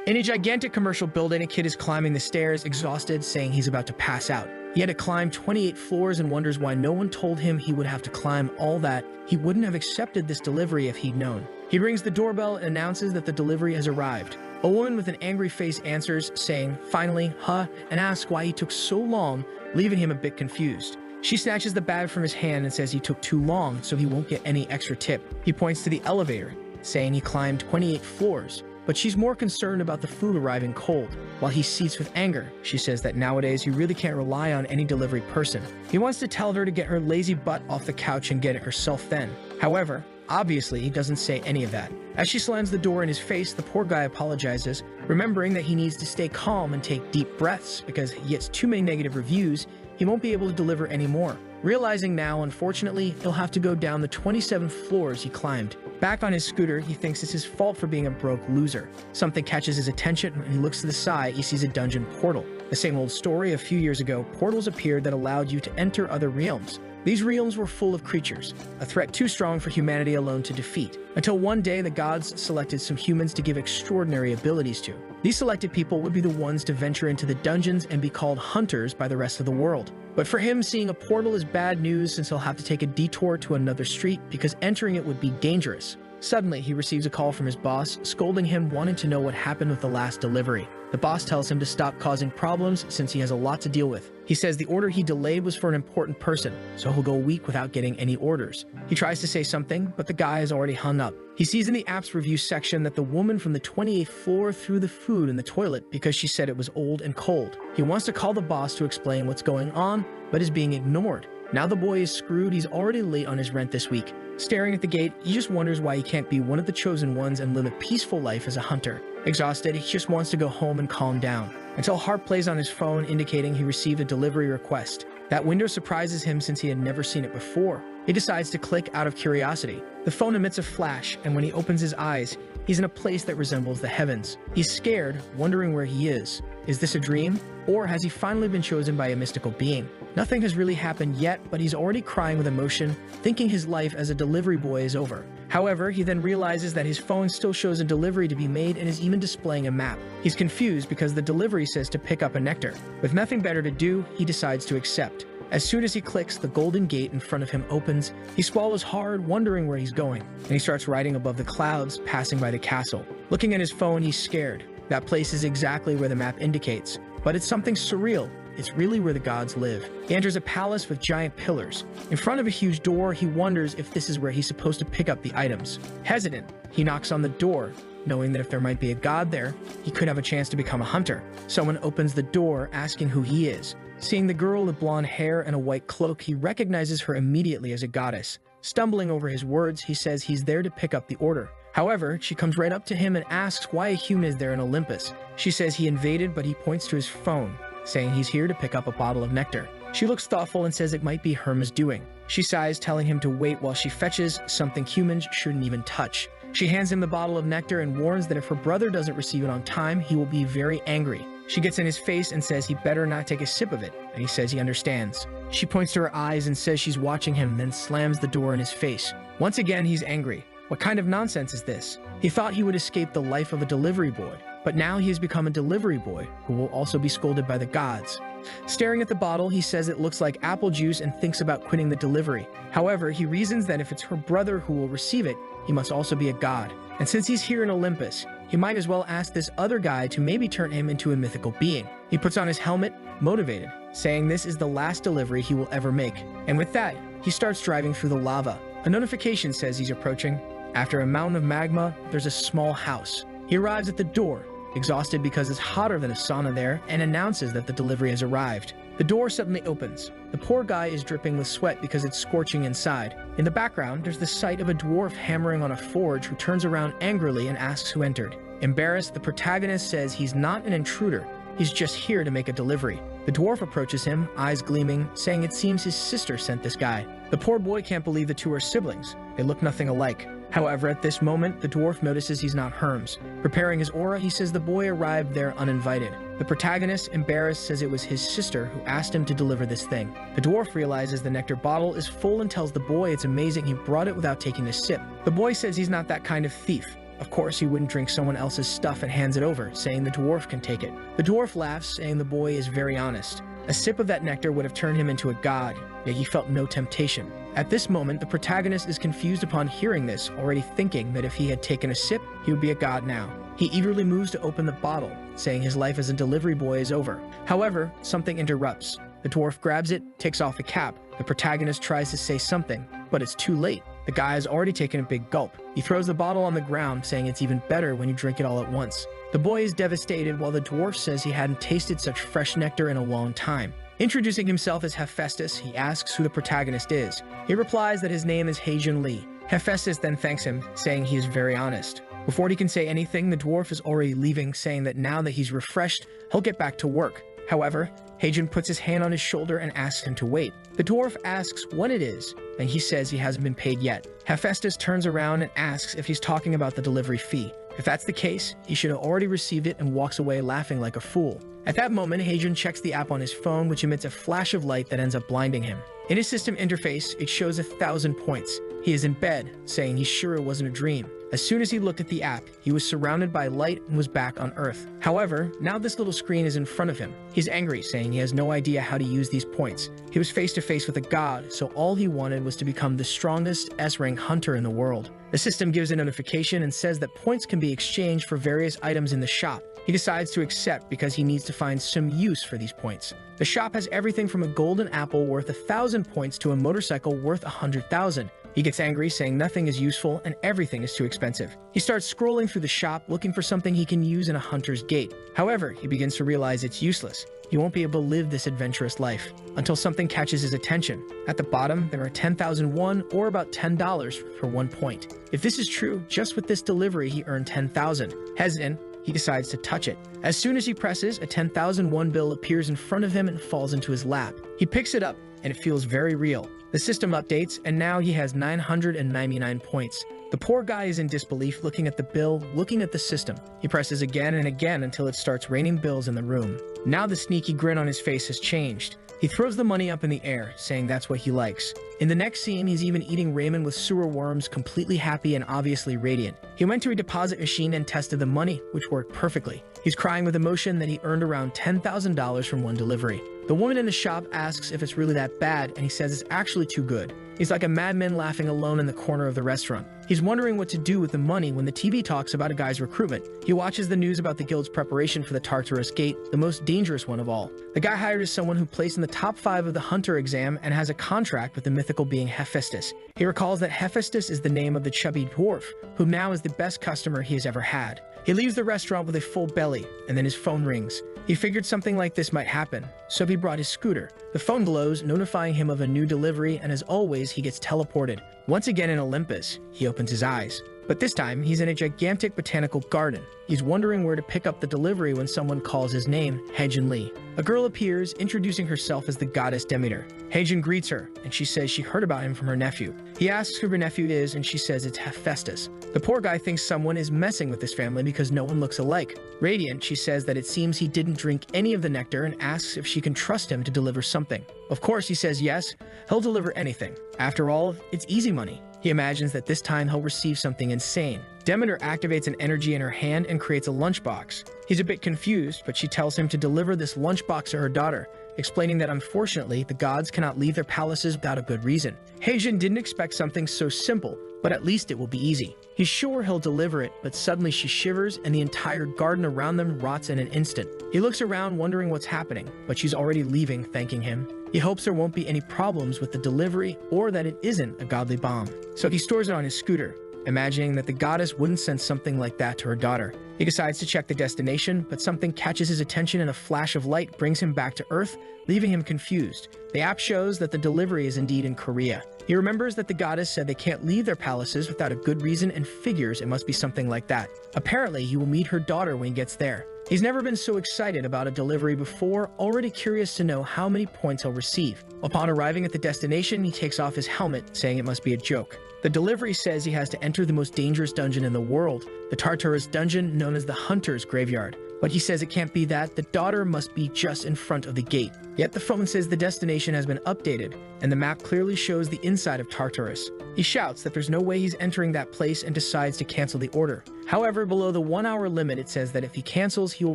In a gigantic commercial building, a kid is climbing the stairs, exhausted, saying he's about to pass out. He had to climb 28 floors and wonders why no one told him he would have to climb all that. He wouldn't have accepted this delivery if he'd known. He rings the doorbell and announces that the delivery has arrived. A woman with an angry face answers, saying, "Finally, huh?" and asks why he took so long, leaving him a bit confused. She snatches the bag from his hand and says he took too long, so he won't get any extra tip. He points to the elevator, saying he climbed 28 floors. But she's more concerned about the food arriving cold. While he seethes with anger, she says that nowadays you really can't rely on any delivery person. He wants to tell her to get her lazy butt off the couch and get it herself then. However, obviously he doesn't say any of that. As she slams the door in his face, the poor guy apologizes, remembering that he needs to stay calm and take deep breaths because he gets too many negative reviews, he won't be able to deliver anymore. Realizing now, unfortunately, he'll have to go down the 27 floors he climbed. Back on his scooter, he thinks it's his fault for being a broke loser. Something catches his attention. When he looks to the side, he sees a dungeon portal. The same old story. A few years ago, portals appeared that allowed you to enter other realms. These realms were full of creatures, a threat too strong for humanity alone to defeat, until one day the gods selected some humans to give extraordinary abilities to. These selected people would be the ones to venture into the dungeons and be called hunters by the rest of the world. But for him, seeing a portal is bad news since he'll have to take a detour to another street because entering it would be dangerous. Suddenly, he receives a call from his boss, scolding him, wanting to know what happened with the last delivery. The boss tells him to stop causing problems since he has a lot to deal with. He says the order he delayed was for an important person, so he'll go a week without getting any orders. He tries to say something, but the guy has already hung up. He sees in the app's review section that the woman from the 28th floor threw the food in the toilet because she said it was old and cold. He wants to call the boss to explain what's going on, but is being ignored. Now the boy is screwed. He's already late on his rent this week. Staring at the gate, he just wonders why he can't be one of the chosen ones and live a peaceful life as a hunter. Exhausted, he just wants to go home and calm down, until Harp plays on his phone indicating he received a delivery request. That window surprises him since he had never seen it before. He decides to click out of curiosity. The phone emits a flash, and when he opens his eyes, he's in a place that resembles the heavens. He's scared, wondering where he is. Is this a dream? Or has he finally been chosen by a mystical being? Nothing has really happened yet, but he's already crying with emotion, thinking his life as a delivery boy is over. However, he then realizes that his phone still shows a delivery to be made and is even displaying a map. He's confused because the delivery says to pick up a nectar. With nothing better to do, he decides to accept. As soon as he clicks, the golden gate in front of him opens. He swallows hard, wondering where he's going, and he starts riding above the clouds, passing by the castle. Looking at his phone, he's scared. That place is exactly where the map indicates, but it's something surreal. It's really where the gods live. He enters a palace with giant pillars. In front of a huge door, he wonders if this is where he's supposed to pick up the items. Hesitant, he knocks on the door, knowing that if there might be a god there, he could have a chance to become a hunter. Someone opens the door, asking who he is. Seeing the girl with blonde hair and a white cloak, he recognizes her immediately as a goddess. Stumbling over his words, he says he's there to pick up the order. However, she comes right up to him and asks why a human is there in Olympus. She says he invaded, but he points to his phone, saying he's here to pick up a bottle of nectar. She looks thoughtful and says it might be Herma's doing. She sighs, telling him to wait while she fetches something humans shouldn't even touch. She hands him the bottle of nectar and warns that if her brother doesn't receive it on time, he will be very angry. She gets in his face and says he better not take a sip of it, and he says he understands. She points to her eyes and says she's watching him, then slams the door in his face. Once again, he's angry. What kind of nonsense is this? He thought he would escape the life of a delivery boy, but now he has become a delivery boy who will also be scolded by the gods. Staring at the bottle, he says it looks like apple juice and thinks about quitting the delivery. However, he reasons that if it's her brother who will receive it, he must also be a god. And since he's here in Olympus, he might as well ask this other guy to maybe turn him into a mythical being. He puts on his helmet, motivated, saying this is the last delivery he will ever make. And with that, he starts driving through the lava. A notification says he's approaching. After a mountain of magma, there's a small house. He arrives at the door, exhausted because it's hotter than a sauna there, and announces that the delivery has arrived. The door suddenly opens. The poor guy is dripping with sweat because it's scorching inside. In the background, there's the sight of a dwarf hammering on a forge who turns around angrily and asks who entered. Embarrassed, the protagonist says he's not an intruder, he's just here to make a delivery. The dwarf approaches him, eyes gleaming, saying it seems his sister sent this guy. The poor boy can't believe the two are siblings. They look nothing alike. However, at this moment, the dwarf notices he's not Hermes. Preparing his aura, he says the boy arrived there uninvited. The protagonist, embarrassed, says it was his sister who asked him to deliver this thing. The dwarf realizes the nectar bottle is full and tells the boy it's amazing he brought it without taking a sip. The boy says he's not that kind of thief. Of course, he wouldn't drink someone else's stuff and hands it over, saying the dwarf can take it. The dwarf laughs, saying the boy is very honest. A sip of that nectar would have turned him into a god, yet he felt no temptation. At this moment, the protagonist is confused upon hearing this, already thinking that if he had taken a sip, he would be a god now. He eagerly moves to open the bottle, saying his life as a delivery boy is over. However, something interrupts. The dwarf grabs it, takes off the cap. The protagonist tries to say something, but it's too late. The guy has already taken a big gulp. He throws the bottle on the ground, saying it's even better when you drink it all at once. The boy is devastated, while the dwarf says he hadn't tasted such fresh nectar in a long time. Introducing himself as Hephaestus, he asks who the protagonist is. He replies that his name is Haejun Lee. Hephaestus then thanks him, saying he is very honest. Before he can say anything, the dwarf is already leaving, saying that now that he's refreshed, he'll get back to work. However, Haejun puts his hand on his shoulder and asks him to wait. The dwarf asks what it is, and he says he hasn't been paid yet. Hephaestus turns around and asks if he's talking about the delivery fee. If that's the case, he should have already received it and walks away laughing like a fool. At that moment, Haejun checks the app on his phone, which emits a flash of light that ends up blinding him. In his system interface, it shows 1,000 points. He is in bed, saying he's sure it wasn't a dream. As soon as he looked at the app, he was surrounded by light and was back on Earth. However, now this little screen is in front of him. He's angry, saying he has no idea how to use these points. He was face to face with a god, so all he wanted was to become the strongest S-rank hunter in the world. The system gives a notification and says that points can be exchanged for various items in the shop. He decides to accept because he needs to find some use for these points. The shop has everything from a golden apple worth 1,000 points to a motorcycle worth 100,000. He gets angry, saying nothing is useful and everything is too expensive. He starts scrolling through the shop looking for something he can use in a hunter's gate. However, he begins to realize it's useless. He won't be able to live this adventurous life until something catches his attention. At the bottom, there are 10,000 won, or about $10 for 1 point. If this is true, just with this delivery he earned 10,000. Hesitant, he decides to touch it. As soon as he presses, a 10,000 won bill appears in front of him and falls into his lap. He picks it up, and it feels very real. The system updates, and now he has 999 points. The poor guy is in disbelief, looking at the bill, looking at the system. He presses again and again until it starts raining bills in the room. Now the sneaky grin on his face has changed. He throws the money up in the air, saying that's what he likes. In the next scene, he's even eating ramen with sewer worms, completely happy and obviously radiant. He went to a deposit machine and tested the money, which worked perfectly. He's crying with emotion that he earned around $10,000 from one delivery. The woman in the shop asks if it's really that bad, and he says it's actually too good. He's like a madman laughing alone in the corner of the restaurant. He's wondering what to do with the money when the TV talks about a guy's recruitment. He watches the news about the guild's preparation for the Tartarus Gate, the most dangerous one of all. The guy hired is someone who placed in the top 5 of the hunter exam and has a contract with the mythical being Hephaestus. He recalls that Hephaestus is the name of the chubby dwarf, who now is the best customer he has ever had. He leaves the restaurant with a full belly, and then his phone rings. He figured something like this might happen, so he brought his scooter. The phone glows, notifying him of a new delivery, and as always, he gets teleported. Once again in Olympus, he opens his eyes. But this time, he's in a gigantic botanical garden. He's wondering where to pick up the delivery when someone calls his name, Haejun Lee. A girl appears, introducing herself as the goddess Demeter. Haejun greets her, and she says she heard about him from her nephew. He asks who her nephew is, and she says it's Hephaestus. The poor guy thinks someone is messing with his family because no one looks alike. Radiant, she says that it seems he didn't drink any of the nectar and asks if she can trust him to deliver something. Of course, he says yes, he'll deliver anything. After all, it's easy money. He imagines that this time he'll receive something insane. Demeter activates an energy in her hand and creates a lunchbox. He's a bit confused, but she tells him to deliver this lunchbox to her daughter, explaining that unfortunately, the gods cannot leave their palaces without a good reason. Haejun didn't expect something so simple, but at least it will be easy. He's sure he'll deliver it, but suddenly she shivers and the entire garden around them rots in an instant. He looks around wondering what's happening, but she's already leaving, thanking him. He hopes there won't be any problems with the delivery or that it isn't a godly bomb. So he stores it on his scooter, imagining that the goddess wouldn't send something like that to her daughter. He decides to check the destination, but something catches his attention and a flash of light brings him back to Earth, leaving him confused. The app shows that the delivery is indeed in Korea. He remembers that the goddess said they can't leave their palaces without a good reason and figures it must be something like that. Apparently, he will meet her daughter when he gets there. He's never been so excited about a delivery before, already curious to know how many points he'll receive. Upon arriving at the destination, he takes off his helmet, saying it must be a joke. The delivery says he has to enter the most dangerous dungeon in the world, the Tartarus dungeon known as the Hunter's Graveyard. But he says it can't be that, the daughter must be just in front of the gate. Yet the phone says the destination has been updated, and the map clearly shows the inside of Tartarus. He shouts that there's no way he's entering that place and decides to cancel the order. However, below the 1 hour limit, it says that if he cancels, he will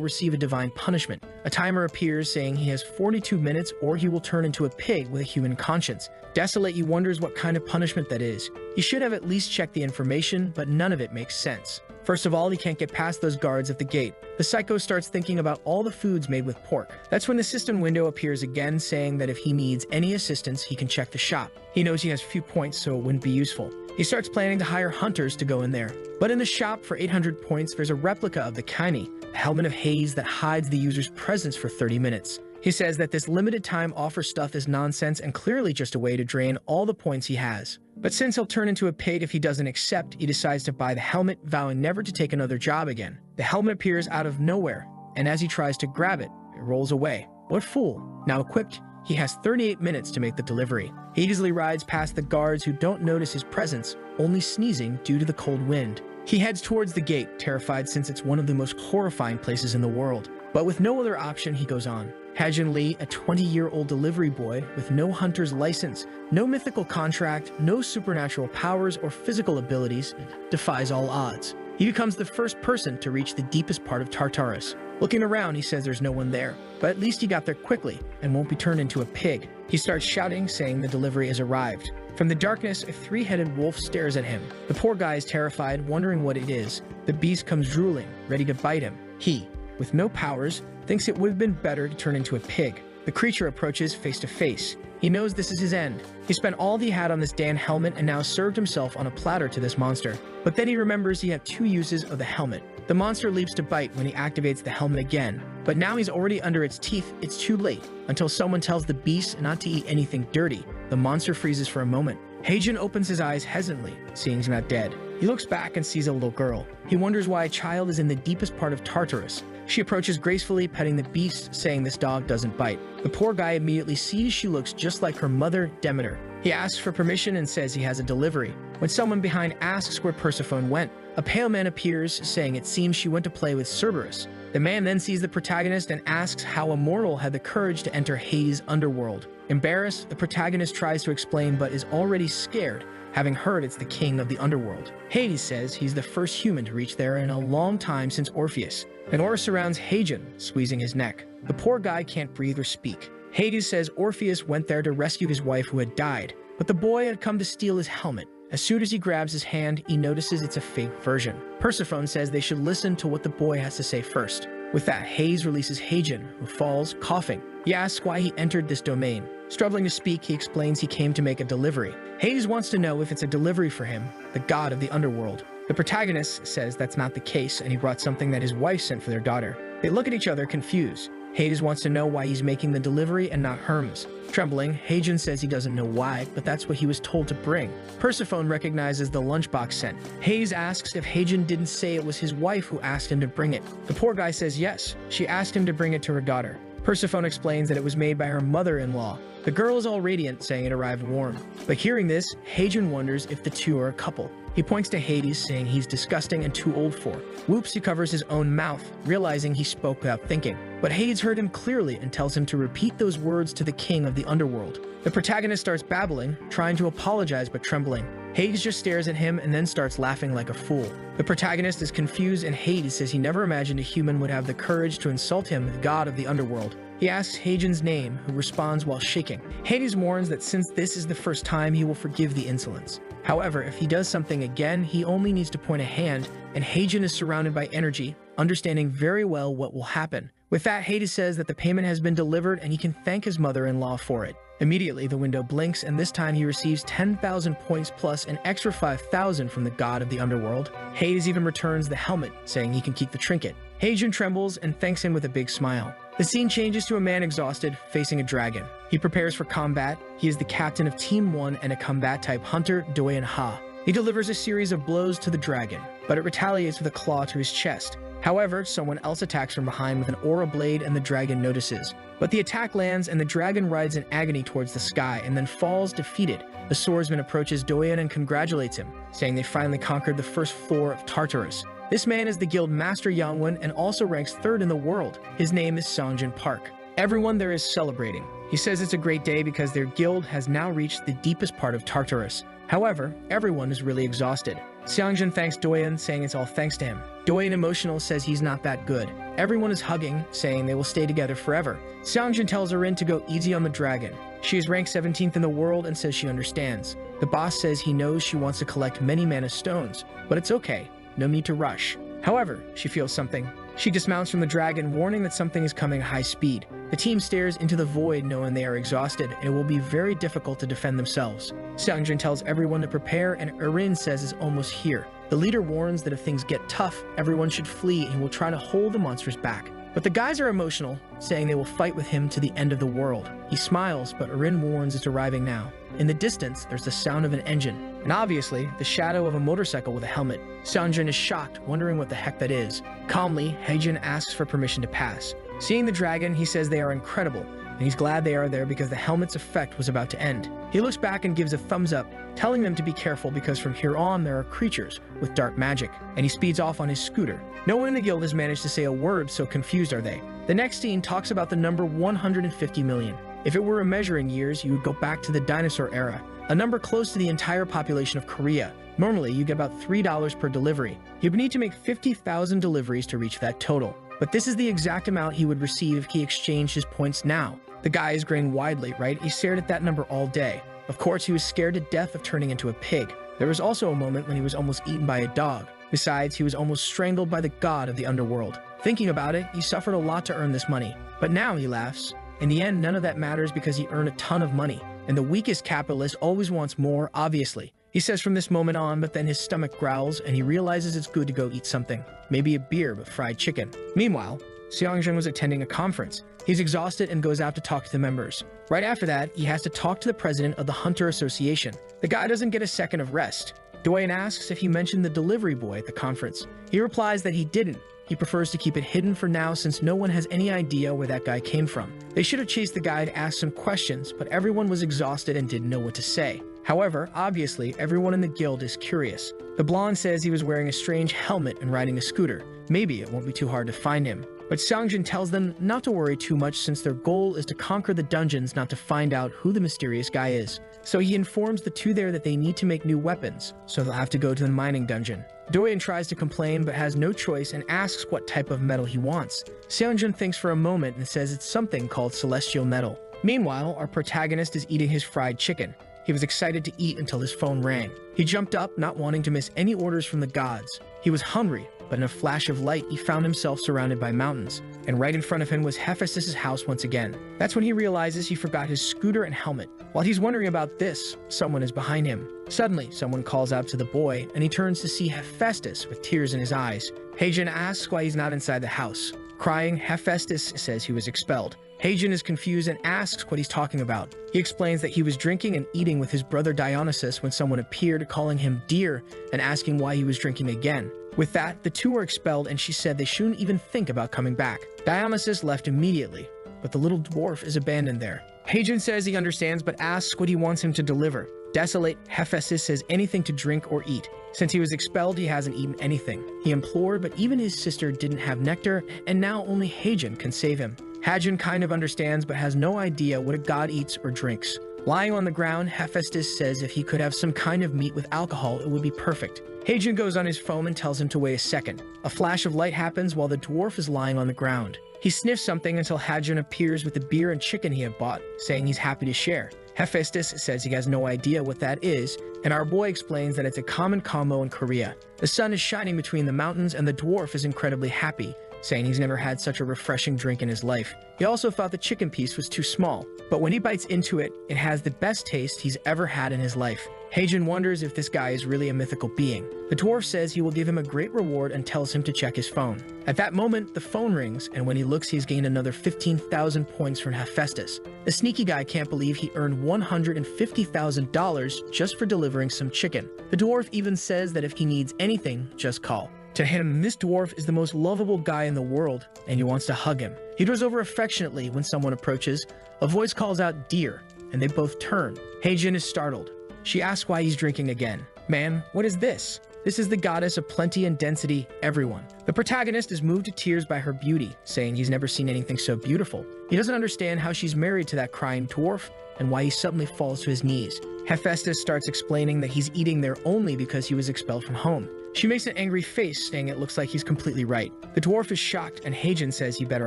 receive a divine punishment. A timer appears saying he has 42 minutes or he will turn into a pig with a human conscience. Desolate wonders what kind of punishment that is. He should have at least checked the information, but none of it makes sense. First of all, he can't get past those guards at the gate. The psycho starts thinking about all the foods made with pork. That's when the system window appears again, saying that if he needs any assistance, he can check the shop. He knows he has few points, so it wouldn't be useful. He starts planning to hire hunters to go in there. But in the shop for 800 points, there's a replica of the Kaini, a helmet of haze that hides the user's presence for 30 minutes. He says that this limited time offer stuff is nonsense and clearly just a way to drain all the points he has. But since he'll turn into a pig if he doesn't accept, he decides to buy the helmet, vowing never to take another job again. The helmet appears out of nowhere, and as he tries to grab it, it rolls away. What fool! Now equipped, he has 38 minutes to make the delivery. He easily rides past the guards who don't notice his presence, only sneezing due to the cold wind. He heads towards the gate, terrified since it's one of the most horrifying places in the world. But with no other option, he goes on. Hajin Lee, a 20-year-old delivery boy with no hunter's license, no mythical contract, no supernatural powers or physical abilities, defies all odds. He becomes the first person to reach the deepest part of Tartarus. Looking around, he says there's no one there, but at least he got there quickly and won't be turned into a pig. He starts shouting, saying the delivery has arrived. From the darkness, a three-headed wolf stares at him. The poor guy is terrified, wondering what it is. The beast comes drooling, ready to bite him. He, with no powers, thinks it would have been better to turn into a pig. The creature approaches face to face. He knows this is his end. He spent all he had on this damn helmet and now served himself on a platter to this monster. But then he remembers he had two uses of the helmet. The monster leaps to bite when he activates the helmet again. But now he's already under its teeth, it's too late. Until someone tells the beast not to eat anything dirty, the monster freezes for a moment. Heijin opens his eyes hesitantly, seeing he's not dead. He looks back and sees a little girl. He wonders why a child is in the deepest part of Tartarus. She approaches gracefully, petting the beast, saying this dog doesn't bite. The poor guy immediately sees she looks just like her mother, Demeter. He asks for permission and says he has a delivery. When someone behind asks where Persephone went, a pale man appears, saying it seems she went to play with Cerberus. The man then sees the protagonist and asks how a mortal had the courage to enter Hades' underworld. Embarrassed, the protagonist tries to explain but is already scared, having heard it's the king of the underworld. Hades says he's the first human to reach there in a long time since Orpheus. An aura surrounds Heijin, squeezing his neck. The poor guy can't breathe or speak. Hades says Orpheus went there to rescue his wife who had died, but the boy had come to steal his helmet. As soon as he grabs his hand, he notices it's a fake version. Persephone says they should listen to what the boy has to say first. With that, Hades releases Heijin, who falls, coughing. He asks why he entered this domain. Struggling to speak, he explains he came to make a delivery. Hades wants to know if it's a delivery for him, the god of the underworld. The protagonist says that's not the case, and he brought something that his wife sent for their daughter. They look at each other confused. Hades wants to know why he's making the delivery and not Hermes. Trembling, Heijin says he doesn't know why, but that's what he was told to bring. Persephone recognizes the lunchbox sent. Hades asks if Heijin didn't say it was his wife who asked him to bring it. The poor guy says yes, she asked him to bring it to her daughter. Persephone explains that it was made by her mother-in-law. The girl is all radiant, saying it arrived warm. But hearing this, Heijin wonders if the two are a couple. He points to Hades, saying he's disgusting and too old for. Whoops, he covers his own mouth, realizing he spoke without thinking. But Hades heard him clearly and tells him to repeat those words to the king of the underworld. The protagonist starts babbling, trying to apologize but trembling. Hades just stares at him and then starts laughing like a fool. The protagonist is confused and Hades says he never imagined a human would have the courage to insult him, the god of the underworld. He asks Heijin's name, who responds while shaking. Hades warns that since this is the first time, he will forgive the insolence. However, if he does something again, he only needs to point a hand, and Heijin is surrounded by energy, understanding very well what will happen. With that, Hades says that the payment has been delivered and he can thank his mother-in-law for it. Immediately, the window blinks, and this time he receives 10,000 points plus an extra 5,000 from the god of the underworld. Hades even returns the helmet, saying he can keep the trinket. Heijin trembles and thanks him with a big smile. The scene changes to a man exhausted, facing a dragon. He prepares for combat. He is the captain of Team 1 and a combat-type hunter, Doyen Ha. He delivers a series of blows to the dragon, but it retaliates with a claw to his chest. However, someone else attacks from behind with an aura blade and the dragon notices. But the attack lands and the dragon rides in agony towards the sky and then falls defeated. The swordsman approaches Doyen and congratulates him, saying they finally conquered the first floor of Tartarus. This man is the guild master Yangwon and also ranks 3rd in the world. His name is Songjin Park. Everyone there is celebrating. He says it's a great day because their guild has now reached the deepest part of Tartarus. However, everyone is really exhausted. Seongjin thanks Doyeon, saying it's all thanks to him. Doyeon, emotional, says he's not that good. Everyone is hugging, saying they will stay together forever. Seongjin tells Erin to go easy on the dragon. She is ranked 17th in the world and says she understands. The boss says he knows she wants to collect many mana stones, but it's okay, no need to rush. However, she feels something. She dismounts from the dragon, warning that something is coming at high speed. The team stares into the void, knowing they are exhausted, and it will be very difficult to defend themselves. Seongjin tells everyone to prepare, and Erin says it's almost here. The leader warns that if things get tough, everyone should flee and will try to hold the monsters back. But the guys are emotional, saying they will fight with him to the end of the world. He smiles, but Erin warns it's arriving now. In the distance, there's the sound of an engine, and obviously, the shadow of a motorcycle with a helmet. Seongjin is shocked, wondering what the heck that is. Calmly, Haejin asks for permission to pass. Seeing the dragon, he says they are incredible, and he's glad they are there because the helmet's effect was about to end. He looks back and gives a thumbs up, telling them to be careful because from here on there are creatures with dark magic, and he speeds off on his scooter. No one in the guild has managed to say a word, so confused are they. The next scene talks about the number 150 million. If it were a measuring years, you would go back to the dinosaur era, a number close to the entire population of Korea. Normally, you get about $3 per delivery. He would need to make 50,000 deliveries to reach that total. But this is the exact amount he would receive if he exchanged his points now. The guy is grinning widely, right? He stared at that number all day. Of course, he was scared to death of turning into a pig. There was also a moment when he was almost eaten by a dog. Besides, he was almost strangled by the god of the underworld. Thinking about it, he suffered a lot to earn this money. But now he laughs. In the end, none of that matters because he earned a ton of money. And the weakest capitalist always wants more, obviously. He says from this moment on, but then his stomach growls and he realizes it's good to go eat something. Maybe a beer with fried chicken. Meanwhile, Seongjin was attending a conference. He's exhausted and goes out to talk to the members. Right after that, he has to talk to the president of the Hunter Association. The guy doesn't get a second of rest. Doyeon asks if he mentioned the delivery boy at the conference. He replies that he didn't. He prefers to keep it hidden for now since no one has any idea where that guy came from. They should have chased the guy to ask some questions, but everyone was exhausted and didn't know what to say. However, obviously, everyone in the guild is curious. The blonde says he was wearing a strange helmet and riding a scooter. Maybe it won't be too hard to find him. But Seongjin tells them not to worry too much since their goal is to conquer the dungeons, not to find out who the mysterious guy is. So he informs the two there that they need to make new weapons, so they'll have to go to the mining dungeon. Doyeon tries to complain but has no choice and asks what type of metal he wants. Seongjin thinks for a moment and says it's something called celestial metal. Meanwhile, our protagonist is eating his fried chicken. He was excited to eat until his phone rang. He jumped up, not wanting to miss any orders from the gods. He was hungry, but in a flash of light, he found himself surrounded by mountains, and right in front of him was Hephaestus' house once again. That's when he realizes he forgot his scooter and helmet. While he's wondering about this, someone is behind him. Suddenly, someone calls out to the boy, and he turns to see Hephaestus with tears in his eyes. Haejin asks why he's not inside the house. Crying, Hephaestus says he was expelled. Haejin is confused and asks what he's talking about. He explains that he was drinking and eating with his brother Dionysus when someone appeared, calling him dear and asking why he was drinking again. With that, the two were expelled and she said they shouldn't even think about coming back. Dionysus left immediately, but the little dwarf is abandoned there. Haejin says he understands but asks what he wants him to deliver. Desolate, Hephaestus says anything to drink or eat. Since he was expelled, he hasn't eaten anything. He implored, but even his sister didn't have nectar, and now only Haejin can save him. Haejin kind of understands but has no idea what a god eats or drinks. Lying on the ground, Hephaestus says if he could have some kind of meat with alcohol, it would be perfect. Haejin goes on his phone and tells him to wait a second. A flash of light happens while the dwarf is lying on the ground. He sniffs something until Haejin appears with the beer and chicken he had bought, saying he's happy to share. Hephaestus says he has no idea what that is, and our boy explains that it's a common combo in Korea. The sun is shining between the mountains and the dwarf is incredibly happy, saying he's never had such a refreshing drink in his life. He also thought the chicken piece was too small, but when he bites into it, it has the best taste he's ever had in his life. Haejin wonders if this guy is really a mythical being. The dwarf says he will give him a great reward and tells him to check his phone. At that moment, the phone rings, and when he looks, he's gained another 15,000 points from Hephaestus. The sneaky guy can't believe he earned $150,000 just for delivering some chicken. The dwarf even says that if he needs anything, just call. To him, this dwarf is the most lovable guy in the world, and he wants to hug him. He draws over affectionately when someone approaches. A voice calls out, "Dear," and they both turn. Haejin is startled. She asks why he's drinking again. "Man, what is this?" This is the goddess of plenty and density, everyone. The protagonist is moved to tears by her beauty, saying he's never seen anything so beautiful. He doesn't understand how she's married to that crying dwarf and why he suddenly falls to his knees. Hephaestus starts explaining that he's eating there only because he was expelled from home. She makes an angry face, saying it looks like he's completely right. The dwarf is shocked, and Hagen says he better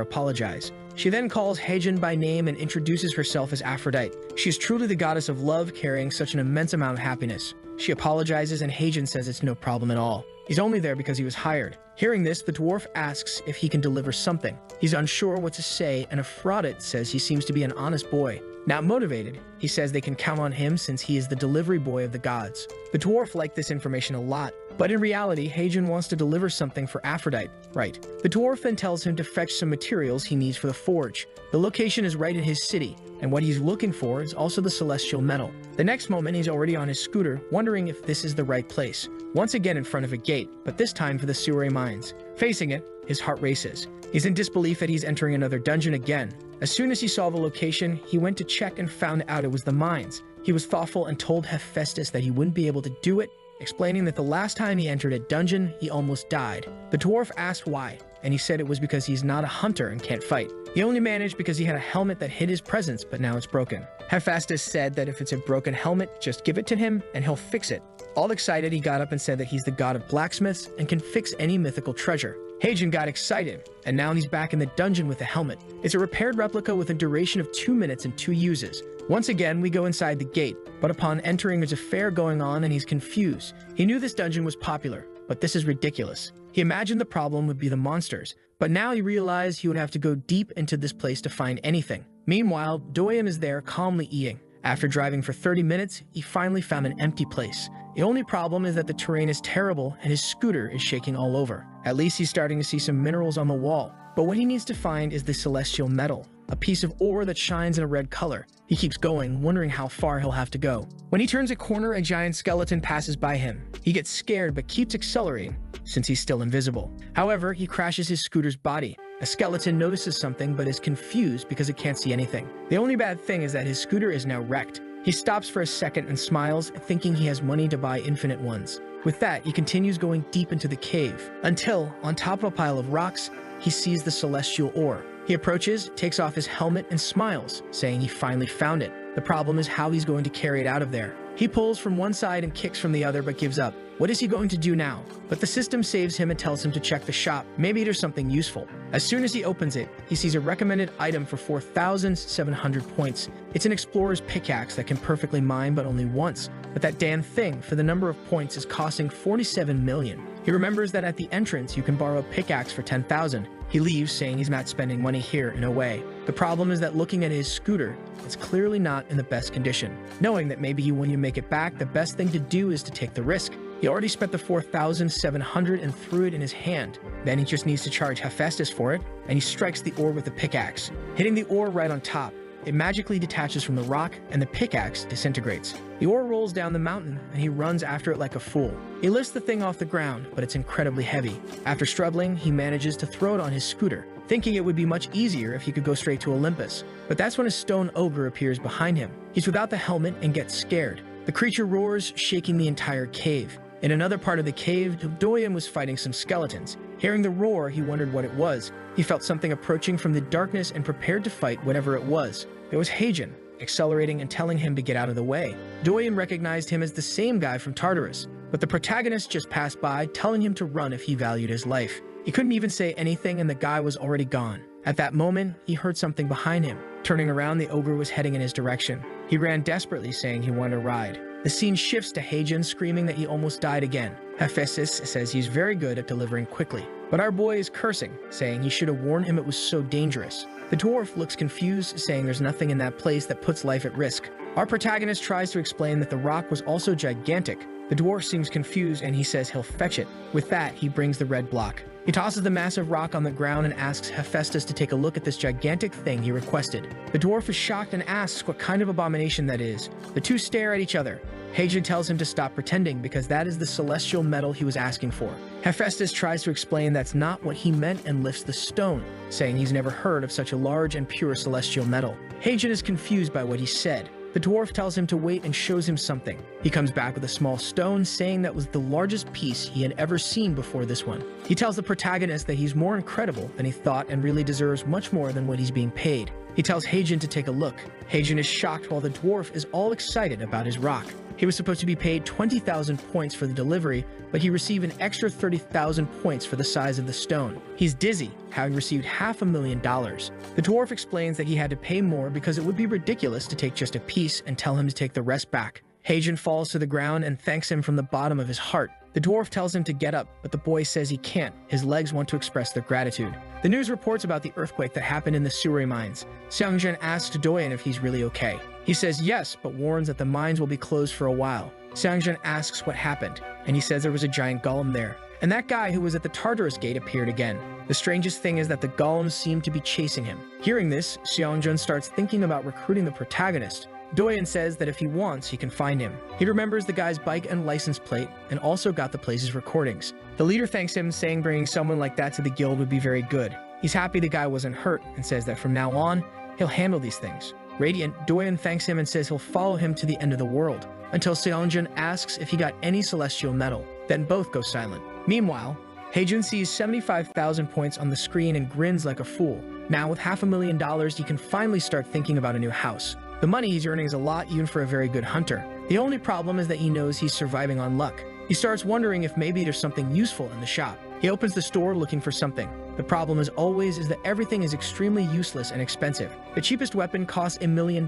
apologize. She then calls Hagen by name and introduces herself as Aphrodite. She is truly the goddess of love, carrying such an immense amount of happiness. She apologizes, and Hagen says it's no problem at all. He's only there because he was hired. Hearing this, the dwarf asks if he can deliver something. He's unsure what to say, and Aphrodite says he seems to be an honest boy. Not motivated, he says they can count on him since he is the delivery boy of the gods. The dwarf liked this information a lot, but in reality, Hagen wants to deliver something for Aphrodite, right? The dwarf then tells him to fetch some materials he needs for the forge. The location is right in his city, and what he's looking for is also the celestial metal. The next moment, he's already on his scooter, wondering if this is the right place. Once again in front of a gate, but this time for the Sure mines. Facing it, his heart races. He's in disbelief that he's entering another dungeon again. As soon as he saw the location, he went to check and found out it was the mines. He was thoughtful and told Hephaestus that he wouldn't be able to do it, explaining that the last time he entered a dungeon, he almost died. The dwarf asked why, and he said it was because he's not a hunter and can't fight. He only managed because he had a helmet that hid his presence, but now it's broken. Hephaestus said that if it's a broken helmet, just give it to him and he'll fix it. All excited, he got up and said that he's the god of blacksmiths and can fix any mythical treasure. Hagen got excited, and now he's back in the dungeon with the helmet. It's a repaired replica with a duration of 2 minutes and 2 uses. Once again, we go inside the gate, but upon entering there's a fair going on and he's confused. He knew this dungeon was popular, but this is ridiculous. He imagined the problem would be the monsters, but now he realized he would have to go deep into this place to find anything. Meanwhile, Doyam is there calmly eating. After driving for 30 minutes, he finally found an empty place. The only problem is that the terrain is terrible and his scooter is shaking all over. At least he's starting to see some minerals on the wall, but what he needs to find is the celestial metal, a piece of ore that shines in a red color. He keeps going, wondering how far he'll have to go. When he turns a corner, a giant skeleton passes by him. He gets scared but keeps accelerating, since he's still invisible. However, he crashes his scooter's body. A skeleton notices something but is confused because it can't see anything. The only bad thing is that his scooter is now wrecked. He stops for a second and smiles, thinking he has money to buy infinite ones. With that, he continues going deep into the cave, until, on top of a pile of rocks, he sees the celestial ore. He approaches, takes off his helmet, and smiles, saying he finally found it. The problem is how he's going to carry it out of there. He pulls from one side and kicks from the other but gives up. What is he going to do now? But the system saves him and tells him to check the shop. Maybe there's something useful. As soon as he opens it, he sees a recommended item for 4,700 points. It's an explorer's pickaxe that can perfectly mine but only once. But that damn thing, for the number of points, is costing 47 million. He remembers that at the entrance you can borrow a pickaxe for 10,000. He leaves, saying he's not spending money here in a way. The problem is that looking at his scooter, it's clearly not in the best condition. Knowing that maybe when you make it back, the best thing to do is to take the risk. He already spent the 4,700 and threw it in his hand. Then he just needs to charge Hephaestus for it, and he strikes the ore with the pickaxe. Hitting the ore right on top, it magically detaches from the rock, and the pickaxe disintegrates. The ore rolls down the mountain, and he runs after it like a fool. He lifts the thing off the ground, but it's incredibly heavy. After struggling, he manages to throw it on his scooter, thinking it would be much easier if he could go straight to Olympus. But that's when a stone ogre appears behind him. He's without the helmet and gets scared. The creature roars, shaking the entire cave. In another part of the cave, Doyam was fighting some skeletons. Hearing the roar, he wondered what it was. He felt something approaching from the darkness and prepared to fight whatever it was. It was Hagen, accelerating and telling him to get out of the way. Doyam recognized him as the same guy from Tartarus, but the protagonist just passed by, telling him to run if he valued his life. He couldn't even say anything and the guy was already gone. At that moment, he heard something behind him. Turning around, the ogre was heading in his direction. He ran desperately, saying he wanted a ride. The scene shifts to Hagen screaming that he almost died again. Hephaestus says he's very good at delivering quickly, but our boy is cursing, saying he should have warned him it was so dangerous. The dwarf looks confused, saying there's nothing in that place that puts life at risk. Our protagonist tries to explain that the rock was also gigantic. The dwarf seems confused and he says he'll fetch it. With that, he brings the red block. He tosses the massive rock on the ground and asks Hephaestus to take a look at this gigantic thing he requested. The dwarf is shocked and asks what kind of abomination that is. The two stare at each other. Hagen tells him to stop pretending because that is the celestial metal he was asking for. Hephaestus tries to explain that's not what he meant and lifts the stone, saying he's never heard of such a large and pure celestial metal. Hagen is confused by what he said. The dwarf tells him to wait and shows him something. He comes back with a small stone, saying that was the largest piece he had ever seen before this one. He tells the protagonist that he's more incredible than he thought and really deserves much more than what he's being paid. He tells Heijin to take a look. Heijin is shocked while the dwarf is all excited about his rock. He was supposed to be paid 20,000 points for the delivery, but he received an extra 30,000 points for the size of the stone. He's dizzy, having received $500,000. The dwarf explains that he had to pay more because it would be ridiculous to take just a piece and tell him to take the rest back. Heijin falls to the ground and thanks him from the bottom of his heart. The dwarf tells him to get up, but the boy says he can't. His legs want to express their gratitude. The news reports about the earthquake that happened in the Suri mines. Xiangjun asks Doyen if he's really okay. He says yes, but warns that the mines will be closed for a while. Xiangjun asks what happened, and he says there was a giant golem there. And that guy who was at the Tartarus gate appeared again. The strangest thing is that the golems seem to be chasing him. Hearing this, Xiangjun starts thinking about recruiting the protagonist. Doyen says that if he wants, he can find him. He remembers the guy's bike and license plate, and also got the place's recordings. The leader thanks him, saying bringing someone like that to the guild would be very good. He's happy the guy wasn't hurt, and says that from now on, he'll handle these things. Radiant, Doyen thanks him and says he'll follow him to the end of the world, until Xiangjun asks if he got any celestial metal. Then both go silent. Meanwhile, Heijun sees 75,000 points on the screen and grins like a fool. Now with $500,000, he can finally start thinking about a new house. The money he's earning is a lot even for a very good hunter. The only problem is that he knows he's surviving on luck. He starts wondering if maybe there's something useful in the shop. He opens the store looking for something. The problem as always is that everything is extremely useless and expensive. The cheapest weapon costs $1 million.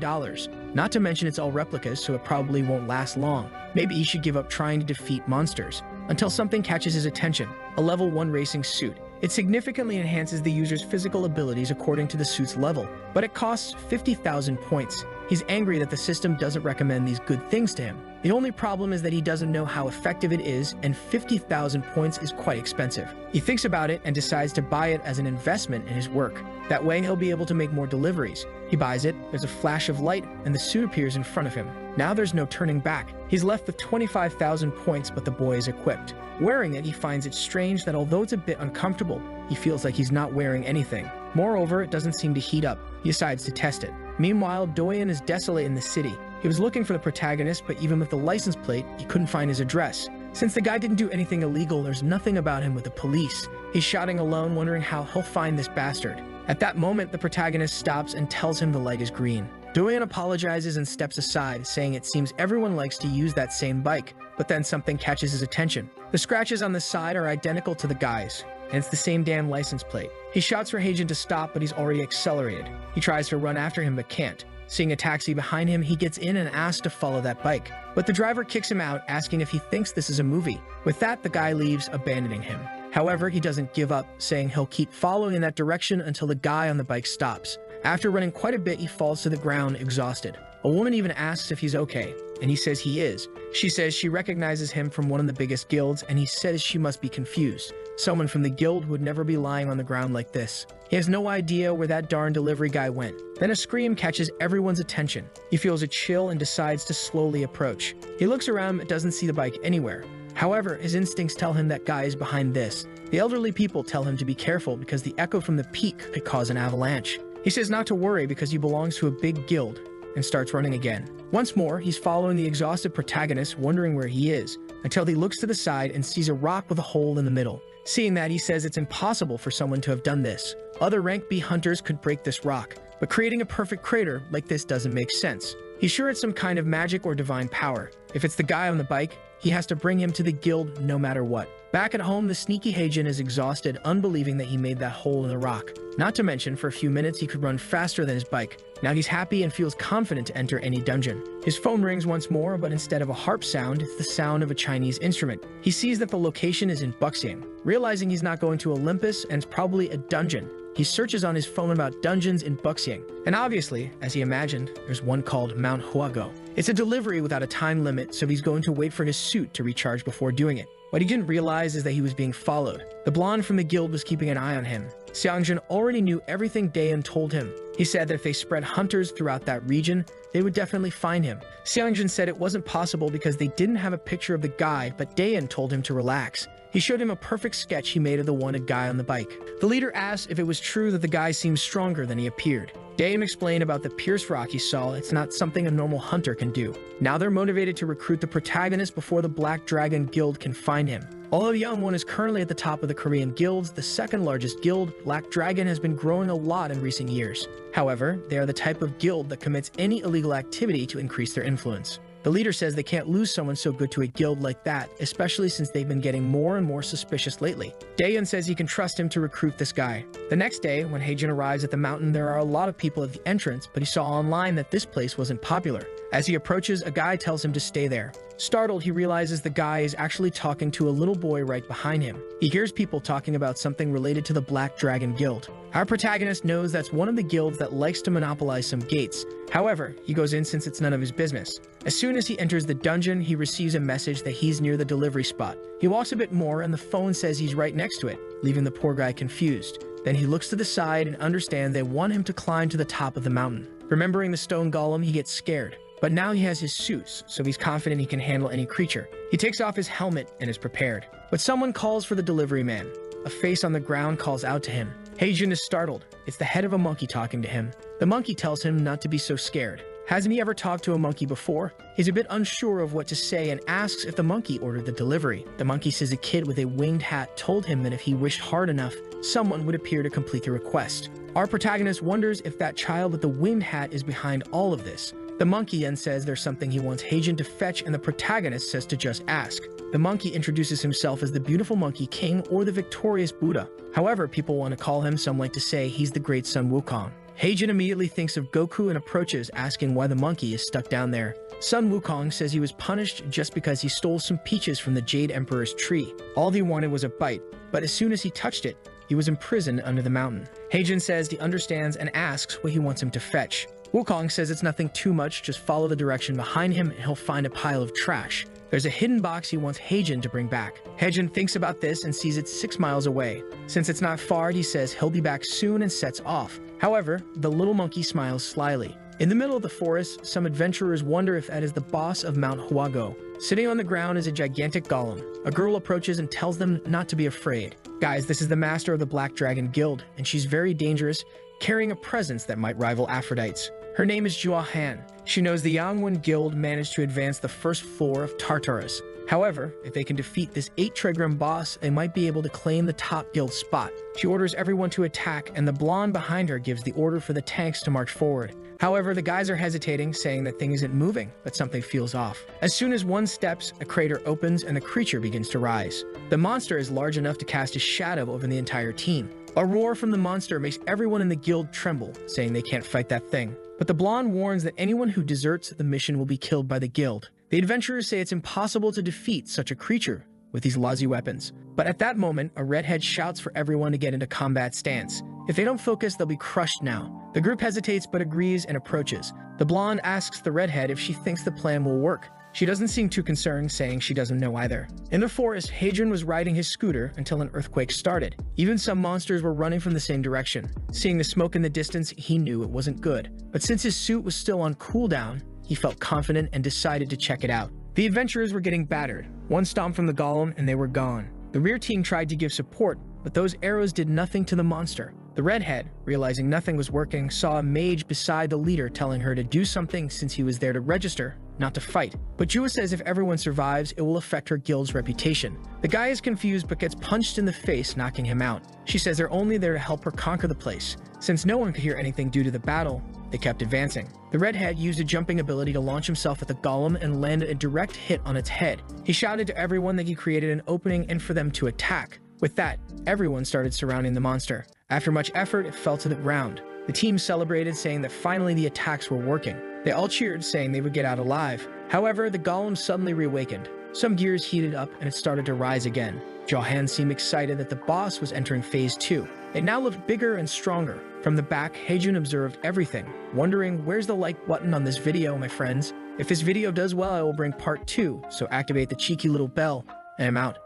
Not to mention it's all replicas, so it probably won't last long. Maybe he should give up trying to defeat monsters. Until something catches his attention, a level 1 racing suit. It significantly enhances the user's physical abilities according to the suit's level, but it costs 50,000 points. He's angry that the system doesn't recommend these good things to him. The only problem is that he doesn't know how effective it is, and 50,000 points is quite expensive. He thinks about it and decides to buy it as an investment in his work. That way he'll be able to make more deliveries. He buys it, there's a flash of light, and the suit appears in front of him. Now there's no turning back. He's left with 25,000 points, but the boy is equipped. Wearing it, he finds it strange that although it's a bit uncomfortable, he feels like he's not wearing anything. Moreover, it doesn't seem to heat up. He decides to test it. Meanwhile, Doyen is desolate in the city. He was looking for the protagonist, but even with the license plate, he couldn't find his address. Since the guy didn't do anything illegal, there's nothing about him with the police. He's shouting alone, wondering how he'll find this bastard. At that moment, the protagonist stops and tells him the light is green. Doyen apologizes and steps aside, saying it seems everyone likes to use that same bike, but then something catches his attention. The scratches on the side are identical to the guy's, and it's the same damn license plate. He shouts for Heijin to stop, but he's already accelerated. He tries to run after him, but can't. Seeing a taxi behind him, he gets in and asks to follow that bike. But the driver kicks him out, asking if he thinks this is a movie. With that, the guy leaves, abandoning him. However, he doesn't give up, saying he'll keep following in that direction until the guy on the bike stops. After running quite a bit, he falls to the ground, exhausted. A woman even asks if he's okay, and he says he is. She says she recognizes him from one of the biggest guilds, and he says she must be confused. Someone from the guild would never be lying on the ground like this. He has no idea where that darn delivery guy went. Then a scream catches everyone's attention. He feels a chill and decides to slowly approach. He looks around but doesn't see the bike anywhere. However, his instincts tell him that guy is behind this. The elderly people tell him to be careful because the echo from the peak could cause an avalanche. He says not to worry because he belongs to a big guild, and starts running again. Once more, he's following the exhausted protagonist, wondering where he is, until he looks to the side and sees a rock with a hole in the middle. Seeing that, he says it's impossible for someone to have done this. Other rank B hunters could break this rock, but creating a perfect crater like this doesn't make sense. He's sure it's some kind of magic or divine power. If it's the guy on the bike, he has to bring him to the guild no matter what. Back at home, the sneaky Heijin is exhausted, unbelieving that he made that hole in the rock. Not to mention, for a few minutes he could run faster than his bike. Now he's happy and feels confident to enter any dungeon. His phone rings once more, but instead of a harp sound, it's the sound of a Chinese instrument. He sees that the location is in Buxiang. Realizing he's not going to Olympus and it's probably a dungeon, he searches on his phone about dungeons in Buxiang. And obviously, as he imagined, there's one called Mount Huago. It's a delivery without a time limit, so he's going to wait for his suit to recharge before doing it. What he didn't realize is that he was being followed. The blonde from the guild was keeping an eye on him. Xiangjun already knew everything Dayan told him. He said that if they spread hunters throughout that region, they would definitely find him. Xiangjun said it wasn't possible because they didn't have a picture of the guy, but Dayan told him to relax. He showed him a perfect sketch he made of the wanted guy on the bike. The leader asked if it was true that the guy seemed stronger than he appeared. Daeum explained about the pierced rock he saw. It's not something a normal hunter can do. Now they're motivated to recruit the protagonist before the Black Dragon Guild can find him. Although Youngwon is currently at the top of the Korean guilds, the second largest guild, Black Dragon, has been growing a lot in recent years. However, they are the type of guild that commits any illegal activity to increase their influence. The leader says they can't lose someone so good to a guild like that, especially since they've been getting more and more suspicious lately. Daeun says he can trust him to recruit this guy. The next day, when Haejin arrives at the mountain, there are a lot of people at the entrance, but he saw online that this place wasn't popular. As he approaches, a guy tells him to stay there. Startled, he realizes the guy is actually talking to a little boy right behind him. He hears people talking about something related to the Black Dragon Guild. Our protagonist knows that's one of the guilds that likes to monopolize some gates. However, he goes in since it's none of his business. As soon as he enters the dungeon, he receives a message that he's near the delivery spot. He walks a bit more and the phone says he's right next to it, leaving the poor guy confused. Then he looks to the side and understands they want him to climb to the top of the mountain. Remembering the stone golem, he gets scared. But now he has his suits, so he's confident he can handle any creature. He takes off his helmet and is prepared. But someone calls for the delivery man. A face on the ground calls out to him. Haejin is startled. It's the head of a monkey talking to him. The monkey tells him not to be so scared. Hasn't he ever talked to a monkey before? He's a bit unsure of what to say and asks if the monkey ordered the delivery. The monkey says a kid with a winged hat told him that if he wished hard enough, someone would appear to complete the request. Our protagonist wonders if that child with the winged hat is behind all of this. The monkey then says there's something he wants Haejin to fetch, and the protagonist says to just ask. The monkey introduces himself as the beautiful monkey king or the victorious Buddha. However, people want to call him, some like to say he's the great Sun Wukong. Haejin immediately thinks of Goku and approaches, asking why the monkey is stuck down there. Sun Wukong says he was punished just because he stole some peaches from the Jade Emperor's tree. All he wanted was a bite, but as soon as he touched it, he was imprisoned under the mountain. Haejin says he understands and asks what he wants him to fetch. Wukong says it's nothing too much, just follow the direction behind him and he'll find a pile of trash. There's a hidden box he wants Haejin to bring back. Haejin thinks about this and sees it's 6 miles away. Since it's not far, he says he'll be back soon and sets off. However, the little monkey smiles slyly. In the middle of the forest, some adventurers wonder if that is the boss of Mount Huago. Sitting on the ground is a gigantic golem. A girl approaches and tells them not to be afraid. Guys, this is the master of the Black Dragon Guild, and she's very dangerous, carrying a presence that might rival Aphrodite's. Her name is Jua Han. She knows the Yangwon Guild managed to advance the first floor of Tartarus. However, if they can defeat this 8-trigram boss, they might be able to claim the top guild spot. She orders everyone to attack, and the blonde behind her gives the order for the tanks to march forward. However, the guys are hesitating, saying that thing isn't moving, but something feels off. As soon as one steps, a crater opens and the creature begins to rise. The monster is large enough to cast a shadow over the entire team. A roar from the monster makes everyone in the guild tremble, saying they can't fight that thing. But the blonde warns that anyone who deserts the mission will be killed by the guild. The adventurers say it's impossible to defeat such a creature with these lousy weapons. But at that moment, a redhead shouts for everyone to get into combat stance. If they don't focus, they'll be crushed now. The group hesitates but agrees and approaches. The blonde asks the redhead if she thinks the plan will work. She doesn't seem too concerned, saying she doesn't know either. In the forest, Haejin was riding his scooter until an earthquake started. Even some monsters were running from the same direction. Seeing the smoke in the distance, he knew it wasn't good. But since his suit was still on cooldown, he felt confident and decided to check it out. The adventurers were getting battered. One stomp from the golem and they were gone. The rear team tried to give support, but those arrows did nothing to the monster. The redhead, realizing nothing was working, saw a mage beside the leader telling her to do something since he was there to register, not to fight. But Jua says if everyone survives, it will affect her guild's reputation. The guy is confused but gets punched in the face, knocking him out. She says they're only there to help her conquer the place. Since no one could hear anything due to the battle, they kept advancing. The redhead used a jumping ability to launch himself at the golem and landed a direct hit on its head. He shouted to everyone that he created an opening and for them to attack. With that, everyone started surrounding the monster. After much effort, it fell to the ground. The team celebrated, saying that finally the attacks were working. They all cheered, saying they would get out alive. However, the golem suddenly reawakened. Some gears heated up and it started to rise again. Johan seemed excited that the boss was entering phase 2. It now looked bigger and stronger. From the back, Haejin observed everything, wondering where's the like button on this video, my friends? If this video does well, I will bring part 2, so activate the cheeky little bell, and I'm out.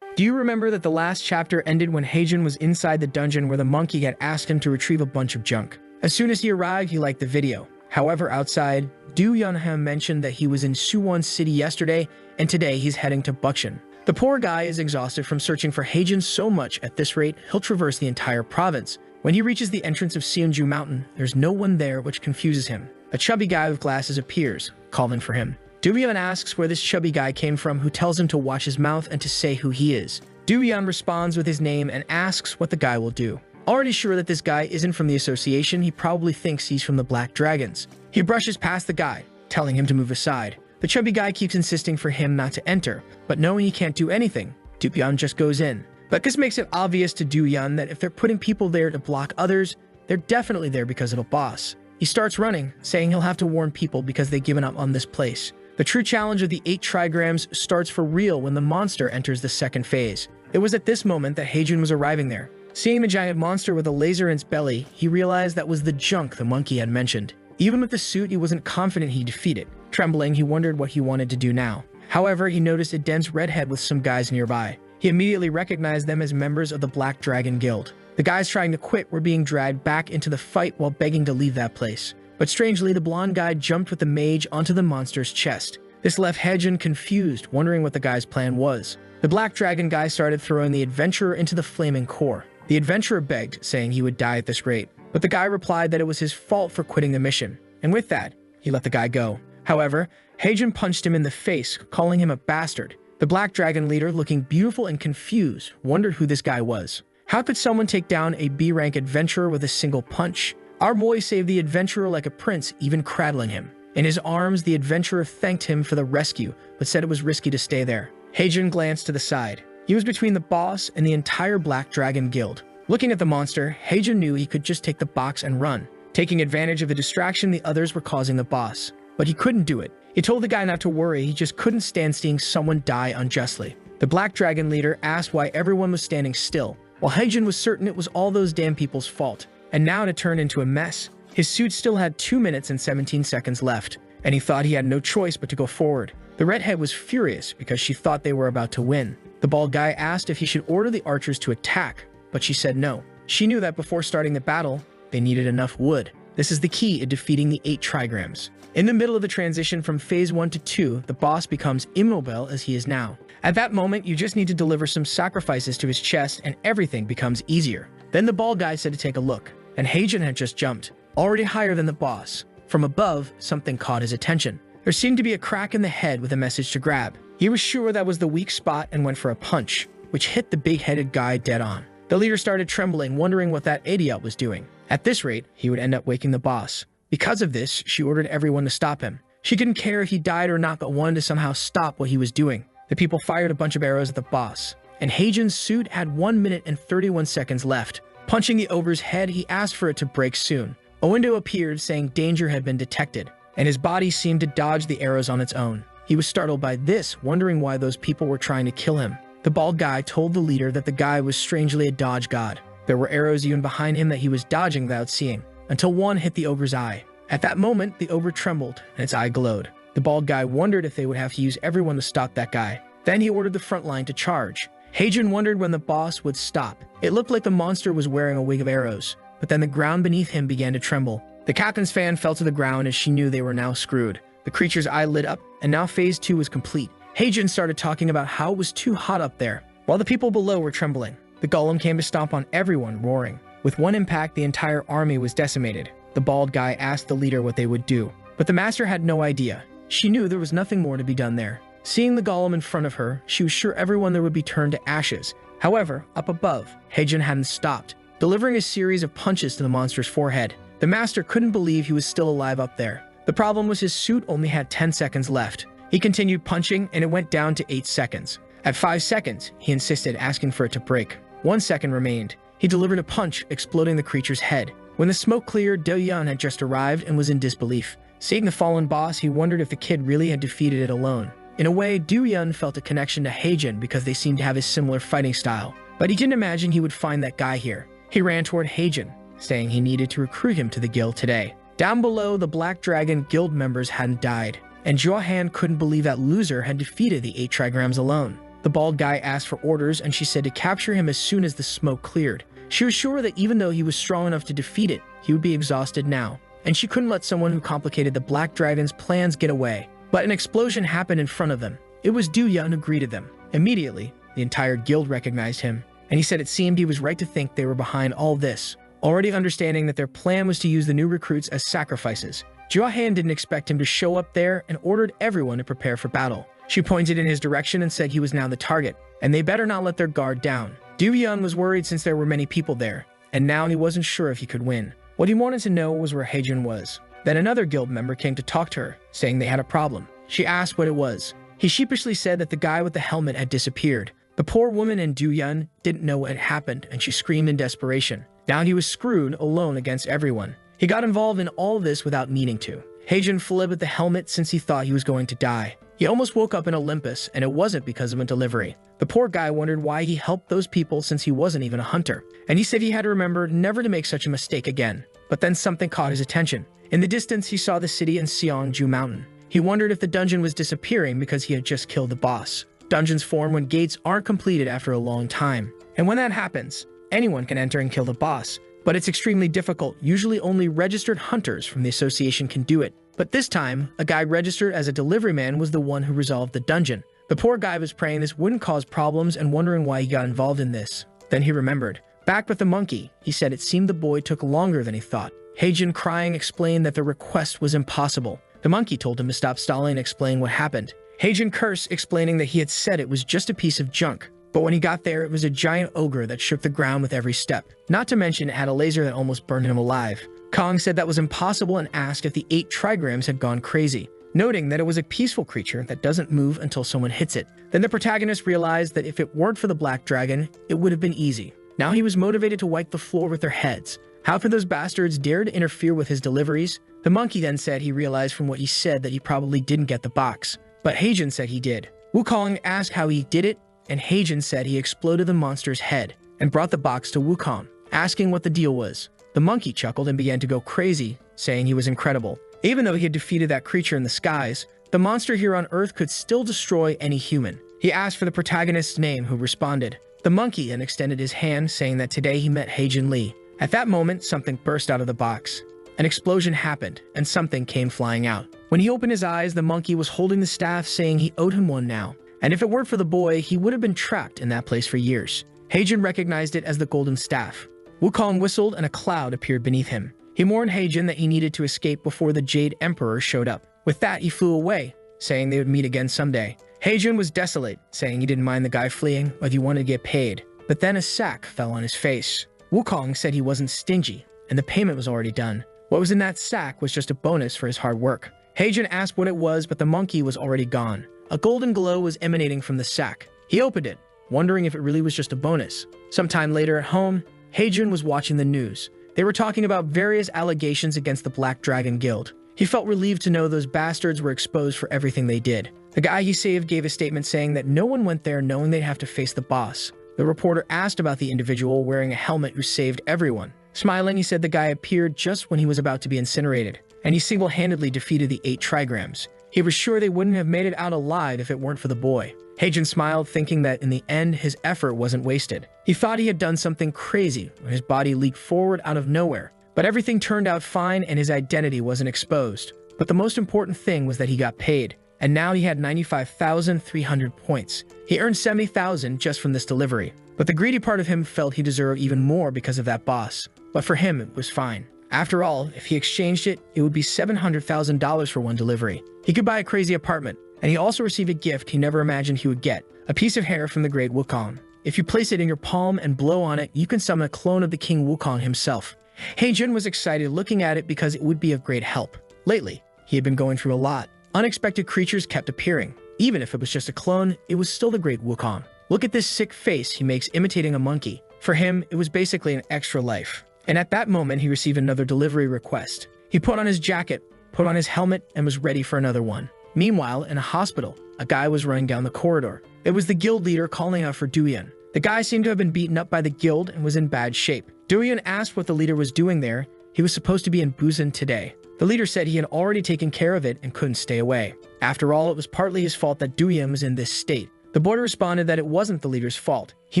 Do you remember that the last chapter ended when Haejin was inside the dungeon where the monkey had asked him to retrieve a bunch of junk? As soon as he arrived, he liked the video. However, outside, Do Yeonham mentioned that he was in Suwon City yesterday, and today he's heading to Bucheon. The poor guy is exhausted from searching for Haejin so much. At this rate, he'll traverse the entire province. When he reaches the entrance of Seonju Mountain, there's no one there, which confuses him. A chubby guy with glasses appears, calling for him. Do-yeon asks where this chubby guy came from, who tells him to watch his mouth and to say who he is. Do-yeon responds with his name and asks what the guy will do. Already sure that this guy isn't from the association, he probably thinks he's from the Black Dragons. He brushes past the guy, telling him to move aside. The chubby guy keeps insisting for him not to enter, but knowing he can't do anything, Do-yeon just goes in. But this makes it obvious to Do-yeon that if they're putting people there to block others, they're definitely there because of a boss. He starts running, saying he'll have to warn people because they've given up on this place. The true challenge of the 8 trigrams starts for real when the monster enters the second phase. It was at this moment that Haejin was arriving there. Seeing the giant monster with a laser in its belly, he realized that was the junk the monkey had mentioned. Even with the suit, he wasn't confident he'd defeat it. Trembling, he wondered what he wanted to do now. However, he noticed a dense redhead with some guys nearby. He immediately recognized them as members of the Black Dragon Guild. The guys trying to quit were being dragged back into the fight while begging to leave that place. But strangely, the blonde guy jumped with the mage onto the monster's chest. This left Haejin confused, wondering what the guy's plan was. The Black Dragon guy started throwing the adventurer into the flaming core. The adventurer begged, saying he would die at this rate. But the guy replied that it was his fault for quitting the mission. And with that, he let the guy go. However, Haejin punched him in the face, calling him a bastard. The Black Dragon leader, looking beautiful and confused, wondered who this guy was. How could someone take down a B-rank adventurer with a single punch? Our boy saved the adventurer like a prince, even cradling him. In his arms, the adventurer thanked him for the rescue, but said it was risky to stay there. Haejin glanced to the side. He was between the boss and the entire Black Dragon Guild. Looking at the monster, Haejin knew he could just take the box and run, taking advantage of the distraction the others were causing the boss. But he couldn't do it. He told the guy not to worry, he just couldn't stand seeing someone die unjustly. The Black Dragon leader asked why everyone was standing still, while Haejin was certain it was all those damn people's fault. And now to turn into a mess. His suit still had 2 minutes and 17 seconds left, and he thought he had no choice but to go forward. The redhead was furious because she thought they were about to win. The bald guy asked if he should order the archers to attack, but she said no. She knew that before starting the battle, they needed enough wood. This is the key in defeating the 8 trigrams. In the middle of the transition from phase 1 to 2, the boss becomes immobile as he is now. At that moment, you just need to deliver some sacrifices to his chest and everything becomes easier. Then the bald guy said to take a look, and Haejin had just jumped, already higher than the boss. From above, something caught his attention. There seemed to be a crack in the head with a message to grab. He was sure that was the weak spot and went for a punch, which hit the big-headed guy dead on. The leader started trembling, wondering what that idiot was doing. At this rate, he would end up waking the boss. Because of this, she ordered everyone to stop him. She didn't care if he died or not, but wanted to somehow stop what he was doing. The people fired a bunch of arrows at the boss, and Haejin's suit had 1 minute and 31 seconds left. Punching the ogre's head, he asked for it to break soon. A window appeared saying danger had been detected, and his body seemed to dodge the arrows on its own. He was startled by this, wondering why those people were trying to kill him. The bald guy told the leader that the guy was strangely a dodge god. There were arrows even behind him that he was dodging without seeing, until one hit the ogre's eye. At that moment, the ogre trembled, and its eye glowed. The bald guy wondered if they would have to use everyone to stop that guy. Then he ordered the front line to charge. Haejin wondered when the boss would stop. It looked like the monster was wearing a wig of arrows, but then the ground beneath him began to tremble. The captain's fan fell to the ground as she knew they were now screwed. The creature's eye lit up, and now phase 2 was complete. Haejin started talking about how it was too hot up there, while the people below were trembling. The golem came to stomp on everyone, roaring. With one impact, the entire army was decimated. The bald guy asked the leader what they would do, but the master had no idea. She knew there was nothing more to be done there. Seeing the golem in front of her, she was sure everyone there would be turned to ashes. However, up above, Haejin hadn't stopped, delivering a series of punches to the monster's forehead. The master couldn't believe he was still alive up there. The problem was his suit only had 10 seconds left. He continued punching, and it went down to 8 seconds. At 5 seconds, he insisted, asking for it to break. 1 second remained. He delivered a punch, exploding the creature's head. When the smoke cleared, Do-yeon had just arrived and was in disbelief. Seeing the fallen boss, he wondered if the kid really had defeated it alone. In a way, Do-yeon felt a connection to Haejin because they seemed to have a similar fighting style. But he didn't imagine he would find that guy here. He ran toward Haejin, saying he needed to recruit him to the guild today. Down below, the Black Dragon guild members hadn't died, and Jo-han couldn't believe that loser had defeated the 8 trigrams alone. The bald guy asked for orders, and she said to capture him as soon as the smoke cleared. She was sure that even though he was strong enough to defeat it, he would be exhausted now, and she couldn't let someone who complicated the Black Dragon's plans get away. But an explosion happened in front of them. It was Do-yeon who greeted them. Immediately, the entire guild recognized him, and he said it seemed he was right to think they were behind all this, already understanding that their plan was to use the new recruits as sacrifices. Johan didn't expect him to show up there and ordered everyone to prepare for battle. She pointed in his direction and said he was now the target, and they better not let their guard down. Do-yeon was worried since there were many people there, and now he wasn't sure if he could win. What he wanted to know was where Haejun was. Then another guild member came to talk to her, saying they had a problem. She asked what it was. He sheepishly said that the guy with the helmet had disappeared. The poor woman in Do-yeon didn't know what had happened, and she screamed in desperation. Now he was screwed alone against everyone. He got involved in all this without meaning to. Haejun fled with the helmet since he thought he was going to die. He almost woke up in Olympus, and it wasn't because of a delivery. The poor guy wondered why he helped those people since he wasn't even a hunter. And he said he had to remember never to make such a mistake again. But then something caught his attention. In the distance, he saw the city in Seongju Mountain. He wondered if the dungeon was disappearing because he had just killed the boss. Dungeons form when gates aren't completed after a long time. And when that happens, anyone can enter and kill the boss. But it's extremely difficult. Usually only registered hunters from the association can do it. But this time, a guy registered as a delivery man was the one who resolved the dungeon. The poor guy was praying this wouldn't cause problems and wondering why he got involved in this. Then he remembered. Back with the monkey, he said it seemed the boy took longer than he thought. Haejun, crying, explained that the request was impossible. The monkey told him to stop stalling and explain what happened. Haejun cursed, explaining that he had said it was just a piece of junk. But when he got there, it was a giant ogre that shook the ground with every step. Not to mention it had a laser that almost burned him alive. Kong said that was impossible and asked if the 8 trigrams had gone crazy, noting that it was a peaceful creature that doesn't move until someone hits it. Then the protagonist realized that if it weren't for the Black Dragon, it would have been easy. Now he was motivated to wipe the floor with their heads. How could those bastards dare to interfere with his deliveries? The monkey then said he realized from what he said that he probably didn't get the box. But Haejun said he did. Wukong asked how he did it, and Haejun said he exploded the monster's head and brought the box to Wukong, asking what the deal was. The monkey chuckled and began to go crazy, saying he was incredible. Even though he had defeated that creature in the skies, the monster here on Earth could still destroy any human. He asked for the protagonist's name, who responded. The monkey then extended his hand, saying that today he met Haejun Lee. At that moment, something burst out of the box. An explosion happened, and something came flying out. When he opened his eyes, the monkey was holding the staff, saying he owed him one now. And if it weren't for the boy, he would have been trapped in that place for years. Haejun recognized it as the golden staff. Wukong whistled and a cloud appeared beneath him. He warned Haejun that he needed to escape before the Jade Emperor showed up. With that, he flew away, saying they would meet again someday. Haejun was desolate, saying he didn't mind the guy fleeing, but he wanted to get paid. But then a sack fell on his face. Wukong said he wasn't stingy, and the payment was already done. What was in that sack was just a bonus for his hard work. Haejun asked what it was, but the monkey was already gone. A golden glow was emanating from the sack. He opened it, wondering if it really was just a bonus. Sometime later at home, Haejun was watching the news. They were talking about various allegations against the Black Dragon Guild. He felt relieved to know those bastards were exposed for everything they did. The guy he saved gave a statement saying that no one went there knowing they'd have to face the boss. The reporter asked about the individual wearing a helmet who saved everyone. Smiling, he said the guy appeared just when he was about to be incinerated, and he single-handedly defeated the 8 trigrams. He was sure they wouldn't have made it out alive if it weren't for the boy. Haejun smiled, thinking that in the end, his effort wasn't wasted. He thought he had done something crazy when his body leaked forward out of nowhere, but everything turned out fine and his identity wasn't exposed. But the most important thing was that he got paid, and now he had 95,300 points. He earned 70,000 just from this delivery. But the greedy part of him felt he deserved even more because of that boss. But for him, it was fine. After all, if he exchanged it, it would be $700,000 for one delivery. He could buy a crazy apartment, and he also received a gift he never imagined he would get, a piece of hair from the great Wukong. If you place it in your palm and blow on it, you can summon a clone of the King Wukong himself. Haejun was excited looking at it because it would be of great help. Lately, he had been going through a lot. Unexpected creatures kept appearing. Even if it was just a clone, it was still the great Wukong. Look at this sick face he makes imitating a monkey. For him, it was basically an extra life. And at that moment, he received another delivery request. He put on his jacket, put on his helmet, and was ready for another one. Meanwhile, in a hospital, a guy was running down the corridor. It was the guild leader calling out for Do-yeon. The guy seemed to have been beaten up by the guild and was in bad shape. Do-yeon asked what the leader was doing there. He was supposed to be in Busan today. The leader said he had already taken care of it and couldn't stay away. After all, it was partly his fault that Do-yeon was in this state. The boy responded that it wasn't the leader's fault. He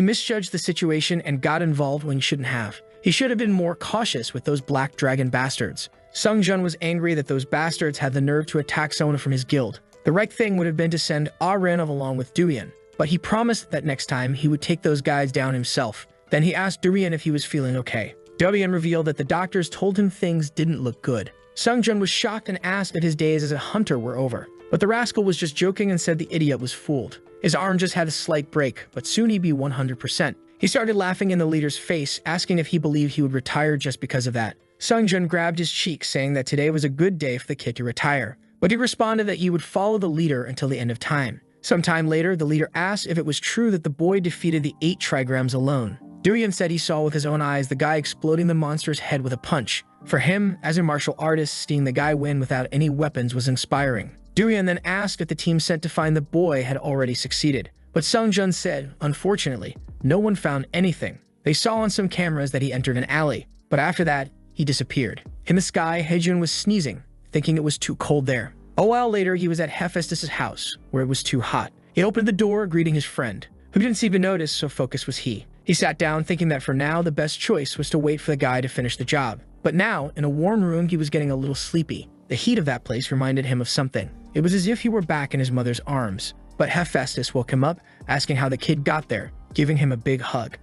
misjudged the situation and got involved when he shouldn't have. He should have been more cautious with those Black Dragon bastards. Sung-jun was angry that those bastards had the nerve to attack someone from his guild. The right thing would have been to send Ah-rin along with Durian, but he promised that next time he would take those guys down himself. Then he asked Durian if he was feeling okay. Durian revealed that the doctors told him things didn't look good. Sung-jun was shocked and asked if his days as a hunter were over, but the rascal was just joking and said the idiot was fooled. His arm just had a slight break, but soon he'd be 100%. He started laughing in the leader's face, asking if he believed he would retire just because of that. Sung-jun grabbed his cheek, saying that today was a good day for the kid to retire, but he responded that he would follow the leader until the end of time. Sometime later, the leader asked if it was true that the boy defeated the 8 trigrams alone. Durian said he saw with his own eyes the guy exploding the monster's head with a punch. For him, as a martial artist, seeing the guy win without any weapons was inspiring. Durian then asked if the team sent to find the boy had already succeeded, but Sung-jun said, unfortunately, no one found anything. They saw on some cameras that he entered an alley, but after that, he disappeared. In the sky, Haejun was sneezing, thinking it was too cold there. A while later, he was at Hephaestus' house, where it was too hot. He opened the door, greeting his friend, who didn't seem to notice, so focused was he. He sat down, thinking that for now, the best choice was to wait for the guy to finish the job. But now, in a warm room, he was getting a little sleepy. The heat of that place reminded him of something. It was as if he were back in his mother's arms. But Hephaestus woke him up, asking how the kid got there, giving him a big hug.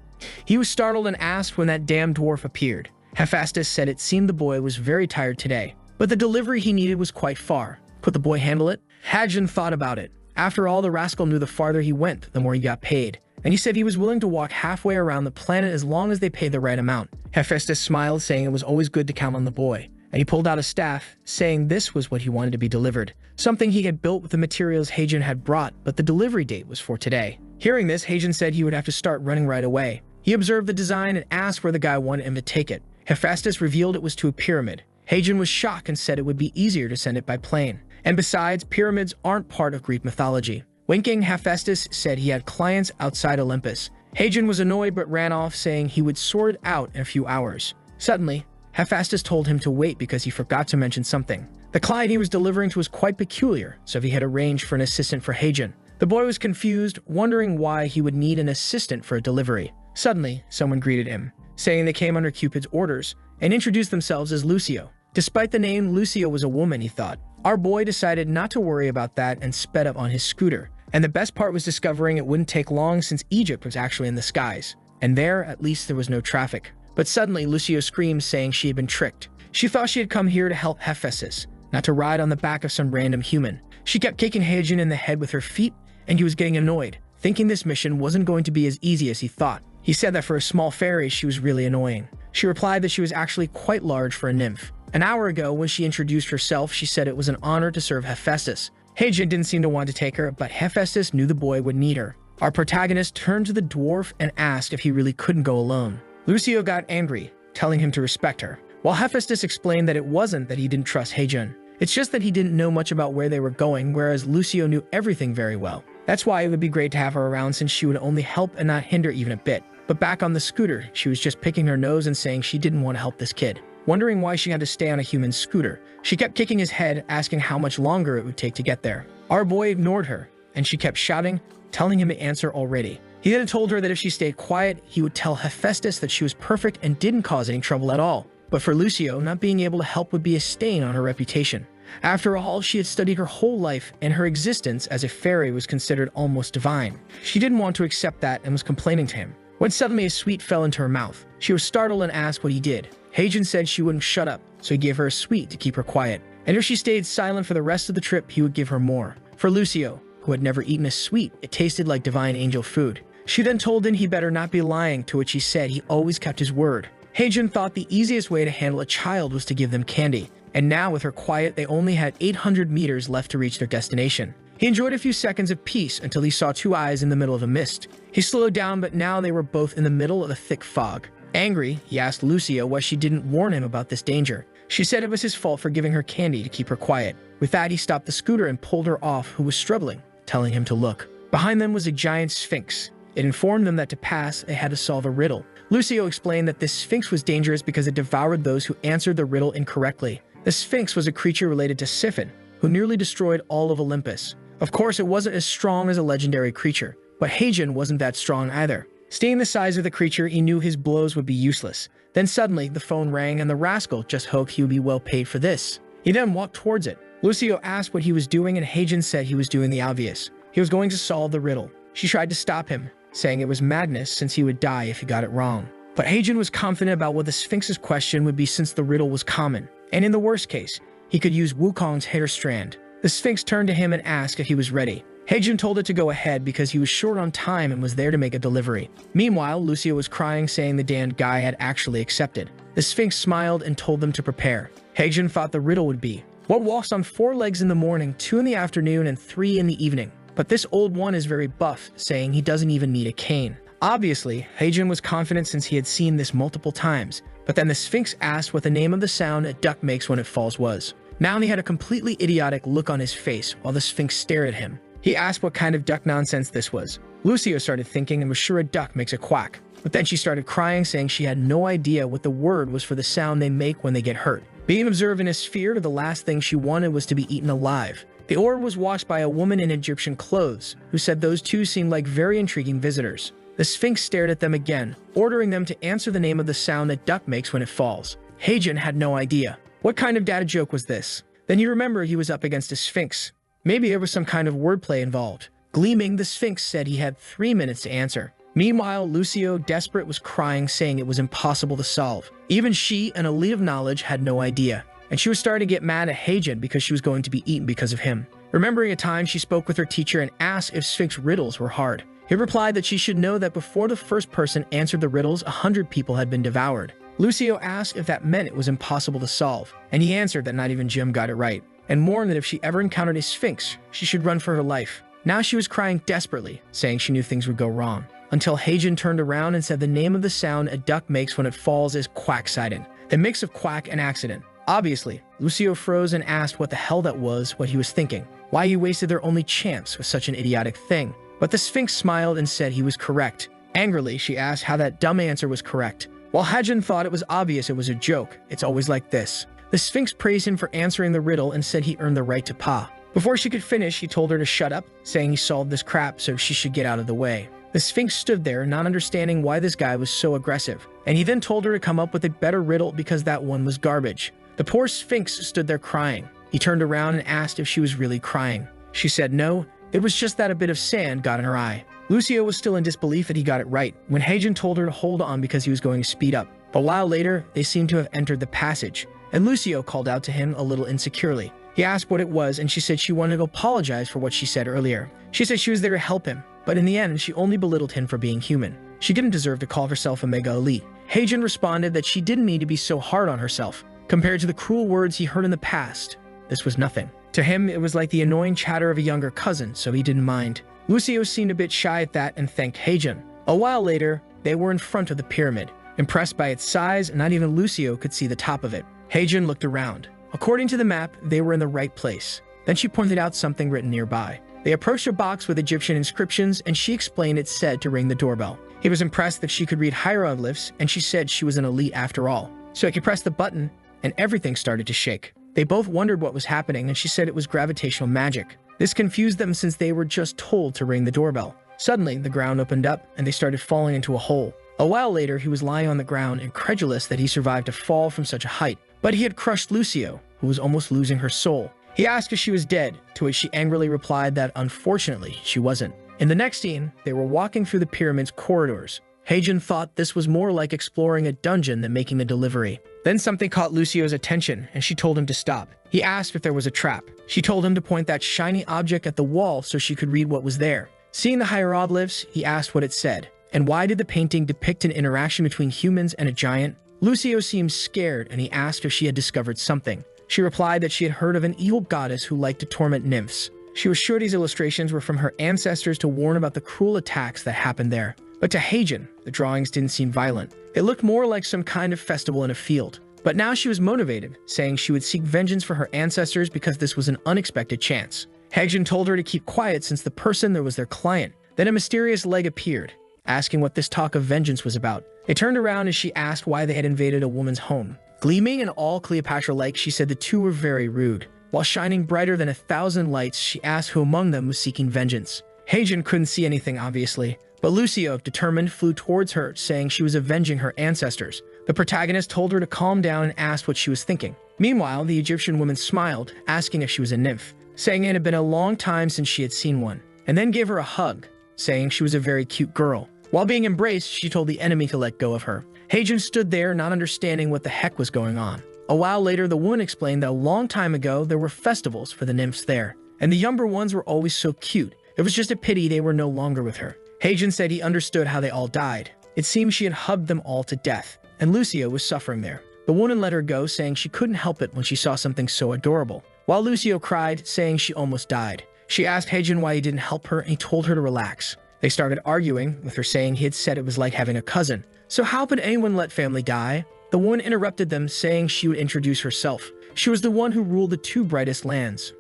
He was startled and asked when that damn dwarf appeared. Hephaestus said it seemed the boy was very tired today, but the delivery he needed was quite far. Could the boy handle it? Haejun thought about it. After all, the rascal knew the farther he went, the more he got paid. And he said he was willing to walk halfway around the planet as long as they paid the right amount. Hephaestus smiled, saying it was always good to count on the boy. And he pulled out a staff, saying this was what he wanted to be delivered. Something he had built with the materials Haejun had brought, but the delivery date was for today. Hearing this, Haejun said he would have to start running right away. He observed the design and asked where the guy wanted him to take it. Hephaestus revealed it was to a pyramid. Haejun was shocked and said it would be easier to send it by plane. And besides, pyramids aren't part of Greek mythology. Winking, Hephaestus said he had clients outside Olympus. Haejun was annoyed but ran off, saying he would sort it out in a few hours. Suddenly, Hephaestus told him to wait because he forgot to mention something. The client he was delivering to was quite peculiar, so he had arranged for an assistant for Haejun. The boy was confused, wondering why he would need an assistant for a delivery. Suddenly, someone greeted him, saying they came under Cupid's orders, and introduced themselves as Lucio. Despite the name, Lucio was a woman, he thought. Our boy decided not to worry about that and sped up on his scooter. And the best part was discovering it wouldn't take long since Egypt was actually in the skies. And there, at least there was no traffic. But suddenly, Lucio screamed, saying she had been tricked. She thought she had come here to help Hephaestus, not to ride on the back of some random human. She kept kicking Haejun in the head with her feet, and he was getting annoyed, thinking this mission wasn't going to be as easy as he thought. He said that for a small fairy, she was really annoying. She replied that she was actually quite large for a nymph. An hour ago, when she introduced herself, she said it was an honor to serve Hephaestus. Haejun didn't seem to want to take her, but Hephaestus knew the boy would need her. Our protagonist turned to the dwarf and asked if he really couldn't go alone. Lucio got angry, telling him to respect her, while Hephaestus explained that it wasn't that he didn't trust Haejun. It's just that he didn't know much about where they were going, whereas Lucio knew everything very well. That's why it would be great to have her around, since she would only help and not hinder even a bit. But back on the scooter, she was just picking her nose and saying she didn't want to help this kid. Wondering why she had to stay on a human scooter, she kept kicking his head, asking how much longer it would take to get there. Our boy ignored her, and she kept shouting, telling him to answer already. He then told her that if she stayed quiet, he would tell Hephaestus that she was perfect and didn't cause any trouble at all. But for Lucio, not being able to help would be a stain on her reputation. After all, she had studied her whole life, and her existence as a fairy was considered almost divine. She didn't want to accept that and was complaining to him, when suddenly a sweet fell into her mouth. She was startled and asked what he did. Haejun said she wouldn't shut up, so he gave her a sweet to keep her quiet. And if she stayed silent for the rest of the trip, he would give her more. For Lucio, who had never eaten a sweet, it tasted like divine angel food. She then told him he better not be lying, to which he said he always kept his word. Haejun thought the easiest way to handle a child was to give them candy, and now with her quiet, they only had 800 meters left to reach their destination. He enjoyed a few seconds of peace until he saw two eyes in the middle of a mist. He slowed down, but now they were both in the middle of a thick fog. Angry, he asked Lucio why she didn't warn him about this danger. She said it was his fault for giving her candy to keep her quiet. With that, he stopped the scooter and pulled her off, who was struggling, telling him to look. Behind them was a giant sphinx. It informed them that to pass, they had to solve a riddle. Lucio explained that this sphinx was dangerous because it devoured those who answered the riddle incorrectly. The sphinx was a creature related to Siphon, who nearly destroyed all of Olympus. Of course, it wasn't as strong as a legendary creature, but Haejun wasn't that strong either. Seeing the size of the creature, he knew his blows would be useless. Then suddenly, the phone rang and the rascal just hoped he would be well paid for this. He then walked towards it. Lucio asked what he was doing and Heijin said he was doing the obvious. He was going to solve the riddle. She tried to stop him, saying it was madness since he would die if he got it wrong. But Heijin was confident about what the Sphinx's question would be since the riddle was common. And in the worst case, he could use Wukong's hair strand. The Sphinx turned to him and asked if he was ready. Heijin told it to go ahead because he was short on time and was there to make a delivery. Meanwhile, Lucio was crying, saying the damned guy had actually accepted. The Sphinx smiled and told them to prepare. Heijin thought the riddle would be, what walks on 4 legs in the morning, 2 in the afternoon, and 3 in the evening? But this old one is very buff, saying he doesn't even need a cane. Obviously, Heijin was confident since he had seen this multiple times, but then the Sphinx asked what the name of the sound a duck makes when it falls was. Now he had a completely idiotic look on his face while the Sphinx stared at him. He asked what kind of duck nonsense this was. Lucio started thinking and was sure a duck makes a quack. But then she started crying, saying she had no idea what the word was for the sound they make when they get hurt. Being observed in a sphere, the last thing she wanted was to be eaten alive. The orb was watched by a woman in Egyptian clothes, who said those two seemed like very intriguing visitors. The Sphinx stared at them again, ordering them to answer the name of the sound that duck makes when it falls. Heijin had no idea. What kind of data joke was this? Then he remembered he was up against a Sphinx. Maybe there was some kind of wordplay involved. Gleaming, the Sphinx said he had 3 minutes to answer. Meanwhile, Lucio, desperate, was crying, saying it was impossible to solve. Even she, an elite of knowledge, had no idea. And she was starting to get mad at Heijin because she was going to be eaten because of him. Remembering a time she spoke with her teacher and asked if Sphinx riddles were hard. He replied that she should know that before the first person answered the riddles, 100 people had been devoured. Lucio asked if that meant it was impossible to solve, and he answered that not even Jim got it right, and warned that if she ever encountered a Sphinx, she should run for her life. Now she was crying desperately, saying she knew things would go wrong, until Heijin turned around and said the name of the sound a duck makes when it falls is quack-sided, the mix of quack and accident. Obviously, Lucio froze and asked what the hell that was, what he was thinking, why he wasted their only chance with such an idiotic thing. But the Sphinx smiled and said he was correct. Angrily, she asked how that dumb answer was correct. While Heijin thought it was obvious it was a joke, it's always like this. The Sphinx praised him for answering the riddle and said he earned the right to Pa. Before she could finish, he told her to shut up, saying he solved this crap so she should get out of the way. The Sphinx stood there, not understanding why this guy was so aggressive, and he then told her to come up with a better riddle because that one was garbage. The poor Sphinx stood there crying. He turned around and asked if she was really crying. She said no, it was just that a bit of sand got in her eye. Lucio was still in disbelief that he got it right, when Heijin told her to hold on because he was going to speed up. A while later, they seemed to have entered the passage, and Lucio called out to him a little insecurely. He asked what it was, and she said she wanted to apologize for what she said earlier. She said she was there to help him, but in the end, she only belittled him for being human. She didn't deserve to call herself a mega elite. Heijin responded that she didn't need to be so hard on herself. Compared to the cruel words he heard in the past, this was nothing. To him, it was like the annoying chatter of a younger cousin, so he didn't mind. Lucio seemed a bit shy at that and thanked Heijin. A while later, they were in front of the pyramid. Impressed by its size, not even Lucio could see the top of it. Heijin looked around. According to the map, they were in the right place. Then she pointed out something written nearby. They approached a box with Egyptian inscriptions, and she explained it said to ring the doorbell. He was impressed that she could read hieroglyphs, and she said she was an elite after all. So he pressed the button, and everything started to shake. They both wondered what was happening, and she said it was gravitational magic. This confused them since they were just told to ring the doorbell. Suddenly, the ground opened up, and they started falling into a hole. A while later, he was lying on the ground, incredulous that he survived a fall from such a height. But he had crushed Lucio, who was almost losing her soul. He asked if she was dead, to which she angrily replied that unfortunately she wasn't. In the next scene, they were walking through the pyramid's corridors. Heijin thought this was more like exploring a dungeon than making the delivery. Then something caught Lucio's attention, and she told him to stop. He asked if there was a trap. She told him to point that shiny object at the wall so she could read what was there. Seeing the hieroglyphs, he asked what it said. And why did the painting depict an interaction between humans and a giant? Lucio seemed scared, and he asked if she had discovered something. She replied that she had heard of an evil goddess who liked to torment nymphs. She was sure these illustrations were from her ancestors to warn about the cruel attacks that happened there. But to Heijin, the drawings didn't seem violent. It looked more like some kind of festival in a field. But now she was motivated, saying she would seek vengeance for her ancestors because this was an unexpected chance. Heijin told her to keep quiet since the person there was their client. Then a mysterious leg appeared, asking what this talk of vengeance was about. They turned around as she asked why they had invaded a woman's home. Gleaming and all Cleopatra-like, she said the two were very rude. While shining brighter than 1,000 lights, she asked who among them was seeking vengeance. Heijin couldn't see anything, obviously, but Lucio, determined, flew towards her, saying she was avenging her ancestors. The protagonist told her to calm down and asked what she was thinking. Meanwhile, the Egyptian woman smiled, asking if she was a nymph, saying it had been a long time since she had seen one, and then gave her a hug, saying she was a very cute girl. While being embraced, she told the enemy to let go of her. Heijun stood there, not understanding what the heck was going on. A while later, the woman explained that a long time ago, there were festivals for the nymphs there, and the younger ones were always so cute. It was just a pity they were no longer with her. Heijun said he understood how they all died. It seemed she had hugged them all to death, and Lucio was suffering there. The woman let her go, saying she couldn't help it when she saw something so adorable, while Lucio cried, saying she almost died. She asked Heijun why he didn't help her, and he told her to relax. They started arguing, with her saying he had said it was like having a cousin. So how could anyone let family die? The woman interrupted them, saying she would introduce herself. She was the one who ruled the two brightest lands.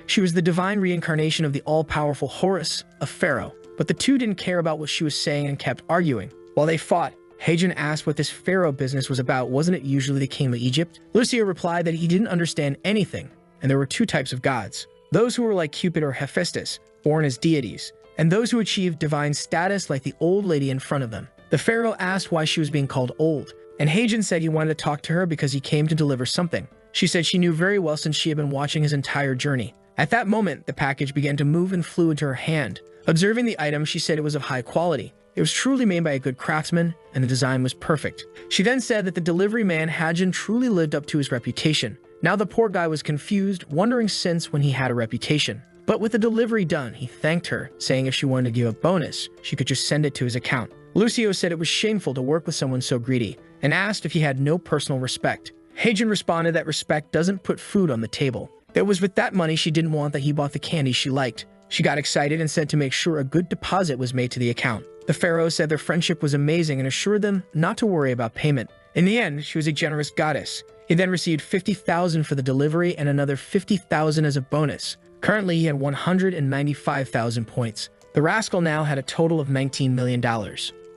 She was the divine reincarnation of the all-powerful Horus, a pharaoh. But the two didn't care about what she was saying and kept arguing. While they fought, Heijun asked what this pharaoh business was about. Wasn't it usually the king of Egypt? Lucio replied that he didn't understand anything, and there were two types of gods. Those who were like Cupid or Hephaestus, born as deities, and those who achieved divine status like the old lady in front of them. The pharaoh asked why she was being called old, and Heijun said he wanted to talk to her because he came to deliver something. She said she knew very well since she had been watching his entire journey. At that moment, the package began to move and flew into her hand. Observing the item, she said it was of high quality. It was truly made by a good craftsman, and the design was perfect. She then said that the delivery man Heijun truly lived up to his reputation. Now the poor guy was confused, wondering since when he had a reputation. But with the delivery done, he thanked her, saying if she wanted to give a bonus, she could just send it to his account. Lucio said it was shameful to work with someone so greedy, and asked if he had no personal respect. Heijun responded that respect doesn't put food on the table. It was with that money she didn't want that he bought the candy she liked. She got excited and said to make sure a good deposit was made to the account. The pharaoh said their friendship was amazing and assured them not to worry about payment. In the end, she was a generous goddess. He then received 50,000 for the delivery and another 50,000 as a bonus. Currently, he had 195,000 points. The rascal now had a total of $19 million.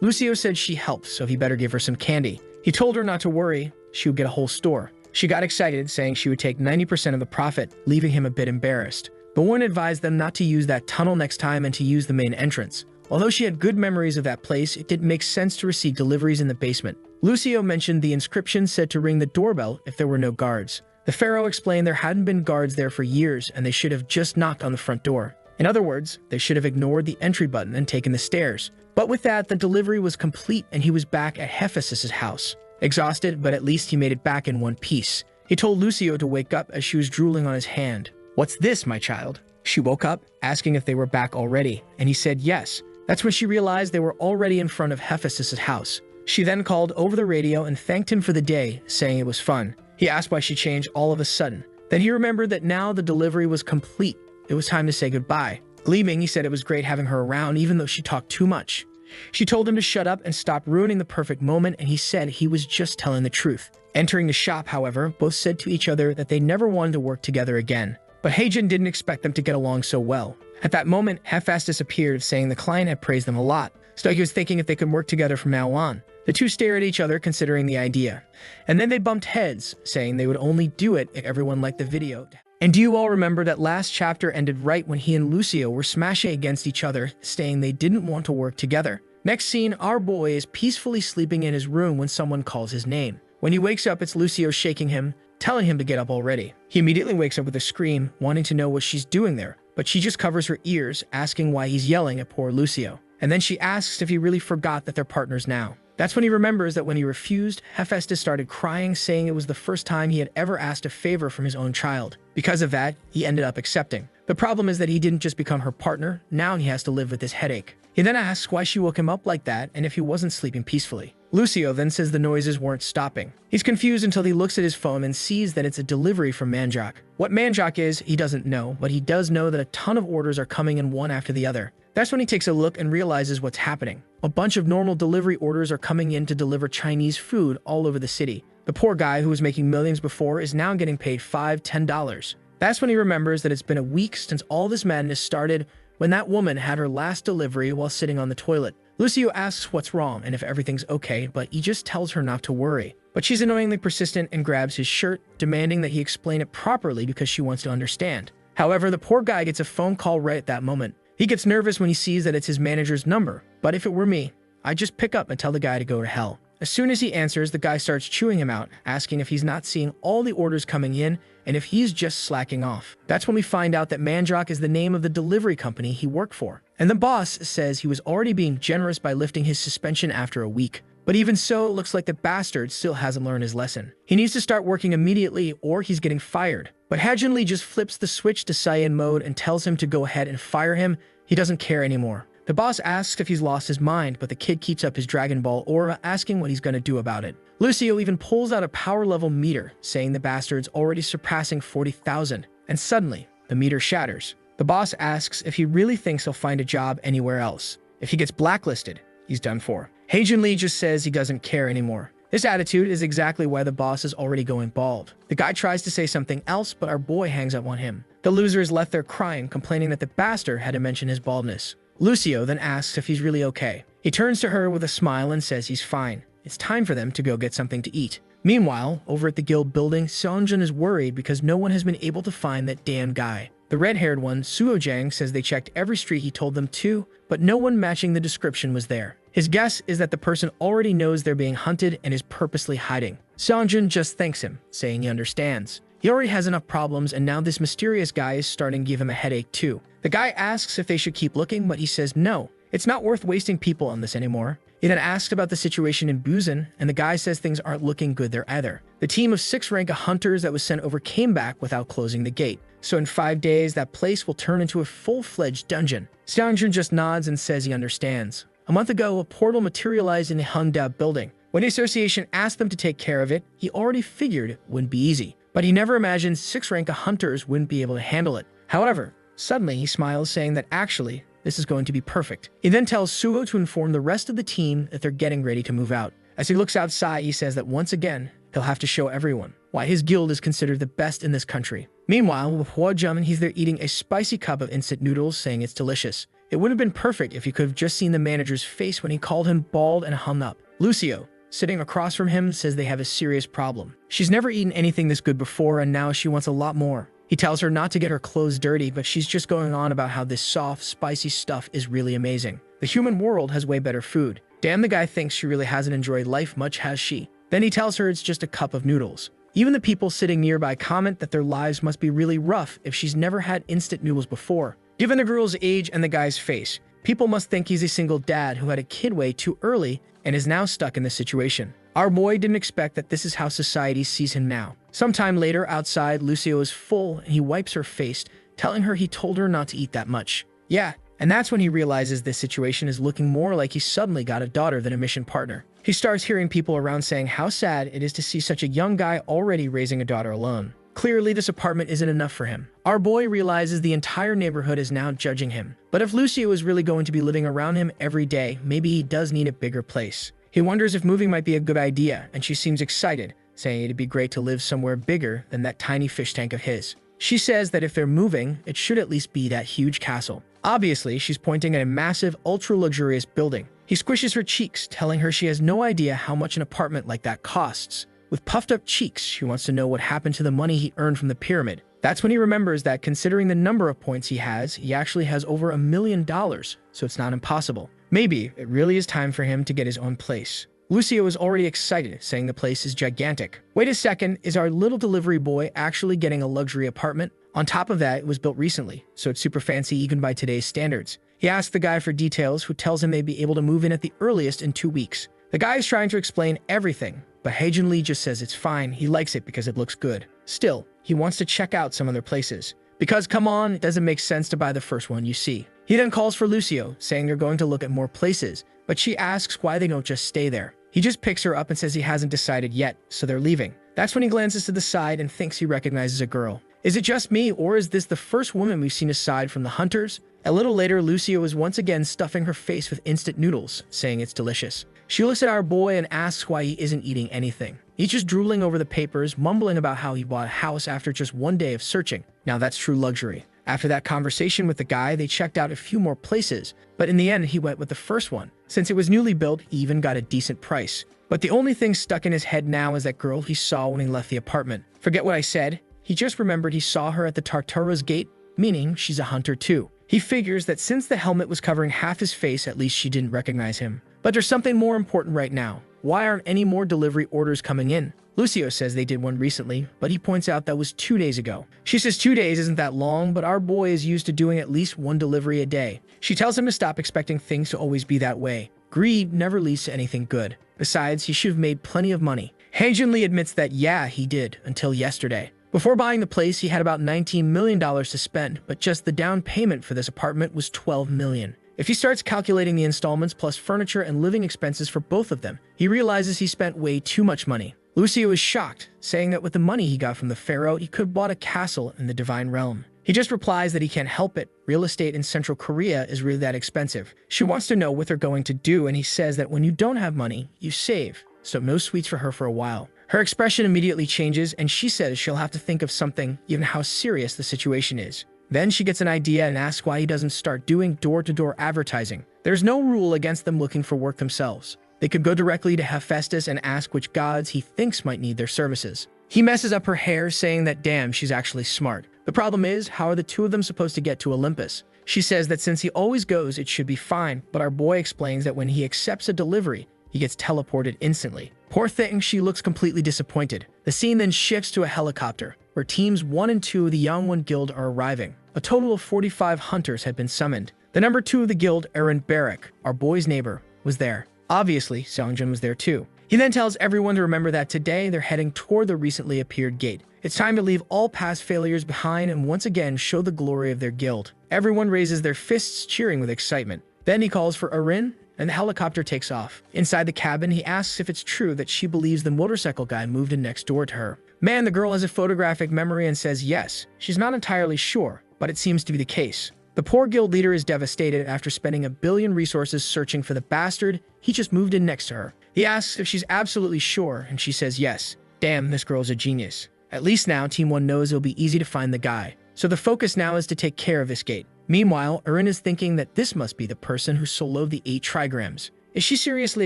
Lucio said she helped, so he better give her some candy. He told her not to worry, she would get a whole store. She got excited, saying she would take 90% of the profit, leaving him a bit embarrassed. The woman advised them not to use that tunnel next time and to use the main entrance. Although she had good memories of that place, it didn't make sense to receive deliveries in the basement. Lucio mentioned the inscription said to ring the doorbell if there were no guards. The pharaoh explained there hadn't been guards there for years and they should have just knocked on the front door. In other words, they should have ignored the entry button and taken the stairs. But with that, the delivery was complete and he was back at Hephaestus' house. Exhausted, but at least he made it back in one piece. He told Lucio to wake up as she was drooling on his hand. "What's this, my child?" She woke up, asking if they were back already, and he said yes. That's when she realized they were already in front of Hephaestus' house. She then called over the radio and thanked him for the day, saying it was fun. He asked why she changed all of a sudden. Then he remembered that now the delivery was complete. It was time to say goodbye. Gleaming, he said it was great having her around even though she talked too much. She told him to shut up and stop ruining the perfect moment, and he said he was just telling the truth. Entering the shop, however, both said to each other that they never wanted to work together again. But Heijun didn't expect them to get along so well. At that moment, Hephaestus appeared, saying the client had praised them a lot, so he was thinking if they could work together from now on. The two stared at each other, considering the idea. And then they bumped heads, saying they would only do it if everyone liked the video. And do you all remember that last chapter ended right when he and Lucio were smashing against each other, saying they didn't want to work together? Next scene, our boy is peacefully sleeping in his room when someone calls his name. When he wakes up, it's Lucio shaking him, telling him to get up already. He immediately wakes up with a scream, wanting to know what she's doing there, but she just covers her ears, asking why he's yelling at poor Lucio. And then she asks if he really forgot that they're partners now. That's when he remembers that when he refused, Hephaestus started crying, saying it was the first time he had ever asked a favor from his own child. Because of that, he ended up accepting. The problem is that he didn't just become her partner, now he has to live with this headache. He then asks why she woke him up like that and if he wasn't sleeping peacefully. Lucio then says the noises weren't stopping. He's confused until he looks at his phone and sees that it's a delivery from Manjak. What Manjak is, he doesn't know, but he does know that a ton of orders are coming in one after the other. That's when he takes a look and realizes what's happening. A bunch of normal delivery orders are coming in to deliver Chinese food all over the city. The poor guy who was making millions before is now getting paid $5, $10. That's when he remembers that it's been a week since all this madness started, when that woman had her last delivery while sitting on the toilet. Lucio asks what's wrong and if everything's okay, but he just tells her not to worry. But she's annoyingly persistent and grabs his shirt, demanding that he explain it properly because she wants to understand. However, the poor guy gets a phone call right at that moment. He gets nervous when he sees that it's his manager's number, but if it were me, I'd just pick up and tell the guy to go to hell. As soon as he answers, the guy starts chewing him out, asking if he's not seeing all the orders coming in and if he's just slacking off. That's when we find out that Mandrake is the name of the delivery company he worked for. And the boss says he was already being generous by lifting his suspension after a week. But even so, it looks like the bastard still hasn't learned his lesson. He needs to start working immediately or he's getting fired. But Hajin just flips the switch to Saiyan mode and tells him to go ahead and fire him. He doesn't care anymore. The boss asks if he's lost his mind, but the kid keeps up his Dragon Ball aura, asking what he's going to do about it. Lucio even pulls out a power level meter, saying the bastard's already surpassing 40,000, and suddenly, the meter shatters. The boss asks if he really thinks he'll find a job anywhere else. If he gets blacklisted, he's done for. Hajin just says he doesn't care anymore. This attitude is exactly why the boss is already going bald. The guy tries to say something else, but our boy hangs up on him. The loser is left there crying, complaining that the bastard had to mention his baldness. Lucio then asks if he's really okay. He turns to her with a smile and says he's fine. It's time for them to go get something to eat. Meanwhile, over at the guild building, Seongjun is worried because no one has been able to find that damn guy. The red-haired one, Suojang, says they checked every street he told them to, but no one matching the description was there. His guess is that the person already knows they're being hunted and is purposely hiding. Seongjun just thanks him, saying he understands. He already has enough problems, and now this mysterious guy is starting to give him a headache too. The guy asks if they should keep looking, but he says no. It's not worth wasting people on this anymore. He then asks about the situation in Busan, and the guy says things aren't looking good there either. The team of 6 rank hunters that was sent over came back without closing the gate. So in 5 days, that place will turn into a full-fledged dungeon. Seongjun just nods and says he understands. A month ago, a portal materialized in the Hongda building. When the association asked them to take care of it, he already figured it wouldn't be easy. But he never imagined 6 rank hunters wouldn't be able to handle it. However, suddenly he smiles, saying that actually, this is going to be perfect. He then tells Suho to inform the rest of the team that they're getting ready to move out. As he looks outside, he says that once again, he'll have to show everyone why his guild is considered the best in this country. Meanwhile, with Hua Jun, he's there eating a spicy cup of instant noodles, saying it's delicious. It would have been perfect if you could have just seen the manager's face when he called him bald and hung up. Lucio, sitting across from him, says they have a serious problem. She's never eaten anything this good before, and now she wants a lot more. He tells her not to get her clothes dirty, but she's just going on about how this soft, spicy stuff is really amazing. The human world has way better food. Damn, the guy thinks she really hasn't enjoyed life much, has she? Then he tells her it's just a cup of noodles. Even the people sitting nearby comment that their lives must be really rough if she's never had instant noodles before. Given the girl's age and the guy's face, people must think he's a single dad who had a kid way too early and is now stuck in this situation. Our boy didn't expect that this is how society sees him now. Sometime later, outside, Lucio is full and he wipes her face, telling her he told her not to eat that much. Yeah, and that's when he realizes this situation is looking more like he suddenly got a daughter than a mission partner. He starts hearing people around saying how sad it is to see such a young guy already raising a daughter alone. Clearly, this apartment isn't enough for him. Our boy realizes the entire neighborhood is now judging him. But if Lucio is really going to be living around him every day, maybe he does need a bigger place. He wonders if moving might be a good idea, and she seems excited, saying it'd be great to live somewhere bigger than that tiny fish tank of his. She says that if they're moving, it should at least be that huge castle. Obviously, she's pointing at a massive, ultra-luxurious building. He squishes her cheeks, telling her she has no idea how much an apartment like that costs. With puffed-up cheeks, she wants to know what happened to the money he earned from the pyramid. That's when he remembers that considering the number of points he actually has over $1 million, so it's not impossible. Maybe it really is time for him to get his own place. Lucio is already excited, saying the place is gigantic. Wait a second, is our little delivery boy actually getting a luxury apartment? On top of that, it was built recently, so it's super fancy even by today's standards. He asks the guy for details, who tells him they'd be able to move in at the earliest in 2 weeks. The guy is trying to explain everything, but Haejun Lee just says it's fine, he likes it because it looks good. Still, he wants to check out some other places. Because come on, it doesn't make sense to buy the first one you see. He then calls for Lucio, saying they're going to look at more places, but she asks why they don't just stay there. He just picks her up and says he hasn't decided yet, so they're leaving. That's when he glances to the side and thinks he recognizes a girl. Is it just me, or is this the first woman we've seen aside from the hunters? A little later, Lucio is once again stuffing her face with instant noodles, saying it's delicious. She looks at our boy and asks why he isn't eating anything. He's just drooling over the papers, mumbling about how he bought a house after just 1 day of searching. Now that's true luxury. After that conversation with the guy, they checked out a few more places, but in the end, he went with the first one. Since it was newly built, he even got a decent price. But the only thing stuck in his head now is that girl he saw when he left the apartment. Forget what I said. He just remembered he saw her at the Tartaru's gate, meaning she's a hunter too. He figures that since the helmet was covering half his face, at least she didn't recognize him. But there's something more important right now. Why aren't any more delivery orders coming in? Lucio says they did one recently, but he points out that was 2 days ago. She says 2 days isn't that long, but our boy is used to doing at least one delivery a day. She tells him to stop expecting things to always be that way. Greed never leads to anything good. Besides, he should have made plenty of money. Hae-jin Lee admits that yeah, he did, until yesterday. Before buying the place, he had about $19 million to spend, but just the down payment for this apartment was $12 million. If he starts calculating the installments plus furniture and living expenses for both of them, he realizes he spent way too much money. Lucio is shocked, saying that with the money he got from the pharaoh, he could have bought a castle in the divine realm. He just replies that he can't help it. Real estate in Central Korea is really that expensive. She wants to know what they're going to do, and he says that when you don't have money, you save. So no sweets for her for a while. Her expression immediately changes, and she says she'll have to think of something, given how serious the situation is. Then she gets an idea and asks why he doesn't start doing door-to-door advertising. There's no rule against them looking for work themselves. They could go directly to Hephaestus and ask which gods he thinks might need their services. He messes up her hair, saying that damn, she's actually smart. The problem is, how are the two of them supposed to get to Olympus? She says that since he always goes, it should be fine, but our boy explains that when he accepts a delivery, he gets teleported instantly. Poor thing, she looks completely disappointed. The scene then shifts to a helicopter, where teams 1 and 2 of the Yangwon Guild are arriving. A total of 45 hunters had been summoned. The number 2 of the guild, Aaron Barrick, our boy's neighbor, was there. Obviously, Seongjin was there too. He then tells everyone to remember that today they're heading toward the recently appeared gate. It's time to leave all past failures behind and once again show the glory of their guild. Everyone raises their fists, cheering with excitement. Then he calls for Arin, and the helicopter takes off. Inside the cabin, he asks if it's true that she believes the motorcycle guy moved in next door to her. Man, the girl has a photographic memory and says yes. She's not entirely sure, but it seems to be the case. The poor guild leader is devastated after spending $1 billion resources searching for the bastard. He just moved in next to her. He asks if she's absolutely sure, and she says yes. Damn, this girl's a genius. At least now, Team 1 knows it'll be easy to find the guy. So the focus now is to take care of this gate. Meanwhile, Erin is thinking that this must be the person who soloed the 8 trigrams. Is she seriously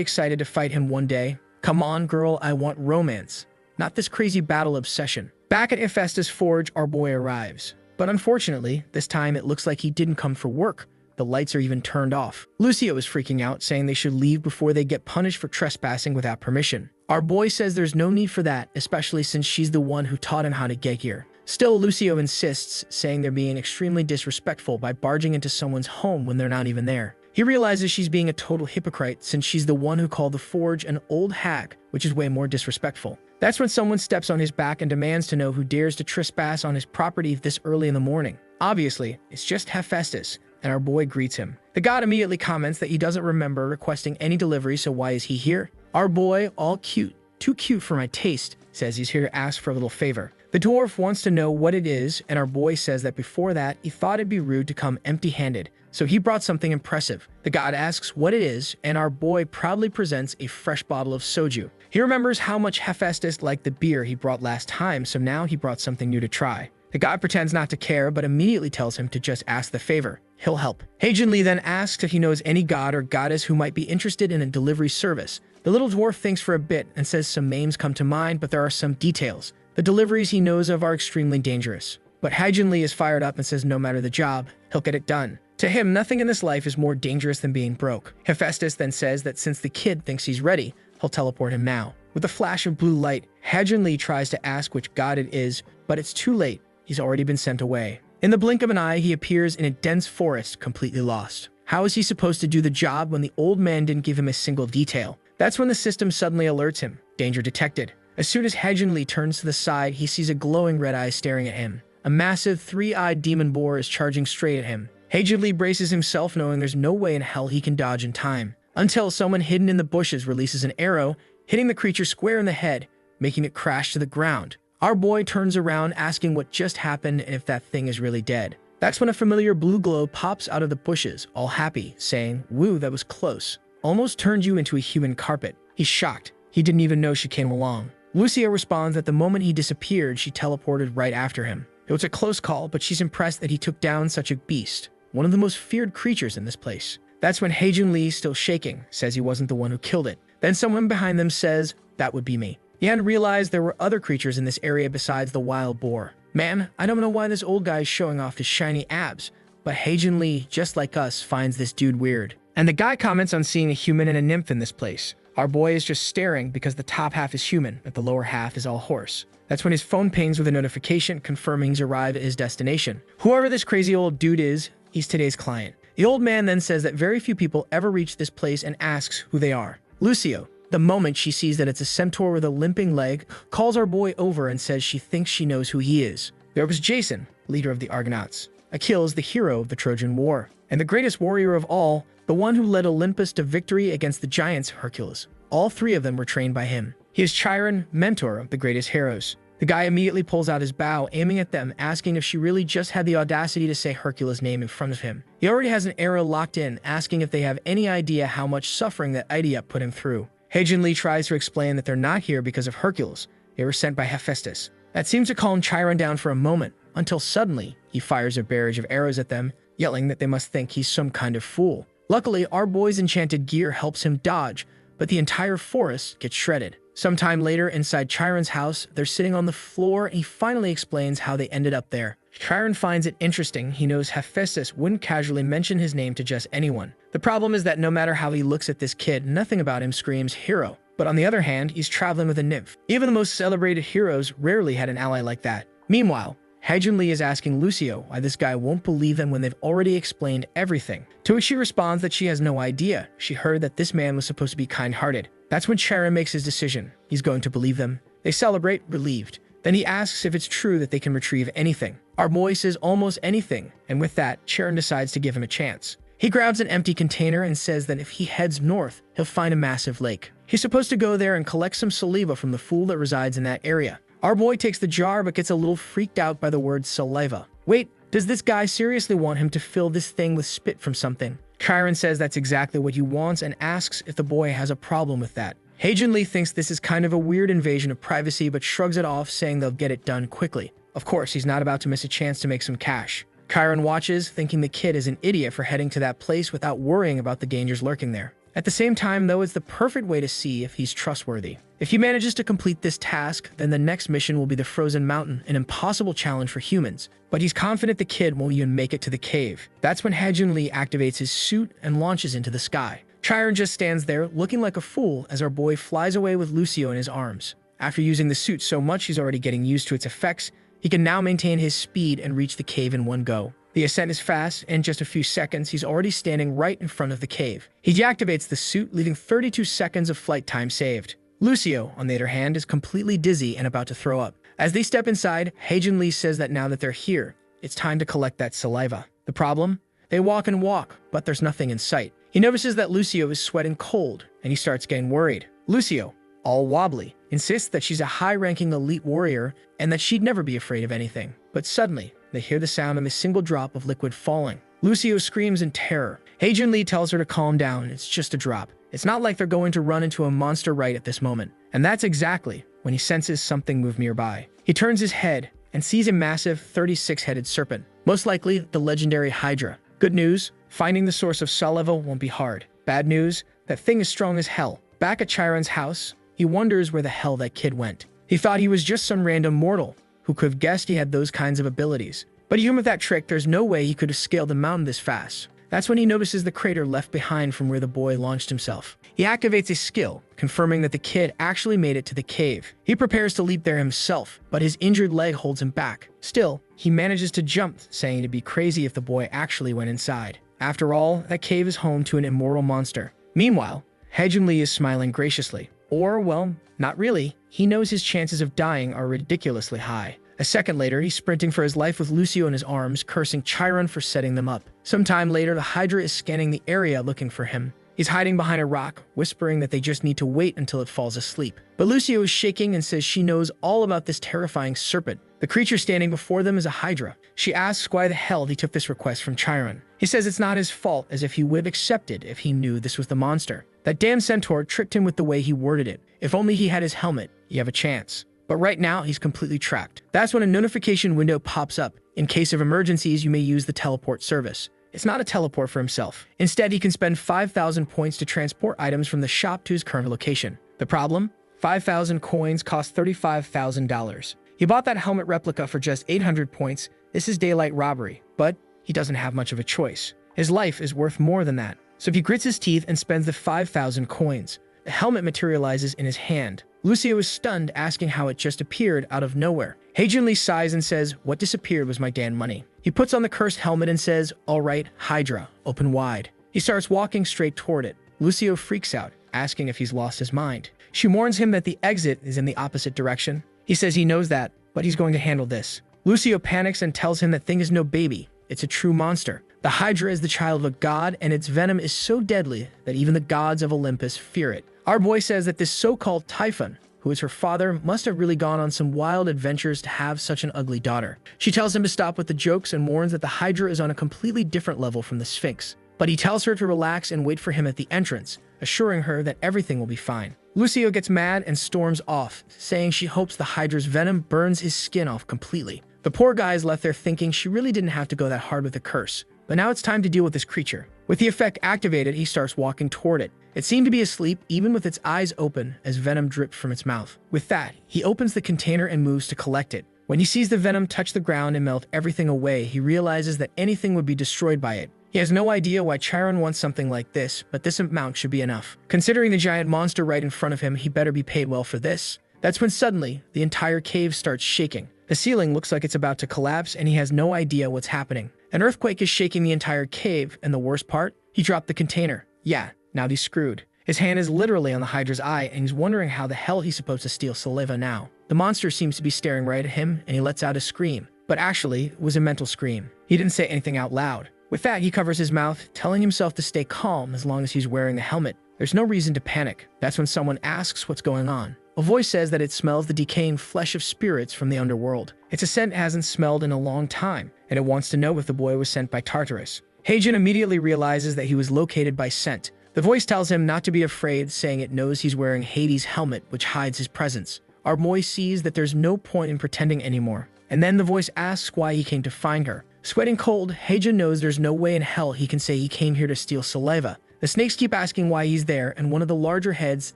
excited to fight him one day? Come on, girl, I want romance. Not this crazy battle obsession. Back at Hephaestus' forge, our boy arrives. But unfortunately, this time it looks like he didn't come for work. The lights are even turned off. Lucio is freaking out, saying they should leave before they get punished for trespassing without permission. Our boy says there's no need for that, especially since she's the one who taught him how to get here. Still, Lucio insists, saying they're being extremely disrespectful by barging into someone's home when they're not even there. He realizes she's being a total hypocrite since she's the one who called the forge an old hag, which is way more disrespectful. That's when someone steps on his back and demands to know who dares to trespass on his property this early in the morning. Obviously, it's just Hephaestus, and our boy greets him. The god immediately comments that he doesn't remember requesting any delivery, so why is he here? Our boy, all cute, too cute for my taste, says he's here to ask for a little favor. The dwarf wants to know what it is, and our boy says that before that, he thought it'd be rude to come empty-handed, so he brought something impressive. The god asks what it is, and our boy proudly presents a fresh bottle of soju. He remembers how much Hephaestus liked the beer he brought last time, so now he brought something new to try. The god pretends not to care, but immediately tells him to just ask the favor. He'll help. Hae-jin Lee then asks if he knows any god or goddess who might be interested in a delivery service. The little dwarf thinks for a bit and says some names come to mind, but there are some details. The deliveries he knows of are extremely dangerous. But Hae-jin Lee is fired up and says no matter the job, he'll get it done. To him, nothing in this life is more dangerous than being broke. Hephaestus then says that since the kid thinks he's ready, he'll teleport him now. With a flash of blue light, Hae-jin Lee tries to ask which god it is, but it's too late. He's already been sent away. In the blink of an eye, he appears in a dense forest, completely lost. How is he supposed to do the job when the old man didn't give him a single detail? That's when the system suddenly alerts him. Danger detected. As soon as Hae-jin Lee turns to the side, he sees a glowing red eye staring at him. A massive, 3-eyed demon boar is charging straight at him. Hae-jin Lee braces himself, knowing there's no way in hell he can dodge in time. Until someone hidden in the bushes releases an arrow, hitting the creature square in the head, making it crash to the ground. Our boy turns around, asking what just happened and if that thing is really dead. That's when a familiar blue glow pops out of the bushes, all happy, saying, "Woo, that was close. Almost turned you into a human carpet." He's shocked. He didn't even know she came along. Lucia responds that the moment he disappeared, she teleported right after him. It was a close call, but she's impressed that he took down such a beast, one of the most feared creatures in this place. That's when Hae-jin Lee, still shaking, says he wasn't the one who killed it. Then someone behind them says, "That would be me." He hadn't realized there were other creatures in this area besides the wild boar. Man, I don't know why this old guy is showing off his shiny abs, but Hae-jin Lee, just like us, finds this dude weird. And the guy comments on seeing a human and a nymph in this place. Our boy is just staring because the top half is human, but the lower half is all horse. That's when his phone pings with a notification confirming he's arrived at his destination. Whoever this crazy old dude is, he's today's client. The old man then says that very few people ever reach this place and asks who they are. Lucio, the moment she sees that it's a centaur with a limping leg, calls our boy over and says she thinks she knows who he is. There was Jason, leader of the Argonauts. Achilles, the hero of the Trojan War. And the greatest warrior of all, the one who led Olympus to victory against the giants Hercules. All three of them were trained by him. He is Chiron, mentor of the greatest heroes. The guy immediately pulls out his bow, aiming at them, asking if she really just had the audacity to say Hercules' name in front of him. He already has an arrow locked in, asking if they have any idea how much suffering that Anicap put him through. Heijin Lee tries to explain that they're not here because of Hercules. They were sent by Hephaestus. That seems to calm Chiron down for a moment, until suddenly he fires a barrage of arrows at them, yelling that they must think he's some kind of fool. Luckily, our boy's enchanted gear helps him dodge, but the entire forest gets shredded. Sometime later, inside Chiron's house, they're sitting on the floor and he finally explains how they ended up there. Chiron finds it interesting. He knows Hephaestus wouldn't casually mention his name to just anyone. The problem is that no matter how he looks at this kid, nothing about him screams hero. But on the other hand, he's traveling with a nymph. Even the most celebrated heroes rarely had an ally like that. Meanwhile, Heijin Lee is asking Lucio why this guy won't believe them when they've already explained everything. To which she responds that she has no idea. She heard that this man was supposed to be kind-hearted. That's when Chiron makes his decision. He's going to believe them. They celebrate, relieved. Then he asks if it's true that they can retrieve anything. Our boy says almost anything, and with that, Chiron decides to give him a chance. He grabs an empty container and says that if he heads north, he'll find a massive lake. He's supposed to go there and collect some saliva from the fool that resides in that area. Our boy takes the jar but gets a little freaked out by the word saliva. Wait, does this guy seriously want him to fill this thing with spit from something? Chiron says that's exactly what he wants and asks if the boy has a problem with that. Heijin Lee thinks this is kind of a weird invasion of privacy but shrugs it off, saying they'll get it done quickly. Of course, he's not about to miss a chance to make some cash. Chiron watches, thinking the kid is an idiot for heading to that place without worrying about the dangers lurking there. At the same time, though, it's the perfect way to see if he's trustworthy. If he manages to complete this task, then the next mission will be the Frozen Mountain, an impossible challenge for humans. But he's confident the kid won't even make it to the cave. That's when Heijin Lee activates his suit and launches into the sky. Chiron just stands there, looking like a fool as our boy flies away with Lucio in his arms. After using the suit so much he's already getting used to its effects, he can now maintain his speed and reach the cave in one go. The ascent is fast, and in just a few seconds, he's already standing right in front of the cave. He deactivates the suit, leaving 32 seconds of flight time saved. Lucio, on the other hand, is completely dizzy and about to throw up. As they step inside, Heijin Lee says that now that they're here, it's time to collect that saliva. The problem? They walk and walk, but there's nothing in sight. He notices that Lucio is sweating cold, and he starts getting worried. Lucio, all wobbly, insists that she's a high-ranking elite warrior and that she'd never be afraid of anything. But suddenly, they hear the sound of a single drop of liquid falling. Lucio screams in terror. Heijin Lee tells her to calm down. It's just a drop. It's not like they're going to run into a monster right at this moment. And that's exactly when he senses something move nearby. He turns his head and sees a massive 36-headed serpent, most likely the legendary Hydra. Good news, finding the source of saliva won't be hard. Bad news, that thing is strong as hell. Back at Chiron's house, he wonders where the hell that kid went. He thought he was just some random mortal who could have guessed he had those kinds of abilities. But even with that trick, there's no way he could have scaled the mountain this fast. That's when he notices the crater left behind from where the boy launched himself. He activates a skill, confirming that the kid actually made it to the cave. He prepares to leap there himself, but his injured leg holds him back. Still, he manages to jump, saying it'd be crazy if the boy actually went inside. After all, that cave is home to an immortal monster. Meanwhile, Heijin Lee is smiling graciously. Or, well, not really. He knows his chances of dying are ridiculously high. A second later, he's sprinting for his life with Lucio in his arms, cursing Chiron for setting them up. Sometime later, the Hydra is scanning the area looking for him. He's hiding behind a rock, whispering that they just need to wait until it falls asleep. But Lucio is shaking and says she knows all about this terrifying serpent. The creature standing before them is a Hydra. She asks why the hell he took this request from Chiron. He says it's not his fault, as if he would have accepted if he knew this was the monster. That damn centaur tricked him with the way he worded it. If only he had his helmet, you have a chance. But right now, he's completely trapped. That's when a notification window pops up. In case of emergencies, you may use the teleport service. It's not a teleport for himself. Instead, he can spend 5,000 points to transport items from the shop to his current location. The problem? 5,000 coins cost $35,000. He bought that helmet replica for just 800 points. This is daylight robbery, but he doesn't have much of a choice. His life is worth more than that. So if he grits his teeth and spends the 5,000 coins, the helmet materializes in his hand. Lucio is stunned, asking how it just appeared out of nowhere. Heijun sighs and says, "What disappeared was my damn money." He puts on the cursed helmet and says, "All right, Hydra, open wide." He starts walking straight toward it. Lucio freaks out, asking if he's lost his mind. She warns him that the exit is in the opposite direction. He says he knows that, but he's going to handle this. Lucio panics and tells him that thing is no baby. It's a true monster. The Hydra is the child of a god, and its venom is so deadly that even the gods of Olympus fear it. Our boy says that this so-called Typhon, who is her father, must have really gone on some wild adventures to have such an ugly daughter. She tells him to stop with the jokes and warns that the Hydra is on a completely different level from the Sphinx. But he tells her to relax and wait for him at the entrance, assuring her that everything will be fine. Lucio gets mad and storms off, saying she hopes the Hydra's venom burns his skin off completely. The poor guy is left there thinking she really didn't have to go that hard with the curse. But now it's time to deal with this creature. With the effect activated, he starts walking toward it. It seemed to be asleep, even with its eyes open, as venom dripped from its mouth. With that, he opens the container and moves to collect it. When he sees the venom touch the ground and melt everything away, he realizes that anything would be destroyed by it. He has no idea why Chiron wants something like this, but this amount should be enough. Considering the giant monster right in front of him, he better be paid well for this. That's when suddenly, the entire cave starts shaking. The ceiling looks like it's about to collapse, and he has no idea what's happening. An earthquake is shaking the entire cave, and the worst part? He dropped the container. Yeah, now he's screwed. His hand is literally on the Hydra's eye, and he's wondering how the hell he's supposed to steal saliva now. The monster seems to be staring right at him, and he lets out a scream. But actually, it was a mental scream. He didn't say anything out loud. With that, he covers his mouth, telling himself to stay calm as long as he's wearing the helmet. There's no reason to panic. That's when someone asks what's going on. A voice says that it smells the decaying flesh of spirits from the underworld. It's a scent it hasn't smelled in a long time, and it wants to know if the boy was sent by Tartarus. Heijun immediately realizes that he was located by scent. The voice tells him not to be afraid, saying it knows he's wearing Hades' helmet, which hides his presence. Our boy sees that there's no point in pretending anymore. And then the voice asks why he came to find her. Sweating cold, Heijun knows there's no way in hell he can say he came here to steal saliva. The snakes keep asking why he's there, and one of the larger heads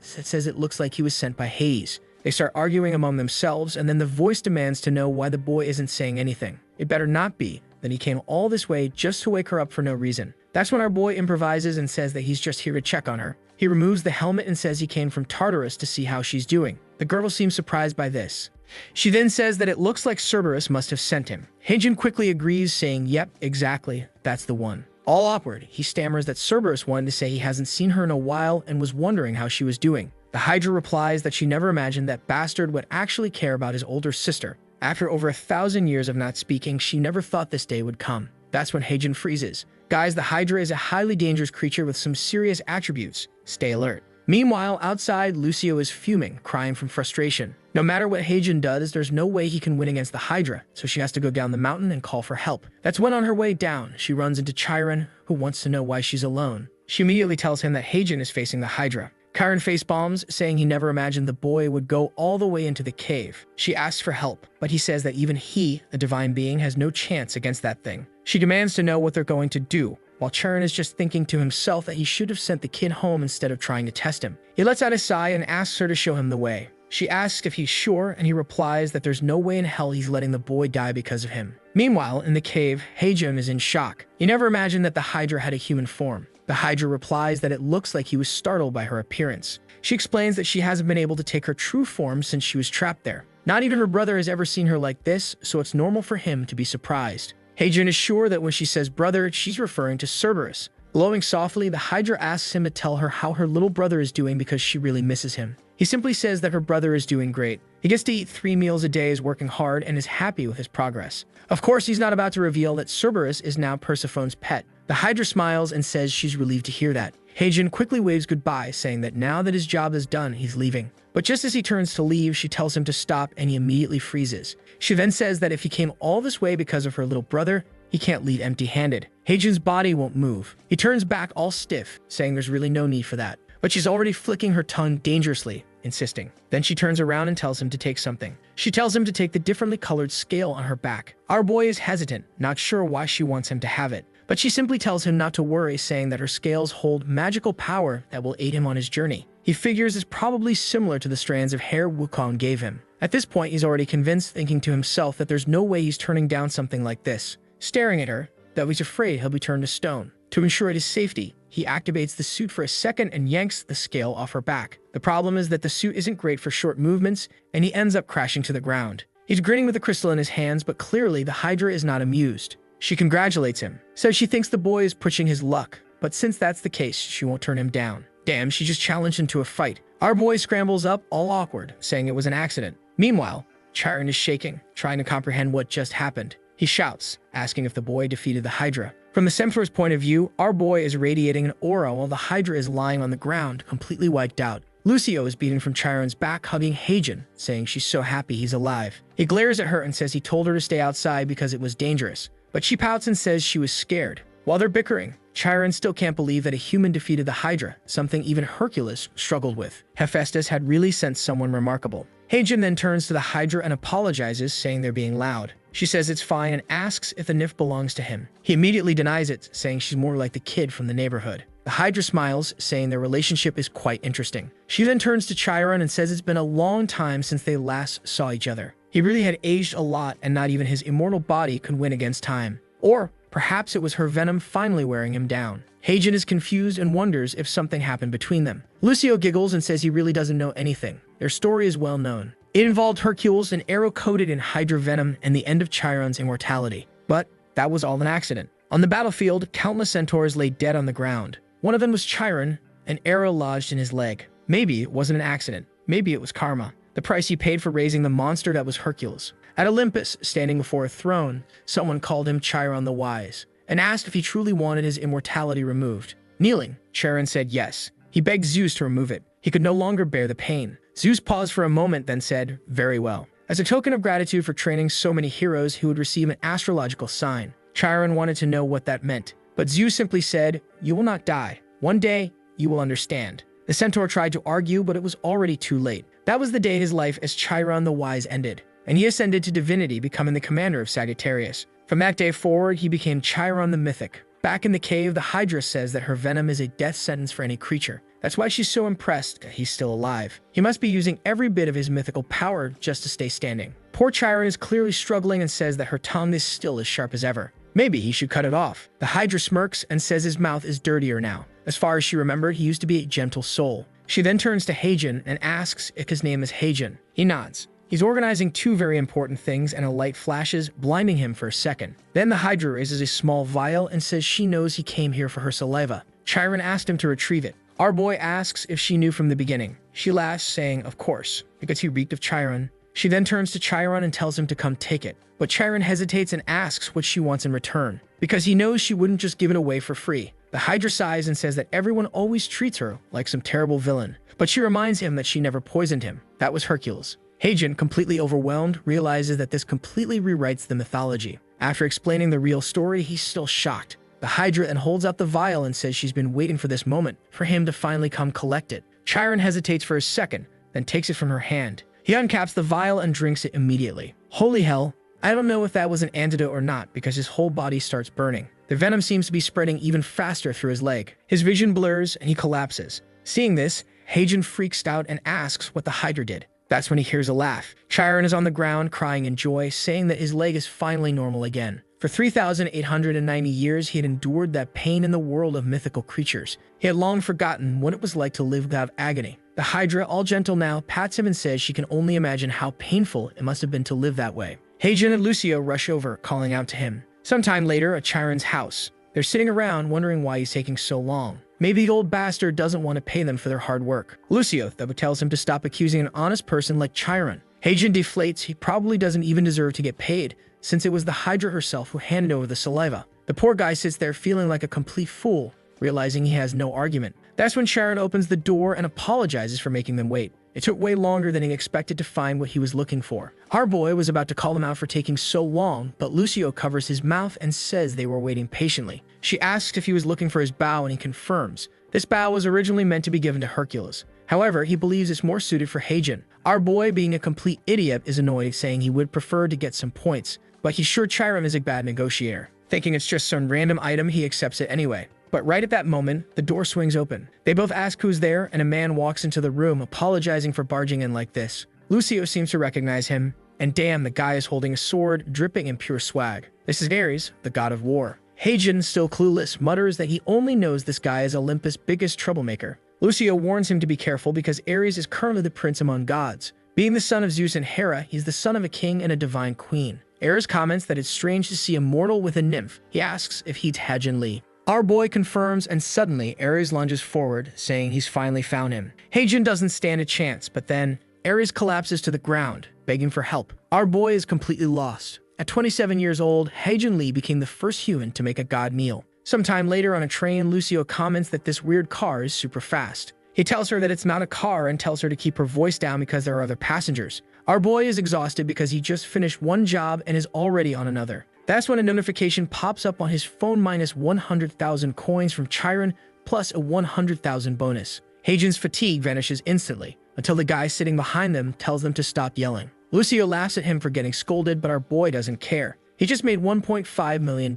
says it looks like he was sent by Hades. They start arguing among themselves, and then the voice demands to know why the boy isn't saying anything. It better not be that he came all this way just to wake her up for no reason. That's when our boy improvises and says that he's just here to check on her. He removes the helmet and says he came from Tartarus to see how she's doing. The girl seems surprised by this. She then says that it looks like Cerberus must have sent him. Heijun quickly agrees, saying, "Yep, exactly, that's the one." All awkward, he stammers that Cerberus wanted to say he hasn't seen her in a while and was wondering how she was doing. The Hydra replies that she never imagined that bastard would actually care about his older sister. After over 1,000 years of not speaking, she never thought this day would come. That's when Heijun freezes. Guys, the Hydra is a highly dangerous creature with some serious attributes. Stay alert. Meanwhile, outside, Lucio is fuming, crying from frustration. No matter what Heijun does, there's no way he can win against the Hydra, so she has to go down the mountain and call for help. That's when on her way down, she runs into Chiron, who wants to know why she's alone. She immediately tells him that Heijun is facing the Hydra. Chiron face bombs, saying he never imagined the boy would go all the way into the cave. She asks for help, but he says that even he, a divine being, has no chance against that thing. She demands to know what they're going to do, while Chiron is just thinking to himself that he should have sent the kid home instead of trying to test him. He lets out a sigh and asks her to show him the way. She asks if he's sure, and he replies that there's no way in hell he's letting the boy die because of him. Meanwhile, in the cave, Heijun is in shock. He never imagined that the Hydra had a human form. The Hydra replies that it looks like he was startled by her appearance. She explains that she hasn't been able to take her true form since she was trapped there. Not even her brother has ever seen her like this, so it's normal for him to be surprised. Heijun is sure that when she says brother, she's referring to Cerberus. Glowing softly, the Hydra asks him to tell her how her little brother is doing because she really misses him. He simply says that her brother is doing great. He gets to eat 3 meals a day, is working hard, and is happy with his progress. Of course, he's not about to reveal that Cerberus is now Persephone's pet. The Hydra smiles and says she's relieved to hear that. Heijun quickly waves goodbye, saying that now that his job is done, he's leaving. But just as he turns to leave, she tells him to stop, and he immediately freezes. She then says that if he came all this way because of her little brother, he can't leave empty-handed. Heijun's body won't move. He turns back all stiff, saying there's really no need for that. But she's already flicking her tongue dangerously, insisting. Then she turns around and tells him to take something. She tells him to take the differently colored scale on her back. Our boy is hesitant, not sure why she wants him to have it. But she simply tells him not to worry, saying that her scales hold magical power that will aid him on his journey. He figures it's probably similar to the strands of hair Wukong gave him. At this point, he's already convinced, thinking to himself that there's no way he's turning down something like this. Staring at her, though he's afraid he'll be turned to stone. To ensure his safety, he activates the suit for a second and yanks the scale off her back. The problem is that the suit isn't great for short movements, and he ends up crashing to the ground. He's grinning with the crystal in his hands, but clearly the Hydra is not amused. She congratulates him, says she thinks the boy is pushing his luck, but since that's the case, she won't turn him down. Damn, she just challenged him to a fight. Our boy scrambles up, all awkward, saying it was an accident. Meanwhile, Chiron is shaking, trying to comprehend what just happened. He shouts, asking if the boy defeated the Hydra. From the Centaur's point of view, our boy is radiating an aura while the Hydra is lying on the ground, completely wiped out. Lucio is beating from Chiron's back, hugging Heijin, saying she's so happy he's alive. He glares at her and says he told her to stay outside because it was dangerous, but she pouts and says she was scared. While they're bickering, Chiron still can't believe that a human defeated the Hydra, something even Hercules struggled with. Hephaestus had really sent someone remarkable. Heijin then turns to the Hydra and apologizes, saying they're being loud. She says it's fine and asks if the nymph belongs to him. He immediately denies it, saying she's more like the kid from the neighborhood. The Hydra smiles, saying their relationship is quite interesting. She then turns to Chiron and says it's been a long time since they last saw each other. He really had aged a lot, and not even his immortal body could win against time. Or perhaps it was her venom finally wearing him down. Heijin is confused and wonders if something happened between them. Lucio giggles and says he really doesn't know anything. Their story is well known. It involved Hercules, an arrow coated in Hydra venom, and the end of Chiron's immortality. But that was all an accident. On the battlefield, countless centaurs lay dead on the ground. One of them was Chiron, an arrow lodged in his leg. Maybe it wasn't an accident. Maybe it was karma. The price he paid for raising the monster that was Hercules. At Olympus, standing before a throne, someone called him Chiron the Wise, and asked if he truly wanted his immortality removed. Kneeling, Chiron said yes. He begged Zeus to remove it. He could no longer bear the pain. Zeus paused for a moment, then said, "Very well." As a token of gratitude for training so many heroes, he would receive an astrological sign. Chiron wanted to know what that meant, but Zeus simply said, "You will not die. One day, you will understand." The centaur tried to argue, but it was already too late. That was the day his life as Chiron the Wise ended, and he ascended to divinity, becoming the commander of Sagittarius. From that day forward, he became Chiron the Mythic. Back in the cave, the Hydra says that her venom is a death sentence for any creature. That's why she's so impressed that he's still alive. He must be using every bit of his mythical power just to stay standing. Poor Chiron is clearly struggling and says that her tongue is still as sharp as ever. Maybe he should cut it off. The Hydra smirks and says his mouth is dirtier now. As far as she remembered, he used to be a gentle soul. She then turns to Heijin and asks if his name is Heijin. He nods. He's organizing two very important things, and a light flashes, blinding him for a second. Then the Hydra raises a small vial and says she knows he came here for her saliva. Chiron asked him to retrieve it. Our boy asks if she knew from the beginning. She laughs, saying, of course, because he reeked of Chiron. She then turns to Chiron and tells him to come take it. But Chiron hesitates and asks what she wants in return, because he knows she wouldn't just give it away for free. The Hydra sighs and says that everyone always treats her like some terrible villain. But she reminds him that she never poisoned him. That was Hercules. Heijin, completely overwhelmed, realizes that this completely rewrites the mythology. After explaining the real story, he's still shocked. The Hydra then holds out the vial and says she's been waiting for this moment, for him to finally come collect it. Chiron hesitates for a second, then takes it from her hand. He uncaps the vial and drinks it immediately. Holy hell, I don't know if that was an antidote or not, because his whole body starts burning. The venom seems to be spreading even faster through his leg. His vision blurs and he collapses. Seeing this, Heijin freaks out and asks what the Hydra did. That's when he hears a laugh. Chiron is on the ground crying in joy, saying that his leg is finally normal again. For 3,890 years, he had endured that pain in the world of mythical creatures. He had long forgotten what it was like to live without agony. The Hydra, all gentle now, pats him and says she can only imagine how painful it must have been to live that way. Heijin and Lucio rush over, calling out to him. Sometime later, at Chiron's house, they're sitting around wondering why he's taking so long. Maybe the old bastard doesn't want to pay them for their hard work. Lucio, though, tells him to stop accusing an honest person like Chiron. Heijin deflates. He probably doesn't even deserve to get paid, since it was the Hydra herself who handed over the saliva. The poor guy sits there feeling like a complete fool, realizing he has no argument. That's when Chiron opens the door and apologizes for making them wait. It took way longer than he expected to find what he was looking for. Our boy was about to call him out for taking so long, but Lucio covers his mouth and says they were waiting patiently. She asks if he was looking for his bow, and he confirms. This bow was originally meant to be given to Hercules. However, he believes it's more suited for Heijin. Our boy, being a complete idiot, is annoyed, saying he would prefer to get some points, but he's sure Chiron is a bad negotiator. Thinking it's just some random item, he accepts it anyway. But right at that moment, the door swings open. They both ask who's there, and a man walks into the room, apologizing for barging in like this. Lucio seems to recognize him, and damn, the guy is holding a sword, dripping in pure swag. This is Ares, the god of war. Heijin, still clueless, mutters that he only knows this guy is Olympus' biggest troublemaker. Lucio warns him to be careful because Ares is currently the prince among gods. Being the son of Zeus and Hera, he's the son of a king and a divine queen. Ares comments that it's strange to see a mortal with a nymph. He asks if he's Heijin Lee. Our boy confirms, and suddenly Ares lunges forward, saying he's finally found him. Heijin doesn't stand a chance, but then Ares collapses to the ground, begging for help. Our boy is completely lost. At 27 years old, Heijin Lee became the first human to make a god meal. Sometime later on a train, Lucio comments that this weird car is super fast. He tells her that it's not a car and tells her to keep her voice down because there are other passengers. Our boy is exhausted because he just finished one job and is already on another. That's when a notification pops up on his phone minus 100,000 coins from Chiron plus a 100,000 bonus. Heijin's fatigue vanishes instantly until the guy sitting behind them tells them to stop yelling. Lucio laughs at him for getting scolded, but our boy doesn't care. He just made $1.5 million.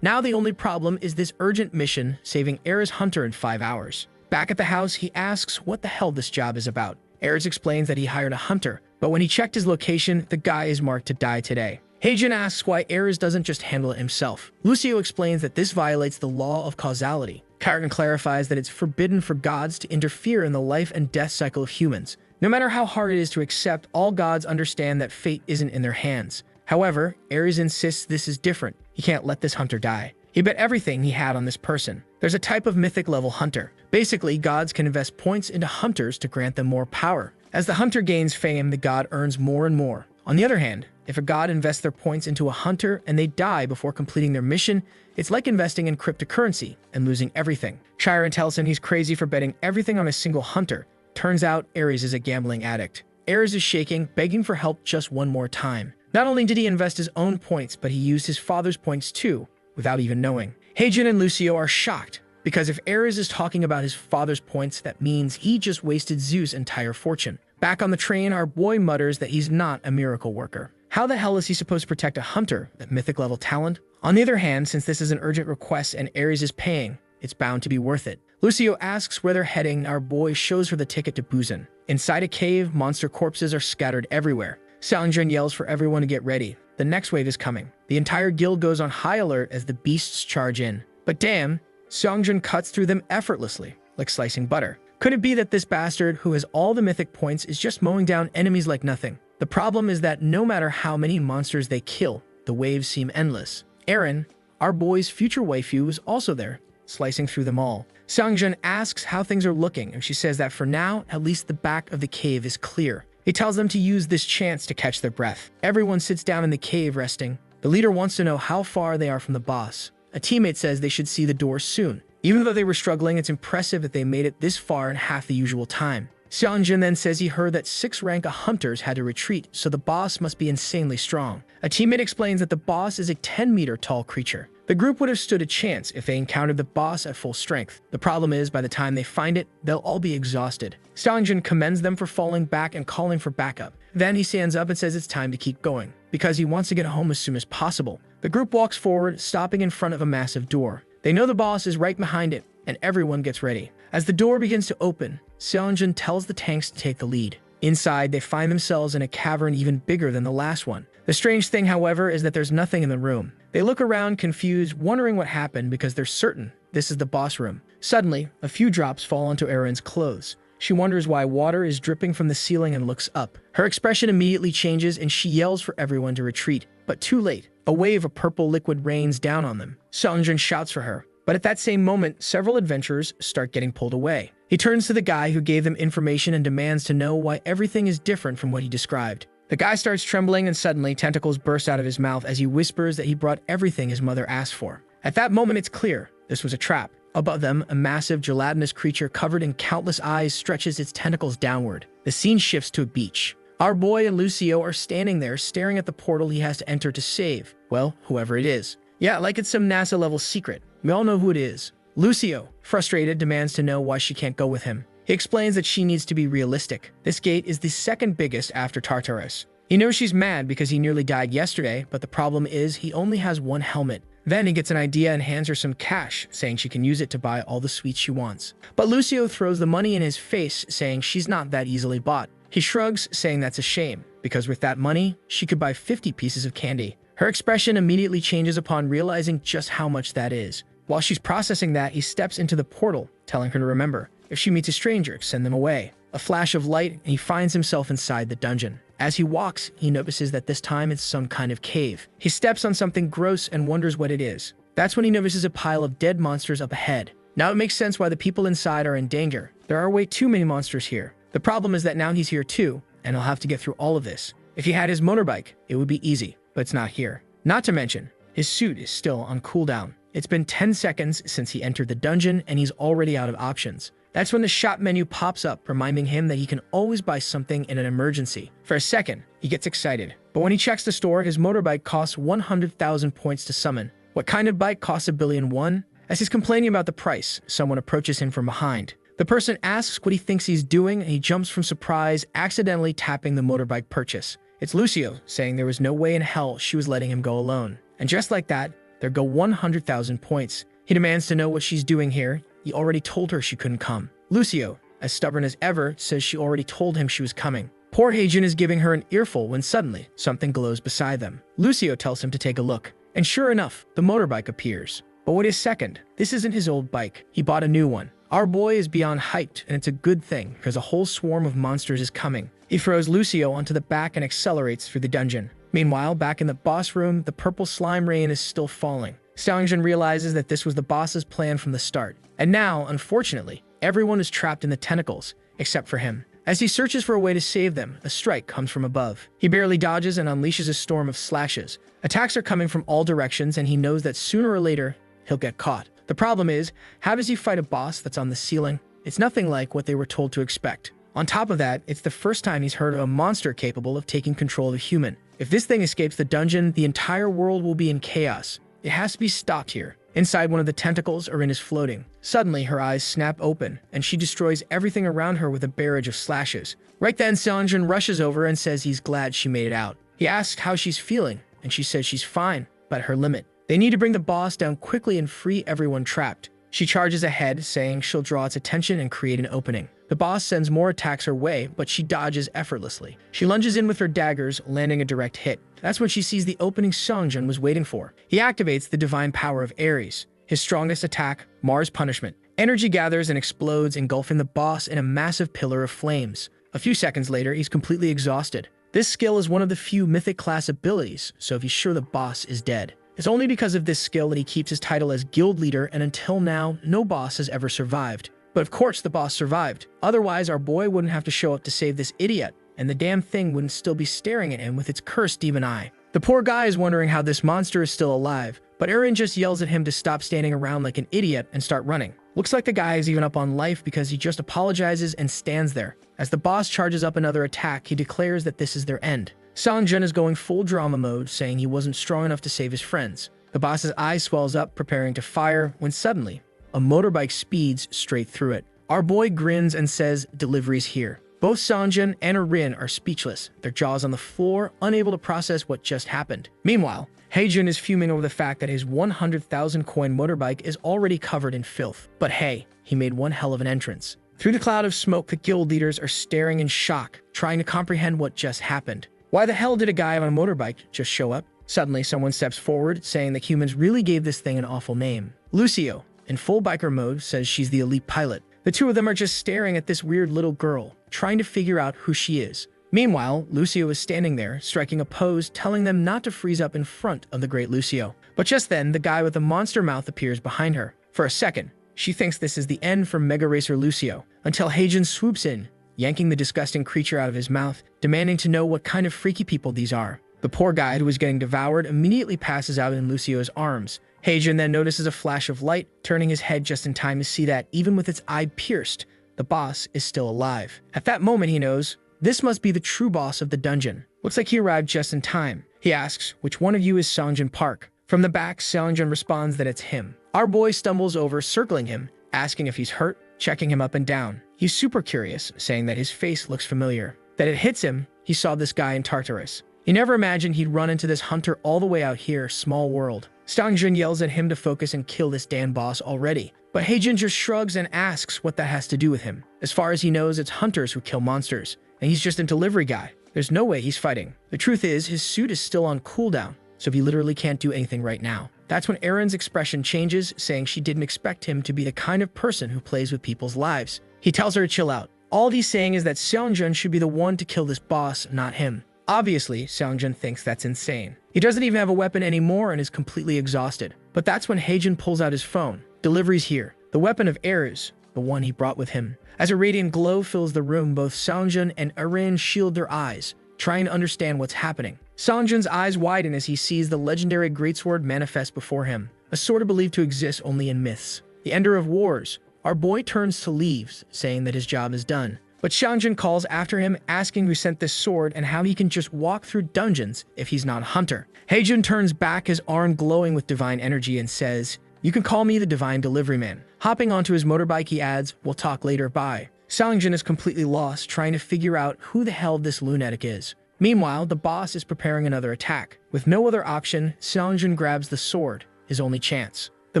Now the only problem is this urgent mission saving Ares Hunter in 5 hours. Back at the house, he asks what the hell this job is about. Ares explains that he hired a hunter, but when he checked his location, the guy is marked to die today. Heijin asks why Ares doesn't just handle it himself. Lucio explains that this violates the law of causality. Chiron clarifies that it's forbidden for gods to interfere in the life and death cycle of humans. No matter how hard it is to accept, all gods understand that fate isn't in their hands. However, Ares insists this is different. He can't let this hunter die. He bet everything he had on this person. There's a type of mythic level hunter. Basically, gods can invest points into hunters to grant them more power. As the hunter gains fame, the god earns more and more. On the other hand, if a god invests their points into a hunter and they die before completing their mission, it's like investing in cryptocurrency and losing everything. Chiron tells him he's crazy for betting everything on a single hunter. Turns out Ares is a gambling addict. Ares is shaking, begging for help just one more time. Not only did he invest his own points, but he used his father's points too, without even knowing. Heijin and Lucio are shocked, because if Ares is talking about his father's points, that means he just wasted Zeus' entire fortune. Back on the train, our boy mutters that he's not a miracle worker. How the hell is he supposed to protect a hunter, that mythic level talent? On the other hand, since this is an urgent request and Ares is paying, it's bound to be worth it. Lucio asks where they're heading, and our boy shows her the ticket to Busan. Inside a cave, monster corpses are scattered everywhere. Seongjin yells for everyone to get ready. The next wave is coming. The entire guild goes on high alert as the beasts charge in. But damn, Seongjin cuts through them effortlessly, like slicing butter. Could it be that this bastard, who has all the mythic points, is just mowing down enemies like nothing? The problem is that no matter how many monsters they kill, the waves seem endless. Erin, our boy's future waifu, is also there, slicing through them all. Seongjin asks how things are looking, and she says that for now, at least the back of the cave is clear. He tells them to use this chance to catch their breath. Everyone sits down in the cave resting. The leader wants to know how far they are from the boss. A teammate says they should see the door soon. Even though they were struggling, it's impressive that they made it this far in half the usual time. Seongjin then says he heard that 6 rank hunters had to retreat, so the boss must be insanely strong. A teammate explains that the boss is a 10-meter tall creature. The group would have stood a chance if they encountered the boss at full strength. The problem is, by the time they find it, they'll all be exhausted. Seongjin commends them for falling back and calling for backup. Then he stands up and says it's time to keep going, because he wants to get home as soon as possible. The group walks forward, stopping in front of a massive door. They know the boss is right behind it, and everyone gets ready. As the door begins to open, Seongjin tells the tanks to take the lead. Inside, they find themselves in a cavern even bigger than the last one. The strange thing, however, is that there's nothing in the room. They look around confused, wondering what happened because they're certain this is the boss room. Suddenly, a few drops fall onto Erin's clothes. She wonders why water is dripping from the ceiling and looks up. Her expression immediately changes and she yells for everyone to retreat, but too late. A wave of purple liquid rains down on them. Seongjin shouts for her, but at that same moment, several adventurers start getting pulled away. He turns to the guy who gave them information and demands to know why everything is different from what he described. The guy starts trembling and suddenly tentacles burst out of his mouth as he whispers that he brought everything his mother asked for. At that moment, it's clear this was a trap. Above them, a massive gelatinous creature covered in countless eyes stretches its tentacles downward. The scene shifts to a beach. Our boy and Lucio are standing there staring at the portal he has to enter to save, well, whoever it is. Yeah, like it's some NASA-level secret. We all know who it is. Lucio, frustrated, demands to know why she can't go with him. He explains that she needs to be realistic. This gate is the second biggest after Tartarus. He knows she's mad because he nearly died yesterday, but the problem is he only has one helmet. Then he gets an idea and hands her some cash, saying she can use it to buy all the sweets she wants. But Lucio throws the money in his face, saying she's not that easily bought. He shrugs, saying that's a shame, because with that money, she could buy 50 pieces of candy. Her expression immediately changes upon realizing just how much that is. While she's processing that, he steps into the portal, telling her to remember, if she meets a stranger, send them away. A flash of light, and he finds himself inside the dungeon. As he walks, he notices that this time it's some kind of cave. He steps on something gross and wonders what it is. That's when he notices a pile of dead monsters up ahead. Now it makes sense why the people inside are in danger. There are way too many monsters here. The problem is that now he's here too, and he'll have to get through all of this. If he had his motorbike, it would be easy, but it's not here. Not to mention, his suit is still on cooldown. It's been 10 seconds since he entered the dungeon, and he's already out of options. That's when the shop menu pops up, reminding him that he can always buy something in an emergency. For a second, he gets excited. But when he checks the store, his motorbike costs 100,000 points to summon. What kind of bike costs 1,000,000,001? As he's complaining about the price, someone approaches him from behind. The person asks what he thinks he's doing, and he jumps from surprise, accidentally tapping the motorbike purchase. It's Lucio, saying there was no way in hell she was letting him go alone. And just like that, there go 100,000 points. He demands to know what she's doing here. He already told her she couldn't come. Lucio, as stubborn as ever, says she already told him she was coming. Poor Heijun is giving her an earful when suddenly something glows beside them. Lucio tells him to take a look. And sure enough, the motorbike appears. But wait a second, this isn't his old bike. He bought a new one. Our boy is beyond hyped, and it's a good thing, because a whole swarm of monsters is coming. He throws Lucio onto the back and accelerates through the dungeon. Meanwhile, back in the boss room, the purple slime rain is still falling. Seongjin realizes that this was the boss's plan from the start. And now, unfortunately, everyone is trapped in the tentacles, except for him. As he searches for a way to save them, a strike comes from above. He barely dodges and unleashes a storm of slashes. Attacks are coming from all directions, and he knows that sooner or later, he'll get caught. The problem is, how does he fight a boss that's on the ceiling? It's nothing like what they were told to expect. On top of that, it's the first time he's heard of a monster capable of taking control of a human. If this thing escapes the dungeon, the entire world will be in chaos. It has to be stopped here. Inside, one of the tentacles, Erin is floating. Suddenly, her eyes snap open, and she destroys everything around her with a barrage of slashes. Right then, Seongjin rushes over and says he's glad she made it out. He asks how she's feeling, and she says she's fine, but at her limit. They need to bring the boss down quickly and free everyone trapped. She charges ahead, saying she'll draw its attention and create an opening. The boss sends more attacks her way, but she dodges effortlessly. She lunges in with her daggers, landing a direct hit. That's when she sees the opening Seongjin was waiting for. He activates the divine power of Ares. His strongest attack, Mars Punishment. Energy gathers and explodes, engulfing the boss in a massive pillar of flames. A few seconds later, he's completely exhausted. This skill is one of the few mythic class abilities, so he's sure the boss is dead. It's only because of this skill that he keeps his title as guild leader, and until now, no boss has ever survived. But of course the boss survived. Otherwise, our boy wouldn't have to show up to save this idiot, and the damn thing wouldn't still be staring at him with its cursed demon eye. The poor guy is wondering how this monster is still alive, but Erin just yells at him to stop standing around like an idiot and start running. Looks like the guy is even up on life because he just apologizes and stands there. As the boss charges up another attack, he declares that this is their end. Seongjin is going full drama mode, saying he wasn't strong enough to save his friends. The boss's eye swells up, preparing to fire, when suddenly, a motorbike speeds straight through it. Our boy grins and says, "Delivery's here." Both Seongjin and Erin are speechless, their jaws on the floor, unable to process what just happened. Meanwhile, Heijun is fuming over the fact that his 100,000 coin motorbike is already covered in filth. But hey, he made one hell of an entrance. Through the cloud of smoke, the guild leaders are staring in shock, trying to comprehend what just happened. Why the hell did a guy on a motorbike just show up? Suddenly, someone steps forward, saying that humans really gave this thing an awful name. Lucio, in full biker mode, says she's the elite pilot. The two of them are just staring at this weird little girl, trying to figure out who she is. Meanwhile, Lucio is standing there, striking a pose, telling them not to freeze up in front of the great Lucio. But just then, the guy with the monster mouth appears behind her. For a second, she thinks this is the end for Mega Racer Lucio, until Heijun swoops in, yanking the disgusting creature out of his mouth, demanding to know what kind of freaky people these are. The poor guy who was getting devoured immediately passes out in Lucio's arms. Heijun then notices a flash of light, turning his head just in time to see that, even with its eye pierced, the boss is still alive. At that moment, he knows, this must be the true boss of the dungeon. Looks like he arrived just in time. He asks, which one of you is Seongjin Park? From the back, Seongjin responds that it's him. Our boy stumbles over, circling him, asking if he's hurt, checking him up and down. He's super curious, saying that his face looks familiar. That it hits him, he saw this guy in Tartarus. He never imagined he'd run into this hunter all the way out here, small world. Seongjin yells at him to focus and kill this damn boss already. But Heijun just shrugs and asks what that has to do with him. As far as he knows, it's hunters who kill monsters, and he's just a delivery guy. There's no way he's fighting. The truth is, his suit is still on cooldown. so he literally can't do anything right now. That's when Erin's expression changes, saying she didn't expect him to be the kind of person who plays with people's lives. He tells her to chill out. All he's saying is that Seongjun should be the one to kill this boss, not him. Obviously, Seongjun thinks that's insane. He doesn't even have a weapon anymore and is completely exhausted. But that's when Haejin pulls out his phone. Delivery's here. The weapon of Er's, the one he brought with him. As a radiant glow fills the room, both Seongjun and Erin shield their eyes, trying to understand what's happening. Seongjun's eyes widen as he sees the legendary greatsword manifest before him, a sword believed to exist only in myths. The ender of wars. Our boy turns to leave, saying that his job is done. But Seongjun calls after him, asking who sent this sword and how he can just walk through dungeons if he's not a hunter. Haejin turns back, his arm glowing with divine energy, and says, "You can call me the Divine Delivery Man." Hopping onto his motorbike, he adds, "We'll talk later, bye." Seongjun is completely lost, trying to figure out who the hell this lunatic is. Meanwhile, the boss is preparing another attack. With no other option, Seongjun grabs the sword, his only chance. The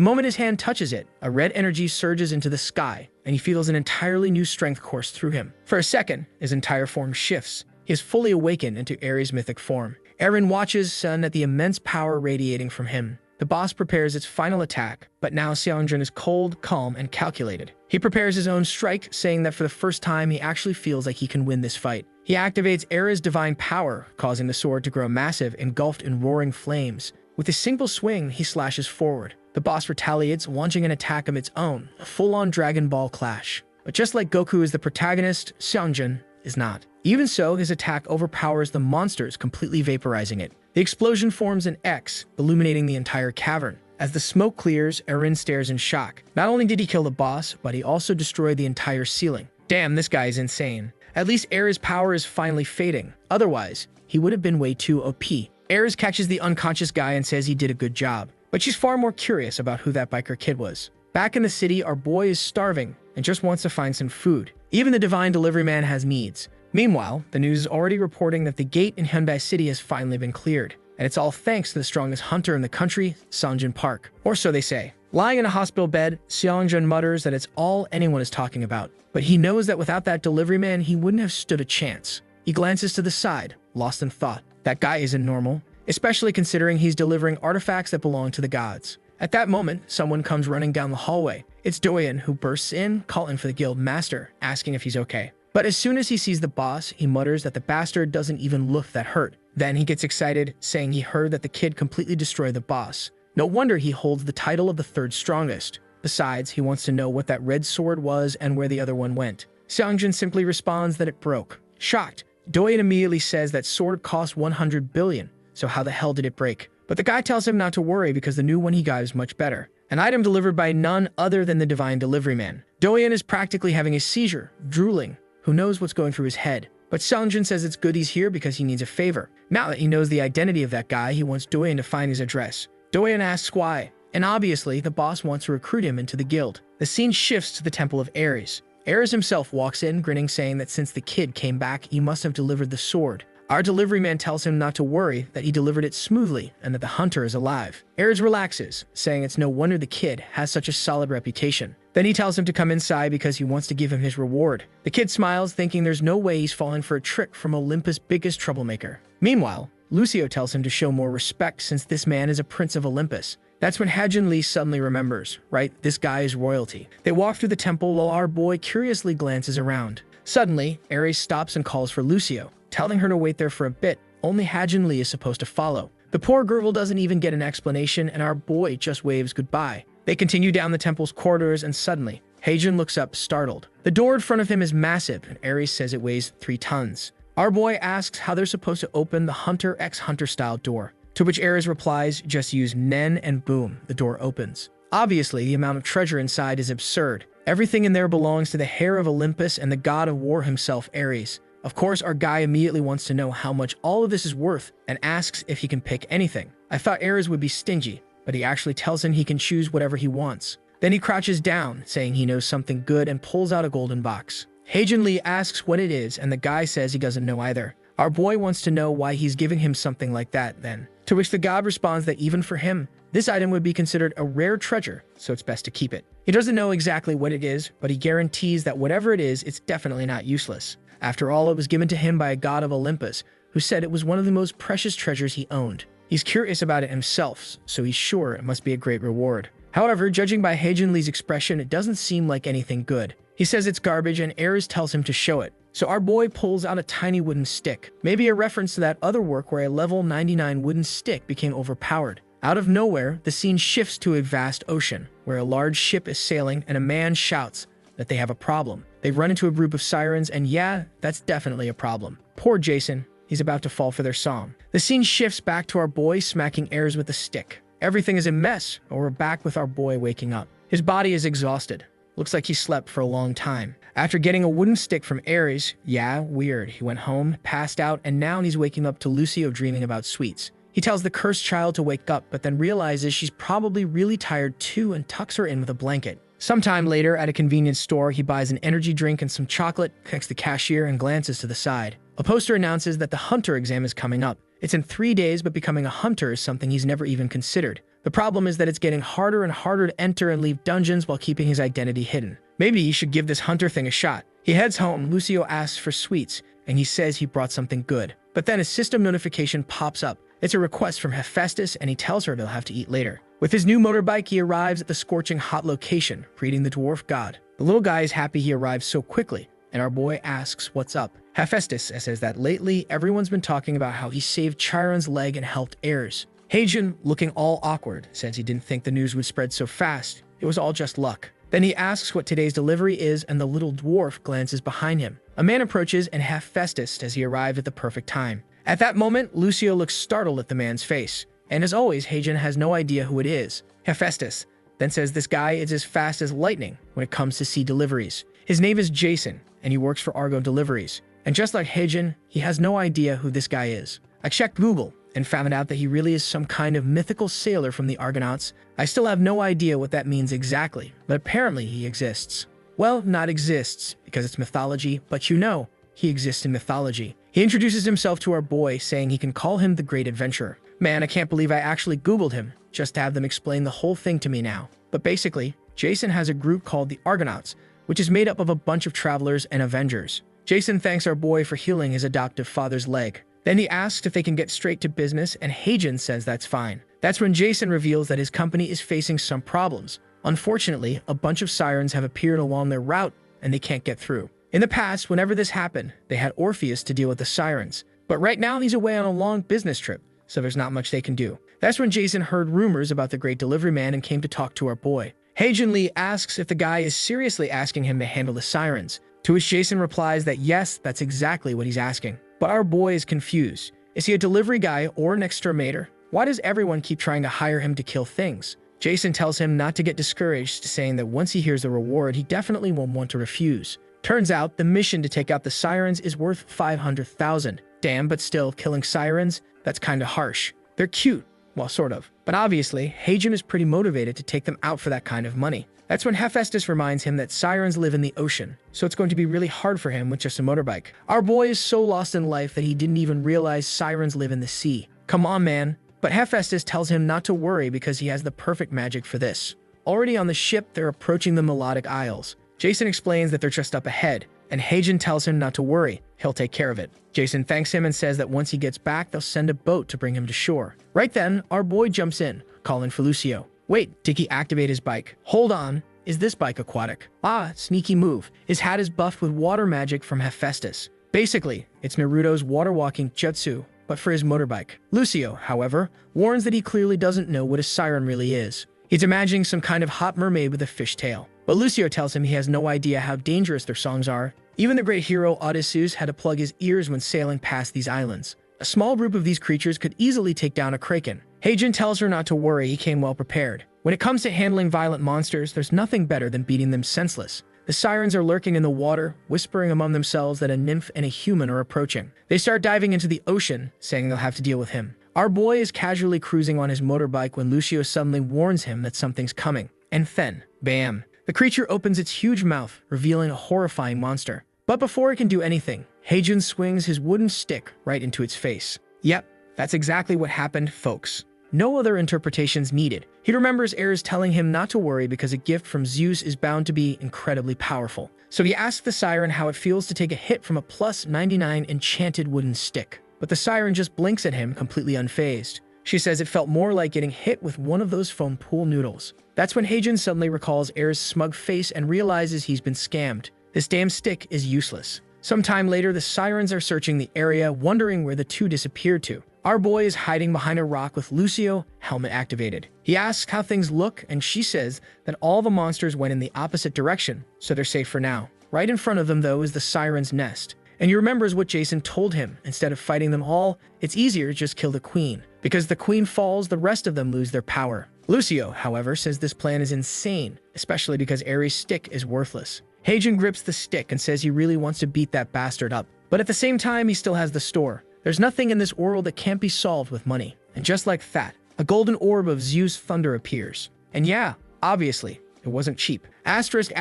moment his hand touches it, a red energy surges into the sky, and he feels an entirely new strength course through him. For a second, his entire form shifts. He is fully awakened into Ares' mythic form. Erin watches, stunned at the immense power radiating from him. The boss prepares its final attack, but now Seongjun is cold, calm, and calculated. He prepares his own strike, saying that for the first time he actually feels like he can win this fight. He activates Ares' divine power, causing the sword to grow massive, engulfed in roaring flames. With a single swing, he slashes forward. The boss retaliates, launching an attack of its own, a full-on Dragon Ball clash. But just like Goku is the protagonist, Seongjun is not. Even so, his attack overpowers the monsters, completely vaporizing it. The explosion forms an X, illuminating the entire cavern. As the smoke clears, Erin stares in shock. Not only did he kill the boss, but he also destroyed the entire ceiling. Damn, this guy is insane. At least Ares' power is finally fading. Otherwise, he would have been way too OP. Ares catches the unconscious guy and says he did a good job. But she's far more curious about who that biker kid was. Back in the city, our boy is starving and just wants to find some food. Even the Divine Delivery Man has needs. Meanwhile, the news is already reporting that the gate in Hyundai City has finally been cleared. And it's all thanks to the strongest hunter in the country, Seongjun Park. Or so they say. Lying in a hospital bed, Seongjun mutters that it's all anyone is talking about. But he knows that without that delivery man, he wouldn't have stood a chance. He glances to the side, lost in thought. That guy isn't normal, especially considering he's delivering artifacts that belong to the gods. At that moment, someone comes running down the hallway. It's Doyen, who bursts in, calling for the guild master, asking if he's okay. But as soon as he sees the boss, he mutters that the bastard doesn't even look that hurt. Then he gets excited, saying he heard that the kid completely destroyed the boss. No wonder he holds the title of the third strongest. Besides, he wants to know what that red sword was and where the other one went. Seongjun simply responds that it broke. Shocked, Doyen immediately says that sword cost 100 billion, so how the hell did it break? But the guy tells him not to worry because the new one he got is much better. An item delivered by none other than the Divine Delivery Man. Doyen is practically having a seizure, drooling. Who knows what's going through his head? But Seongjun says it's good he's here because he needs a favor. Now that he knows the identity of that guy, he wants Doyen to find his address. Doyen asks why, and obviously the boss wants to recruit him into the guild. The scene shifts to the Temple of Ares. Ares himself walks in, grinning, saying that since the kid came back, he must have delivered the sword. Our delivery man tells him not to worry, that he delivered it smoothly, and that the hunter is alive. Ares relaxes, saying it's no wonder the kid has such a solid reputation. Then he tells him to come inside because he wants to give him his reward. The kid smiles, thinking there's no way he's falling for a trick from Olympus' biggest troublemaker. Meanwhile, Lucio tells him to show more respect since this man is a prince of Olympus. That's when Haejin Lee suddenly remembers, right? This guy is royalty. They walk through the temple while our boy curiously glances around. Suddenly, Ares stops and calls for Lucio, telling her to wait there for a bit. Only Haejin Lee is supposed to follow. The poor girl doesn't even get an explanation, and our boy just waves goodbye. They continue down the temple's corridors, and suddenly, Haejin looks up, startled. The door in front of him is massive, and Ares says it weighs 3 tons. Our boy asks how they're supposed to open the Hunter x Hunter style door, to which Ares replies, just use Nen and boom, the door opens. Obviously, the amount of treasure inside is absurd. Everything in there belongs to the heir of Olympus and the god of war himself, Ares. Of course, our guy immediately wants to know how much all of this is worth and asks if he can pick anything. I thought Ares would be stingy, but he actually tells him he can choose whatever he wants. Then he crouches down, saying he knows something good, and pulls out a golden box. Haejin Lee asks what it is, and the guy says he doesn't know either. Our boy wants to know why he's giving him something like that then, to which the god responds that even for him, this item would be considered a rare treasure, so it's best to keep it. He doesn't know exactly what it is, but he guarantees that whatever it is, it's definitely not useless. After all, it was given to him by a god of Olympus, who said it was one of the most precious treasures he owned. He's curious about it himself, so he's sure it must be a great reward. However, judging by Haejin Lee's expression, it doesn't seem like anything good. He says it's garbage and Ares tells him to show it. So our boy pulls out a tiny wooden stick, maybe a reference to that other work where a level 99 wooden stick became overpowered. Out of nowhere, the scene shifts to a vast ocean, where a large ship is sailing and a man shouts that they have a problem. They run into a group of sirens and yeah, that's definitely a problem. Poor Jason, he's about to fall for their song. The scene shifts back to our boy smacking Ares with a stick. Everything is a mess, but we're back with our boy waking up. His body is exhausted. Looks like he slept for a long time. After getting a wooden stick from Ares, yeah, weird, he went home, passed out, and now he's waking up to Lucio dreaming about sweets. He tells the cursed child to wake up, but then realizes she's probably really tired too and tucks her in with a blanket. Sometime later, at a convenience store, he buys an energy drink and some chocolate, thanks the cashier, and glances to the side. A poster announces that the hunter exam is coming up. It's in 3 days, but becoming a hunter is something he's never even considered. The problem is that it's getting harder and harder to enter and leave dungeons while keeping his identity hidden. Maybe he should give this hunter thing a shot. He heads home, Lucio asks for sweets, and he says he brought something good. But then a system notification pops up. It's a request from Hephaestus, and he tells her they'll have to eat later. With his new motorbike, he arrives at the scorching hot location, greeting the dwarf god. The little guy is happy he arrived so quickly, and our boy asks what's up. Hephaestus says that lately, everyone's been talking about how he saved Chiron's leg and helped Ares. Haejin, looking all awkward, says he didn't think the news would spread so fast. It was all just luck. Then he asks what today's delivery is, and the little dwarf glances behind him. A man approaches, and Hephaestus says he arrived at the perfect time. At that moment, Lucio looks startled at the man's face. And as always, Haejin has no idea who it is. Hephaestus then says this guy is as fast as lightning when it comes to sea deliveries. His name is Jason, and he works for Argo Deliveries. And just like Haejin, he has no idea who this guy is. I checked Google and found out that he really is some kind of mythical sailor from the Argonauts. I still have no idea what that means exactly, but apparently he exists. Well, not exists, because it's mythology, but you know, he exists in mythology. He introduces himself to our boy, saying he can call him the Great Adventurer. Man, I can't believe I actually Googled him, just to have them explain the whole thing to me now. But basically, Jason has a group called the Argonauts, which is made up of a bunch of travelers and avengers. Jason thanks our boy for healing his adoptive father's leg. Then he asks if they can get straight to business, and Haejin says that's fine. That's when Jason reveals that his company is facing some problems. Unfortunately, a bunch of sirens have appeared along their route, and they can't get through. In the past, whenever this happened, they had Orpheus to deal with the sirens. But right now, he's away on a long business trip, so there's not much they can do. That's when Jason heard rumors about the Great Delivery Man and came to talk to our boy. Haejin Lee asks if the guy is seriously asking him to handle the sirens, to which Jason replies that yes, that's exactly what he's asking. But our boy is confused. Is he a delivery guy or an exterminator? Why does everyone keep trying to hire him to kill things? Jason tells him not to get discouraged, saying that once he hears the reward, he definitely won't want to refuse. Turns out, the mission to take out the sirens is worth 500,000. Damn, but still, killing sirens? That's kinda harsh. They're cute. Well, sort of. But obviously, Haejin is pretty motivated to take them out for that kind of money. That's when Hephaestus reminds him that sirens live in the ocean, so it's going to be really hard for him with just a motorbike. Our boy is so lost in life that he didn't even realize sirens live in the sea. Come on, man. But Hephaestus tells him not to worry because he has the perfect magic for this. Already on the ship, they're approaching the Melodic Isles. Jason explains that they're just up ahead, and Haejin tells him not to worry, he'll take care of it. Jason thanks him and says that once he gets back, they'll send a boat to bring him to shore. Right then, our boy jumps in, calling for Lucio. Wait, did he activate his bike? Hold on, is this bike aquatic? Ah, sneaky move. His hat is buffed with water magic from Hephaestus. Basically, it's Naruto's water-walking jutsu, but for his motorbike. Lucio, however, warns that he clearly doesn't know what a siren really is. He's imagining some kind of hot mermaid with a fish tail. But Lucio tells him he has no idea how dangerous their songs are. Even the great hero Odysseus had to plug his ears when sailing past these islands. A small group of these creatures could easily take down a kraken. Haejin tells her not to worry, he came well prepared. When it comes to handling violent monsters, there's nothing better than beating them senseless. The sirens are lurking in the water, whispering among themselves that a nymph and a human are approaching. They start diving into the ocean, saying they'll have to deal with him. Our boy is casually cruising on his motorbike when Lucio suddenly warns him that something's coming. And then, bam! The creature opens its huge mouth, revealing a horrifying monster. But before it can do anything, Haejin swings his wooden stick right into its face. Yep, that's exactly what happened, folks. No other interpretations needed. He remembers Ares telling him not to worry because a gift from Zeus is bound to be incredibly powerful. So he asks the siren how it feels to take a hit from a plus 99 enchanted wooden stick. But the siren just blinks at him, completely unfazed. She says it felt more like getting hit with one of those foam pool noodles. That's when Heijin suddenly recalls Air's smug face and realizes he's been scammed. This damn stick is useless. Sometime later, the sirens are searching the area, wondering where the two disappeared to. Our boy is hiding behind a rock with Lucio, helmet activated. He asks how things look, and she says that all the monsters went in the opposite direction, so they're safe for now. Right in front of them, though, is the siren's nest. And he remembers what Jason told him. Instead of fighting them all, it's easier to just kill the queen. Because the queen falls, the rest of them lose their power. Lucio, however, says this plan is insane, especially because Aries' stick is worthless. Heijin grips the stick and says he really wants to beat that bastard up. But at the same time, he still has the store. There's nothing in this world that can't be solved with money. And just like that, a golden orb of Zeus thunder appears. And yeah, obviously, it wasn't cheap. Asterisk,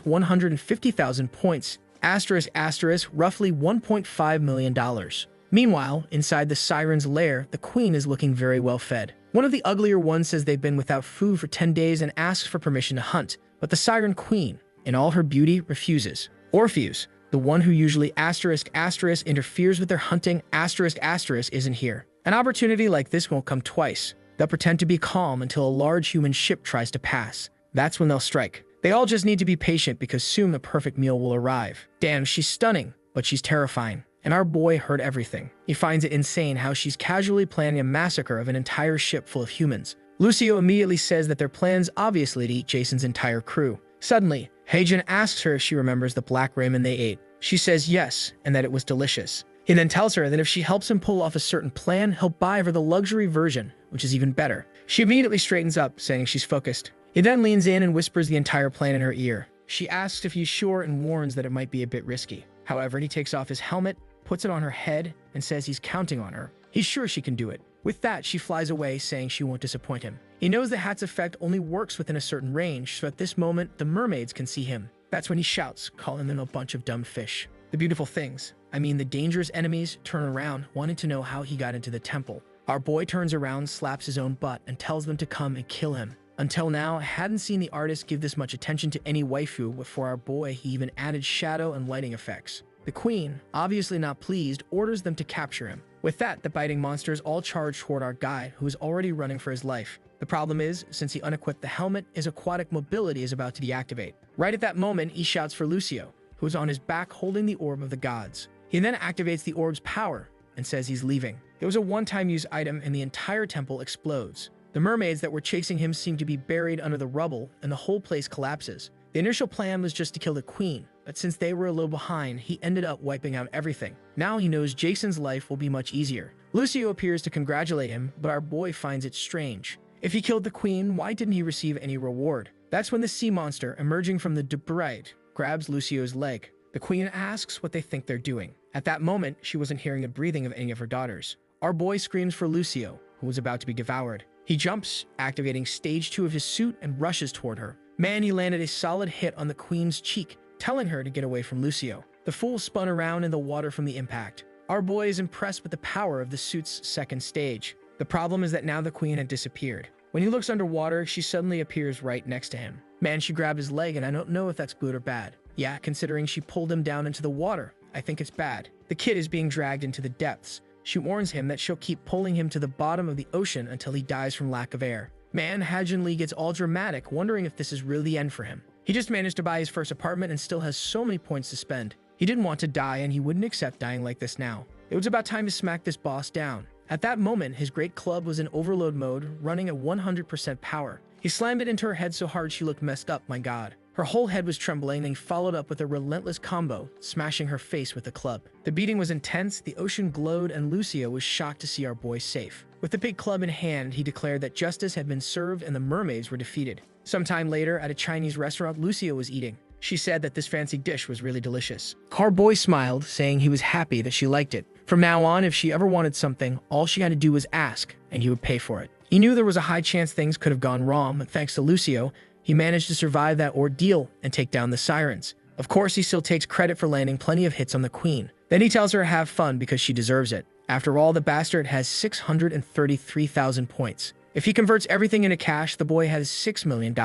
150,000 points. Asterisk, roughly $1.5 million. Meanwhile, inside the siren's lair, the queen is looking very well fed. One of the uglier ones says they've been without food for 10 days and asks for permission to hunt. But the siren queen, in all her beauty, refuses. Orpheus, the one who usually interferes with their hunting, isn't here. An opportunity like this won't come twice. They'll pretend to be calm until a large human ship tries to pass. That's when they'll strike. They all just need to be patient because soon the perfect meal will arrive. Damn, she's stunning, but she's terrifying. And our boy heard everything. He finds it insane how she's casually planning a massacre of an entire ship full of humans. Lucio immediately says that their plan's obviously to eat Jason's entire crew. Suddenly, Heijin asks her if she remembers the black ramen they ate. She says yes, and that it was delicious. He then tells her that if she helps him pull off a certain plan, he'll buy her the luxury version, which is even better. She immediately straightens up, saying she's focused. He then leans in and whispers the entire plan in her ear. She asks if he's sure and warns that it might be a bit risky. However, he takes off his helmet, puts it on her head, and says he's counting on her. He's sure she can do it. With that, she flies away, saying she won't disappoint him. He knows the hat's effect only works within a certain range, so at this moment, the mermaids can see him. That's when he shouts, calling them a bunch of dumb fish. The beautiful things, the dangerous enemies, turn around, wanting to know how he got into the temple. Our boy turns around, slaps his own butt, and tells them to come and kill him. Until now, I hadn't seen the artist give this much attention to any waifu, but for our boy, he even added shadow and lighting effects. The queen, obviously not pleased, orders them to capture him. With that, the biting monsters all charge toward our guy, who is already running for his life. The problem is, since he unequipped the helmet, his aquatic mobility is about to deactivate. Right at that moment, he shouts for Lucio, who is on his back holding the orb of the gods. He then activates the orb's power and says he's leaving. It was a one-time use item and the entire temple explodes. The mermaids that were chasing him seem to be buried under the rubble and the whole place collapses. The initial plan was just to kill the queen, but since they were a little behind, he ended up wiping out everything. Now he knows Jason's life will be much easier. Lucio appears to congratulate him, but our boy finds it strange. If he killed the queen, why didn't he receive any reward? That's when the sea monster, emerging from the debris, grabs Lucio's leg. The queen asks what they think they're doing. At that moment, she wasn't hearing the breathing of any of her daughters. Our boy screams for Lucio, who was about to be devoured. He jumps, activating stage 2 of his suit, and rushes toward her. Man, he landed a solid hit on the queen's cheek, telling her to get away from Lucio. The fool spun around in the water from the impact. Our boy is impressed with the power of the suit's second stage. The problem is that now the queen had disappeared. When he looks underwater, she suddenly appears right next to him. Man, she grabbed his leg, and I don't know if that's good or bad. Yeah, considering she pulled him down into the water, I think it's bad. The kid is being dragged into the depths. She warns him that she'll keep pulling him to the bottom of the ocean until he dies from lack of air. Man, Heijin Lee gets all dramatic, wondering if this is really the end for him. He just managed to buy his first apartment and still has so many points to spend. He didn't want to die, and he wouldn't accept dying like this now. It was about time to smack this boss down. At that moment, his great club was in overload mode, running at 100% power. He slammed it into her head so hard she looked messed up, my god. Her whole head was trembling, and he followed up with a relentless combo, smashing her face with the club. The beating was intense, the ocean glowed, and Lucio was shocked to see our boy safe. With the big club in hand, he declared that justice had been served and the mermaids were defeated. Sometime later, at a Chinese restaurant, Lucio was eating. She said that this fancy dish was really delicious. Our boy smiled, saying he was happy that she liked it. From now on, if she ever wanted something, all she had to do was ask, and he would pay for it. He knew there was a high chance things could have gone wrong, but thanks to Lucio, he managed to survive that ordeal and take down the sirens. Of course, he still takes credit for landing plenty of hits on the queen. Then he tells her to have fun because she deserves it. After all, the bastard has 633,000 points. If he converts everything into cash, the boy has $6 million.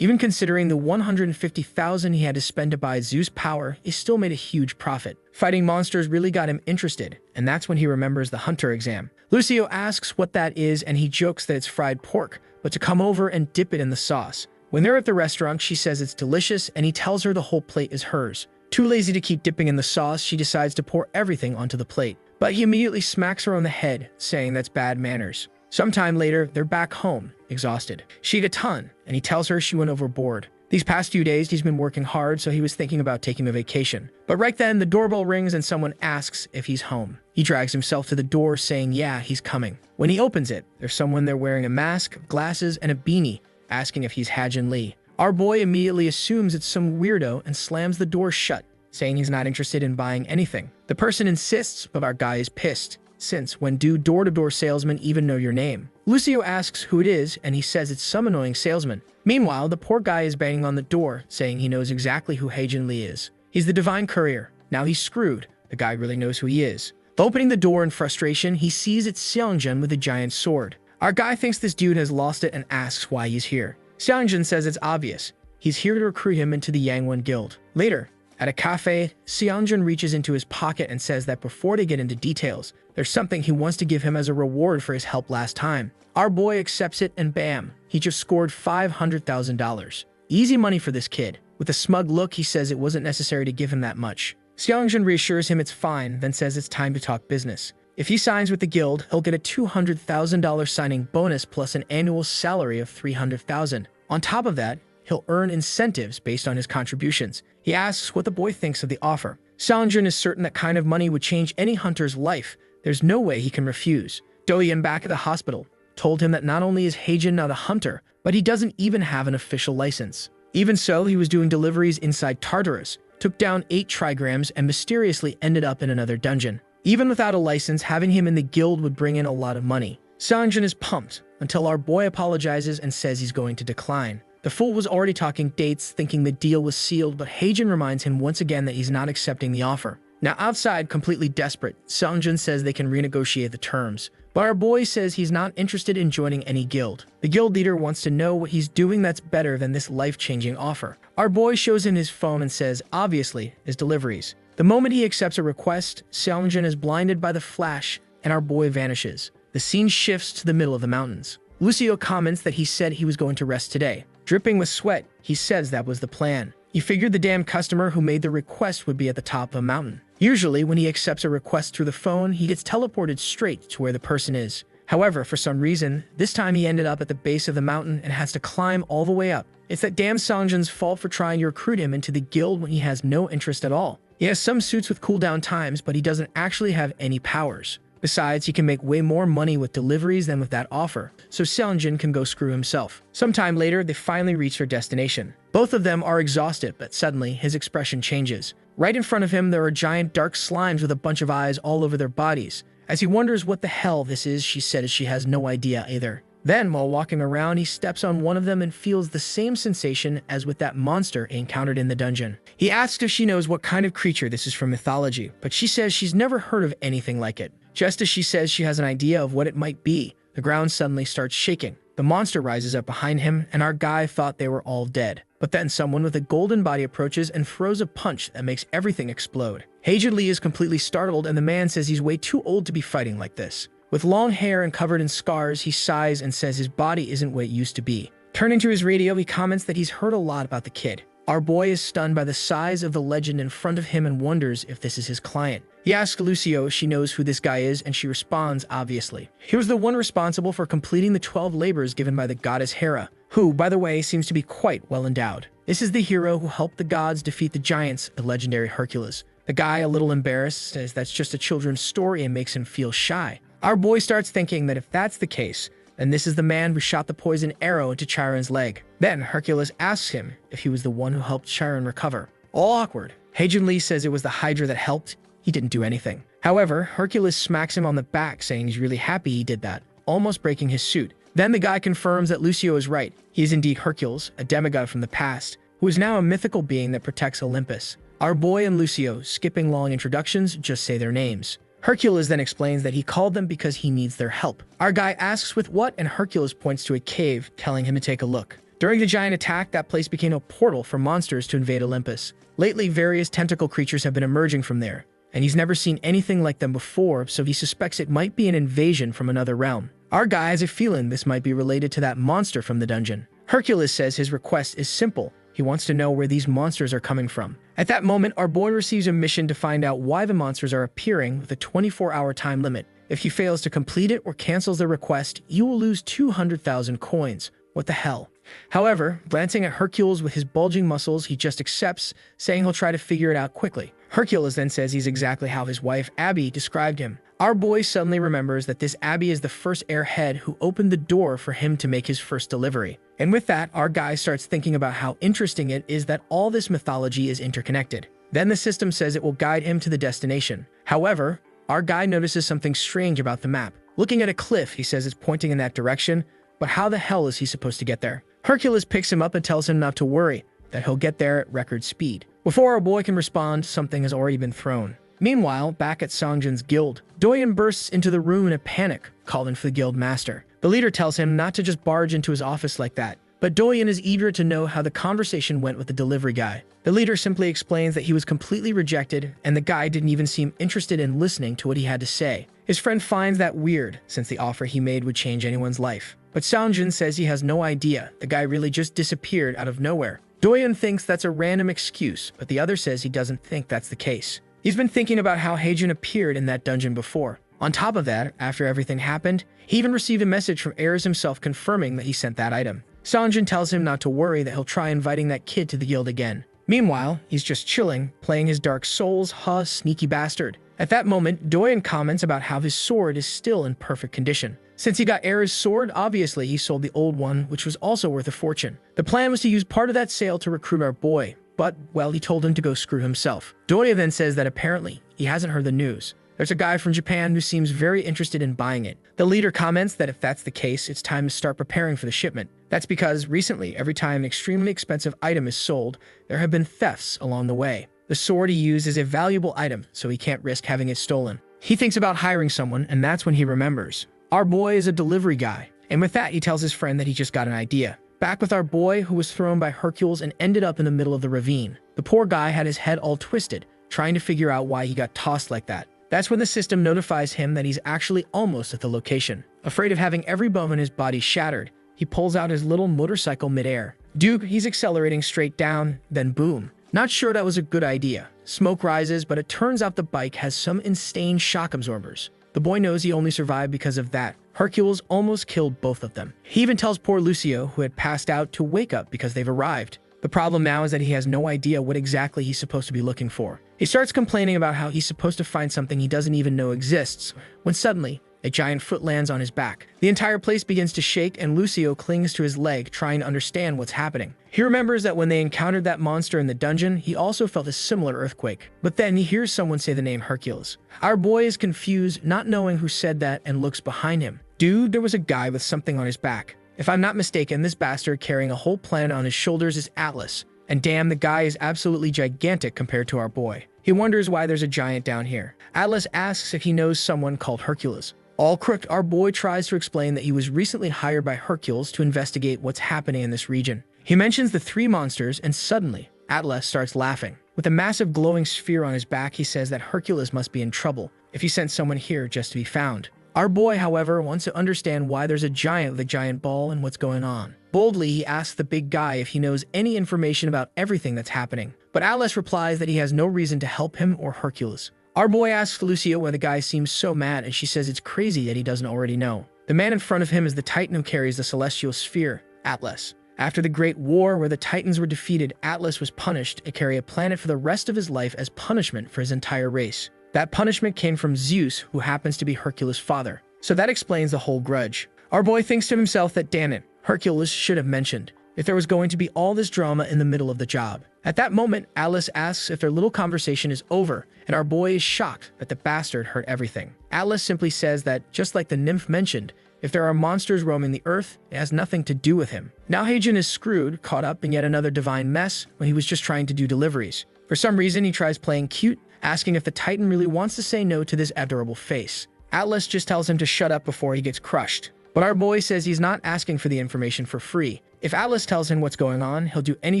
Even considering the 150,000 he had to spend to buy Zeus' power, he still made a huge profit. Fighting monsters really got him interested, and that's when he remembers the hunter exam. Lucio asks what that is, and he jokes that it's fried pork, but to come over and dip it in the sauce. When they're at the restaurant, she says it's delicious, and he tells her the whole plate is hers. Too lazy to keep dipping in the sauce, she decides to pour everything onto the plate. But he immediately smacks her on the head, saying that's bad manners. Sometime later, they're back home, exhausted. She ate a ton, and he tells her she went overboard. These past few days, he's been working hard, so he was thinking about taking a vacation. But right then, the doorbell rings and someone asks if he's home. He drags himself to the door, saying, yeah, he's coming. When he opens it, there's someone there wearing a mask, glasses, and a beanie, asking if he's Hajin Lee. Our boy immediately assumes it's some weirdo and slams the door shut, saying he's not interested in buying anything. The person insists, but our guy is pissed, since when do door-to-door salesmen even know your name? Lucio asks who it is, and he says it's some annoying salesman. Meanwhile, the poor guy is banging on the door, saying he knows exactly who Hajin Lee is. He's the divine courier. Now he's screwed. The guy really knows who he is. Opening the door in frustration, he sees it's Seongjun with a giant sword. Our guy thinks this dude has lost it and asks why he's here. Seongjun says it's obvious. He's here to recruit him into the Yangwon Guild. Later, at a cafe, Seongjun reaches into his pocket and says that before they get into details, there's something he wants to give him as a reward for his help last time. Our boy accepts it and bam, he just scored $500,000. Easy money for this kid. With a smug look, he says it wasn't necessary to give him that much. Seongjun reassures him it's fine, then says it's time to talk business. If he signs with the guild, he'll get a $200,000 signing bonus plus an annual salary of $300,000. On top of that, he'll earn incentives based on his contributions. He asks what the boy thinks of the offer. Seongjun is certain that kind of money would change any hunter's life. There's no way he can refuse. Do-yeon back at the hospital told him that not only is Hajin not a hunter, but he doesn't even have an official license. Even so, he was doing deliveries inside Tartarus, took down 8 trigrams, and mysteriously ended up in another dungeon. Even without a license, having him in the guild would bring in a lot of money. Seongjun is pumped until our boy apologizes and says he's going to decline. The fool was already talking dates, thinking the deal was sealed, but Hajin reminds him once again that he's not accepting the offer. Now outside, completely desperate, Seongjun says they can renegotiate the terms, but our boy says he's not interested in joining any guild. The guild leader wants to know what he's doing that's better than this life-changing offer. Our boy shows him his phone and says, obviously, his deliveries. The moment he accepts a request, Seongjun is blinded by the flash, and our boy vanishes. The scene shifts to the middle of the mountains. Lucio comments that he said he was going to rest today. Dripping with sweat, he says that was the plan. He figured the damn customer who made the request would be at the top of a mountain. Usually, when he accepts a request through the phone, he gets teleported straight to where the person is. However, for some reason, this time he ended up at the base of the mountain and has to climb all the way up. It's that damn Seongjun's fault for trying to recruit him into the guild when he has no interest at all. He has some suits with cooldown times, but he doesn't actually have any powers. Besides, he can make way more money with deliveries than with that offer, so Seongjun can go screw himself. Sometime later, they finally reach their destination. Both of them are exhausted, but suddenly, his expression changes. Right in front of him, there are giant dark slimes with a bunch of eyes all over their bodies. As he wonders what the hell this is, she says she has no idea either. Then, while walking around, he steps on one of them and feels the same sensation as with that monster he encountered in the dungeon. He asks if she knows what kind of creature this is from mythology, but she says she's never heard of anything like it. Just as she says she has an idea of what it might be, the ground suddenly starts shaking. The monster rises up behind him, and our guy thought they were all dead. But then someone with a golden body approaches and throws a punch that makes everything explode. Hajin Lee is completely startled, and the man says he's way too old to be fighting like this. With long hair and covered in scars, he sighs and says his body isn't what it used to be. Turning to his radio, he comments that he's heard a lot about the kid. Our boy is stunned by the size of the legend in front of him and wonders if this is his client. He asks Lucio if she knows who this guy is, and she responds, obviously. He was the one responsible for completing the 12 labors given by the goddess Hera, who, by the way, seems to be quite well endowed. This is the hero who helped the gods defeat the giants, the legendary Hercules. The guy, a little embarrassed, says that's just a children's story and makes him feel shy. Our boy starts thinking that if that's the case, then this is the man who shot the poison arrow into Chiron's leg. Then Hercules asks him if he was the one who helped Chiron recover. All awkward. Hajin Lee says it was the Hydra that helped. He didn't do anything. However, Hercules smacks him on the back, saying he's really happy he did that, almost breaking his suit. Then the guy confirms that Lucio is right. He is indeed Hercules, a demigod from the past, who is now a mythical being that protects Olympus. Our boy and Lucio, skipping long introductions, just say their names. Hercules then explains that he called them because he needs their help. Our guy asks with what, and Hercules points to a cave, telling him to take a look. During the giant attack, that place became a portal for monsters to invade Olympus. Lately, various tentacle creatures have been emerging from there, and he's never seen anything like them before, so he suspects it might be an invasion from another realm. Our guy has a feeling this might be related to that monster from the dungeon. Hercules says his request is simple. He wants to know where these monsters are coming from. At that moment, our boy receives a mission to find out why the monsters are appearing with a 24-hour time limit. If he fails to complete it or cancels the request, you will lose 200,000 coins. What the hell? However, glancing at Hercules with his bulging muscles, he just accepts, saying he'll try to figure it out quickly. Hercules then says he's exactly how his wife, Abby, described him. Our boy suddenly remembers that this Abby is the first airhead who opened the door for him to make his first delivery. And with that, our guy starts thinking about how interesting it is that all this mythology is interconnected. Then the system says it will guide him to the destination. However, our guy notices something strange about the map. Looking at a cliff, he says it's pointing in that direction, but how the hell is he supposed to get there? Hercules picks him up and tells him not to worry, that he'll get there at record speed. Before our boy can respond, something has already been thrown. Meanwhile, back at Songjin's guild, Doyen bursts into the room in a panic, calling for the guild master. The leader tells him not to just barge into his office like that, but Doyen is eager to know how the conversation went with the delivery guy. The leader simply explains that he was completely rejected, and the guy didn't even seem interested in listening to what he had to say. His friend finds that weird, since the offer he made would change anyone's life. But Songjin says he has no idea, the guy really just disappeared out of nowhere. Doyen thinks that's a random excuse, but the other says he doesn't think that's the case. He's been thinking about how Heijun appeared in that dungeon before. On top of that, after everything happened, he even received a message from Ares himself confirming that he sent that item. Songjin tells him not to worry, that he'll try inviting that kid to the guild again. Meanwhile, he's just chilling, playing his Dark Souls, sneaky bastard. At that moment, Doyen comments about how his sword is still in perfect condition. Since he got Ares' sword, obviously he sold the old one, which was also worth a fortune. The plan was to use part of that sale to recruit our boy, but, well, he told him to go screw himself. Doyen then says that apparently he hasn't heard the news. There's a guy from Japan who seems very interested in buying it. The leader comments that if that's the case, it's time to start preparing for the shipment. That's because recently, every time an extremely expensive item is sold, there have been thefts along the way. The sword he used is a valuable item, so he can't risk having it stolen. He thinks about hiring someone, and that's when he remembers. Our boy is a delivery guy, and with that, he tells his friend that he just got an idea. Back with our boy, who was thrown by Hercules and ended up in the middle of the ravine. The poor guy had his head all twisted, trying to figure out why he got tossed like that. That's when the system notifies him that he's actually almost at the location. Afraid of having every bone in his body shattered, he pulls out his little motorcycle midair. He's accelerating straight down, then boom. Not sure that was a good idea. Smoke rises, but it turns out the bike has some insane shock absorbers. The boy knows he only survived because of that. Hercules almost killed both of them. He even tells poor Lucio, who had passed out, to wake up because they've arrived. The problem now is that he has no idea what exactly he's supposed to be looking for. He starts complaining about how he's supposed to find something he doesn't even know exists, when suddenly, a giant foot lands on his back. The entire place begins to shake, and Lucio clings to his leg, trying to understand what's happening. He remembers that when they encountered that monster in the dungeon, he also felt a similar earthquake. But then he hears someone say the name Hercules. Our boy is confused, not knowing who said that, and looks behind him. There was a guy with something on his back. If I'm not mistaken, this bastard carrying a whole planet on his shoulders is Atlas. And damn, the guy is absolutely gigantic compared to our boy. He wonders why there's a giant down here. Atlas asks if he knows someone called Hercules. All crooked, our boy tries to explain that he was recently hired by Hercules to investigate what's happening in this region. He mentions the 3 monsters, and suddenly, Atlas starts laughing. With a massive glowing sphere on his back, he says that Hercules must be in trouble if he sent someone here just to be found. Our boy, however, wants to understand why there's a giant with a giant ball and what's going on. Boldly, he asks the big guy if he knows any information about everything that's happening. But Atlas replies that he has no reason to help him or Hercules. Our boy asks Lucio why the guy seems so mad, and she says it's crazy that he doesn't already know. The man in front of him is the Titan who carries the celestial sphere, Atlas. After the Great War, where the Titans were defeated, Atlas was punished to carry a planet for the rest of his life as punishment for his entire race. That punishment came from Zeus, who happens to be Hercules' father. So that explains the whole grudge. Our boy thinks to himself that, damn it, Hercules should have mentioned if there was going to be all this drama in the middle of the job. At that moment, Atlas asks if their little conversation is over, and our boy is shocked that the bastard heard everything. Atlas simply says that, just like the nymph mentioned, if there are monsters roaming the earth, it has nothing to do with him. Now Heijun is screwed, caught up in yet another divine mess when he was just trying to do deliveries. For some reason, he tries playing cute, asking if the Titan really wants to say no to this adorable face. Atlas just tells him to shut up before he gets crushed. But our boy says he's not asking for the information for free. If Atlas tells him what's going on, he'll do any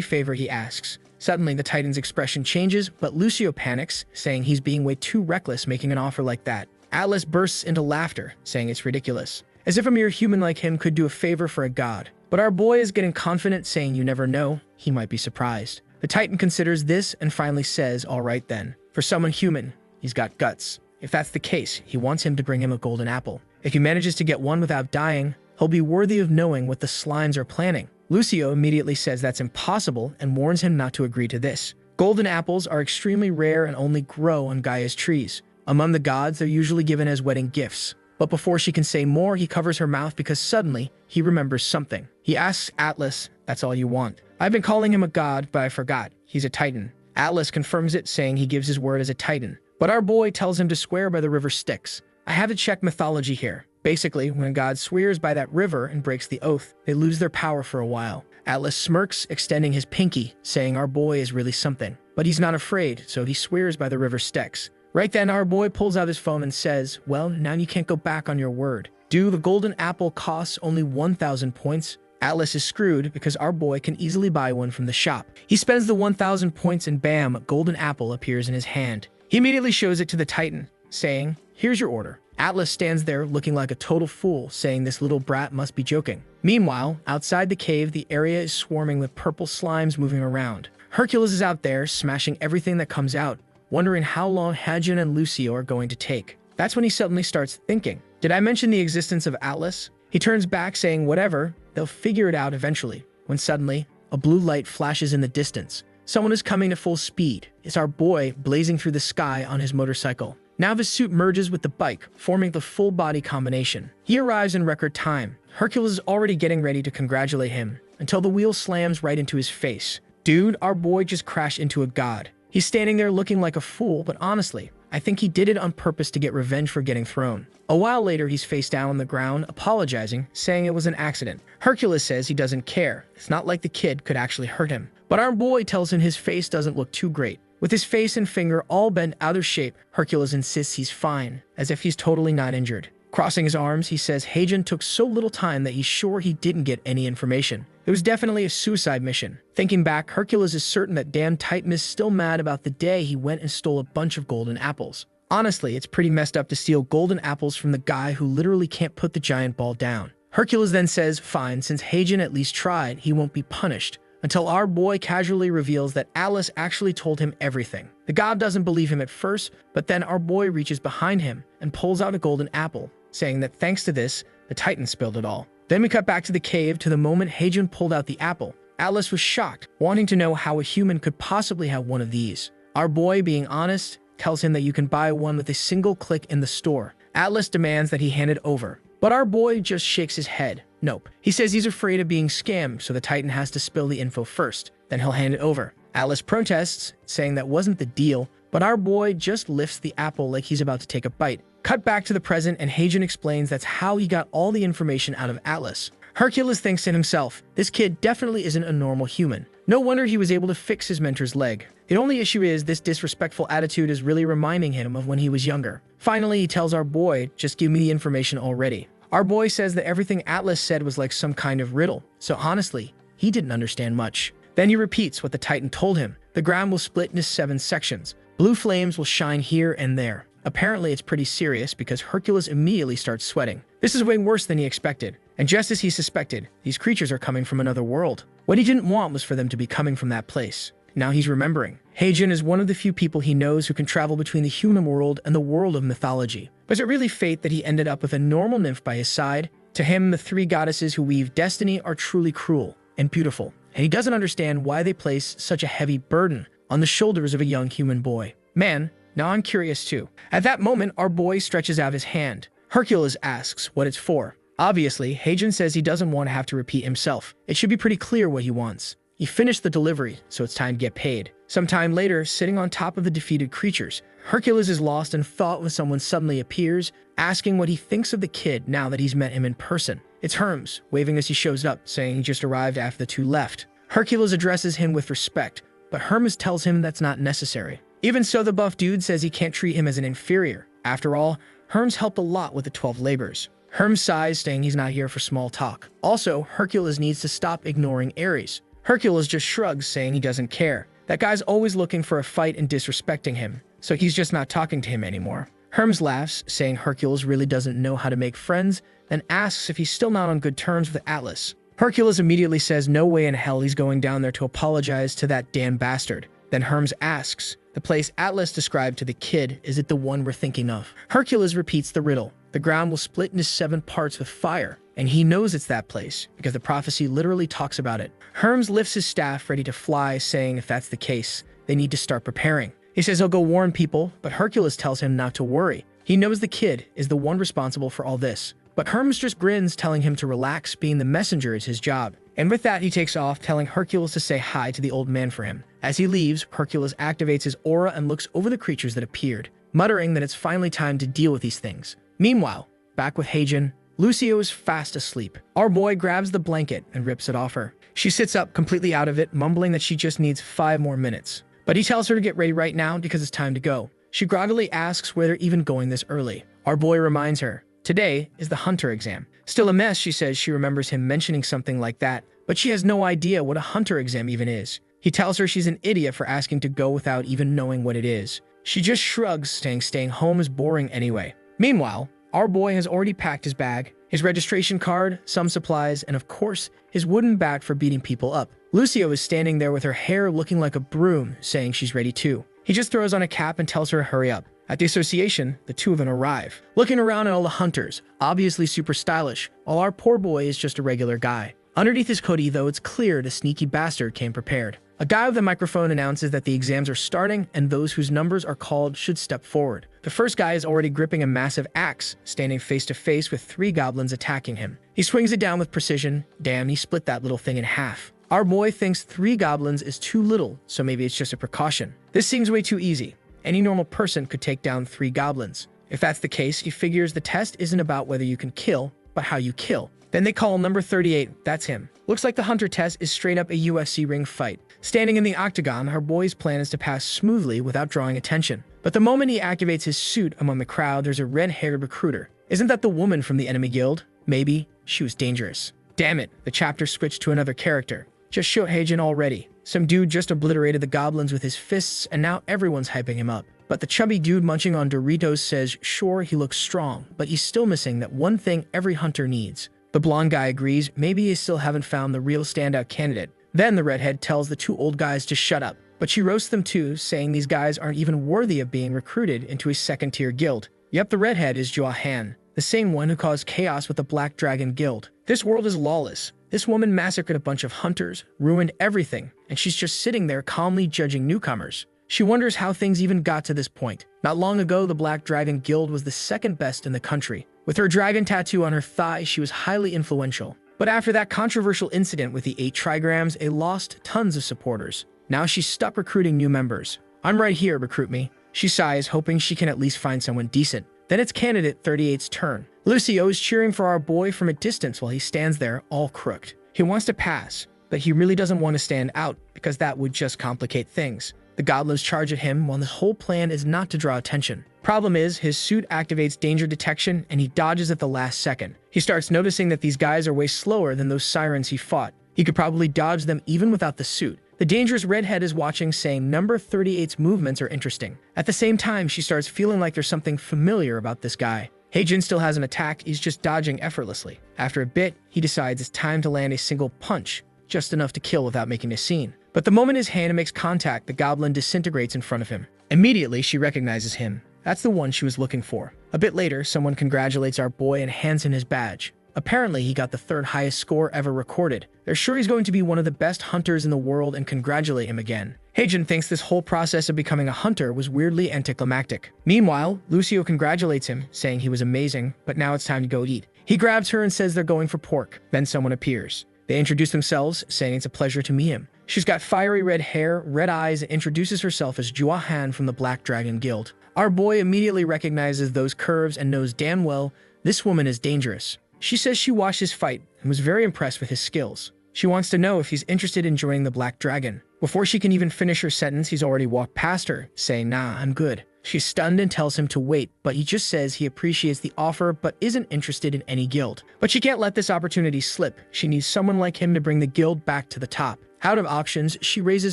favor he asks. Suddenly, the Titan's expression changes, but Lucio panics, saying he's being way too reckless making an offer like that. Atlas bursts into laughter, saying it's ridiculous, as if a mere human like him could do a favor for a god. But our boy is getting confident, saying you never know, he might be surprised. The Titan considers this and finally says, all right then. For someone human, he's got guts. If that's the case, he wants him to bring him a golden apple. If he manages to get one without dying, he'll be worthy of knowing what the slimes are planning. Lucio immediately says that's impossible and warns him not to agree to this. Golden apples are extremely rare and only grow on Gaia's trees. Among the gods, they're usually given as wedding gifts. But before she can say more, he covers her mouth because suddenly he remembers something. He asks Atlas, that's all you want. I've been calling him a god, but I forgot. He's a Titan. Atlas confirms it, saying he gives his word as a Titan. But our boy tells him to swear by the river Styx. I have to check mythology here. Basically, when a god swears by that river and breaks the oath, they lose their power for a while. Atlas smirks, extending his pinky, saying our boy is really something. But he's not afraid, so he swears by the river Styx. Right then, our boy pulls out his phone and says, well, now you can't go back on your word. The golden apple costs only 1,000 points. Atlas is screwed because our boy can easily buy one from the shop. He spends the 1,000 points and bam, a golden apple appears in his hand. He immediately shows it to the Titan, saying, here's your order. Atlas stands there looking like a total fool, saying this little brat must be joking. Meanwhile, outside the cave, the area is swarming with purple slimes moving around. Hercules is out there, smashing everything that comes out, wondering how long Hajin and Lucio are going to take. That's when he suddenly starts thinking, did I mention the existence of Atlas? He turns back saying whatever, they'll figure it out eventually, when suddenly, a blue light flashes in the distance. Someone is coming at full speed. It's our boy blazing through the sky on his motorcycle. Now his suit merges with the bike, forming the full body combination. He arrives in record time. Hercules is already getting ready to congratulate him, until the wheel slams right into his face. Dude, our boy just crashed into a god. He's standing there looking like a fool, but honestly, I think he did it on purpose to get revenge for getting thrown. A while later, he's face down on the ground, apologizing, saying it was an accident. Hercules says he doesn't care. It's not like the kid could actually hurt him. But our boy tells him his face doesn't look too great. With his face and finger all bent out of shape, Hercules insists he's fine, as if he's totally not injured. Crossing his arms, he says Hajin took so little time that he's sure he didn't get any information. It was definitely a suicide mission. Thinking back, Hercules is certain that damn Titan is still mad about the day he went and stole a bunch of golden apples. Honestly, it's pretty messed up to steal golden apples from the guy who literally can't put the giant ball down. Hercules then says, fine, since Hajin at least tried, he won't be punished. Until our boy casually reveals that Atlas actually told him everything. The god doesn't believe him at first, but then our boy reaches behind him and pulls out a golden apple, saying that thanks to this, the Titan spilled it all. Then we cut back to the cave to the moment Hajin pulled out the apple. Atlas was shocked, wanting to know how a human could possibly have one of these. Our boy, being honest, tells him that you can buy one with a single click in the store. Atlas demands that he hand it over, but our boy just shakes his head. Nope. He says he's afraid of being scammed, so the Titan has to spill the info first, then he'll hand it over. Atlas protests, saying that wasn't the deal, but our boy just lifts the apple like he's about to take a bite. Cut back to the present, and Hajin explains that's how he got all the information out of Atlas. Hercules thinks to himself, this kid definitely isn't a normal human. No wonder he was able to fix his mentor's leg. The only issue is this disrespectful attitude is really reminding him of when he was younger. Finally, he tells our boy, just give me the information already. Our boy says that everything Atlas said was like some kind of riddle, so honestly, he didn't understand much. Then he repeats what the Titan told him. The ground will split into 7 sections. Blue flames will shine here and there. Apparently, it's pretty serious because Hercules immediately starts sweating. This is way worse than he expected. And just as he suspected, these creatures are coming from another world. What he didn't want was for them to be coming from that place. Now he's remembering. Hajin is one of the few people he knows who can travel between the human world and the world of mythology. But is it really fate that he ended up with a normal nymph by his side? To him, the 3 goddesses who weave destiny are truly cruel and beautiful, and he doesn't understand why they place such a heavy burden on the shoulders of a young human boy. Man, now I'm curious too. At that moment, our boy stretches out his hand. Hercules asks what it's for. Obviously, Hajin says he doesn't want to have to repeat himself. It should be pretty clear what he wants. He finished the delivery, so it's time to get paid. Sometime later, sitting on top of the defeated creatures, Hercules is lost in thought when someone suddenly appears, asking what he thinks of the kid now that he's met him in person. It's Hermes, waving as he shows up, saying he just arrived after the 2 left. Hercules addresses him with respect, but Hermes tells him that's not necessary. Even so, the buff dude says he can't treat him as an inferior. After all, Hermes helped a lot with the 12 labors. Herm sighs, saying he's not here for small talk. Also, Hercules needs to stop ignoring Ares. Hercules just shrugs, saying he doesn't care. That guy's always looking for a fight and disrespecting him, so he's just not talking to him anymore. Hermes laughs, saying Hercules really doesn't know how to make friends, then asks if he's still not on good terms with Atlas. Hercules immediately says no way in hell he's going down there to apologize to that damn bastard. Then Hermes asks, the place Atlas described to the kid, is it the one we're thinking of? Hercules repeats the riddle. The ground will split into 7 parts with fire, and he knows it's that place, because the prophecy literally talks about it. Hermes lifts his staff ready to fly, saying if that's the case, they need to start preparing. He says he'll go warn people, but Hercules tells him not to worry. He knows the kid is the one responsible for all this. But Hermes just grins, telling him to relax, being the messenger is his job. And with that, he takes off, telling Hercules to say hi to the old man for him. As he leaves, Hercules activates his aura and looks over the creatures that appeared, muttering that it's finally time to deal with these things. Meanwhile, back with Heijin, Lucio is fast asleep. Our boy grabs the blanket and rips it off her. She sits up completely out of it, mumbling that she just needs 5 more minutes. But he tells her to get ready right now because it's time to go. She groggily asks where they're even going this early. Our boy reminds her, today is the hunter exam. Still a mess, she says she remembers him mentioning something like that, but she has no idea what a hunter exam even is. He tells her she's an idiot for asking to go without even knowing what it is. She just shrugs, saying staying home is boring anyway. Meanwhile, our boy has already packed his bag, his registration card, some supplies, and of course, his wooden bat for beating people up. Lucio is standing there with her hair looking like a broom, saying she's ready too. He just throws on a cap and tells her to hurry up. At the association, the two of them arrive, looking around at all the hunters, obviously super stylish, while our poor boy is just a regular guy. Underneath his hoodie, though, it's clear the sneaky bastard came prepared. A guy with a microphone announces that the exams are starting and those whose numbers are called should step forward. The first guy is already gripping a massive axe, standing face to face with 3 goblins attacking him. He swings it down with precision. Damn, he split that little thing in half. Our boy thinks 3 goblins is too little, so maybe it's just a precaution. This seems way too easy. Any normal person could take down 3 goblins. If that's the case, he figures the test isn't about whether you can kill, but how you kill. Then they call number 38, that's him. Looks like the hunter test is straight up a UFC ring fight. Standing in the octagon, our boy's plan is to pass smoothly without drawing attention. But the moment he activates his suit among the crowd, there's a red-haired recruiter. Isn't that the woman from the enemy guild? Maybe. She was dangerous. Damn it, the chapter switched to another character. Just showed Heijin already. Some dude just obliterated the goblins with his fists, and now everyone's hyping him up. But the chubby dude munching on Doritos says, sure, he looks strong, but he's still missing that one thing every hunter needs. The blonde guy agrees, maybe he still haven't found the real standout candidate. Then the redhead tells the 2 old guys to shut up, but she roasts them too, saying these guys aren't even worthy of being recruited into a second-tier guild. Yep, the redhead is Jua Han, the same one who caused chaos with the Black Dragon Guild. This world is lawless. This woman massacred a bunch of hunters, ruined everything, and she's just sitting there calmly judging newcomers. She wonders how things even got to this point. Not long ago, the Black Dragon Guild was the second best in the country. With her dragon tattoo on her thigh, she was highly influential. But after that controversial incident with the 8 trigrams, it lost tons of supporters. Now she's stuck recruiting new members. I'm right here, recruit me. She sighs, hoping she can at least find someone decent. Then it's candidate 38's turn. Lucio is cheering for our boy from a distance while he stands there all crooked. He wants to pass, but he really doesn't want to stand out because that would just complicate things. The goblins charge at him while his whole plan is not to draw attention. Problem is, his suit activates danger detection and he dodges at the last second. He starts noticing that these guys are way slower than those sirens he fought. He could probably dodge them even without the suit. The dangerous redhead is watching, saying number 38's movements are interesting. At the same time, she starts feeling like there's something familiar about this guy. Heijin still has an attack, he's just dodging effortlessly. After a bit, he decides it's time to land a single punch, just enough to kill without making a scene. But the moment his hand makes contact, the goblin disintegrates in front of him. Immediately, she recognizes him. That's the one she was looking for. A bit later, someone congratulates our boy and hands him his badge. Apparently, he got the 3rd highest score ever recorded. They're sure he's going to be one of the best hunters in the world and congratulate him again. Heijin thinks this whole process of becoming a hunter was weirdly anticlimactic. Meanwhile, Lucio congratulates him, saying he was amazing, but now it's time to go eat. He grabs her and says they're going for pork. Then someone appears. They introduce themselves, saying it's a pleasure to meet him. She's got fiery red hair, red eyes, and introduces herself as Jua Han from the Black Dragon Guild. Our boy immediately recognizes those curves and knows damn well this woman is dangerous. She says she watched his fight and was very impressed with his skills. She wants to know if he's interested in joining the Black Dragon. Before she can even finish her sentence, he's already walked past her, saying, nah, I'm good. She's stunned and tells him to wait, but he just says he appreciates the offer but isn't interested in any guild. But she can't let this opportunity slip. She needs someone like him to bring the guild back to the top. Out of auctions, she raises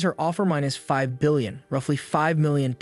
her offer minus 5 billion, roughly $5 million,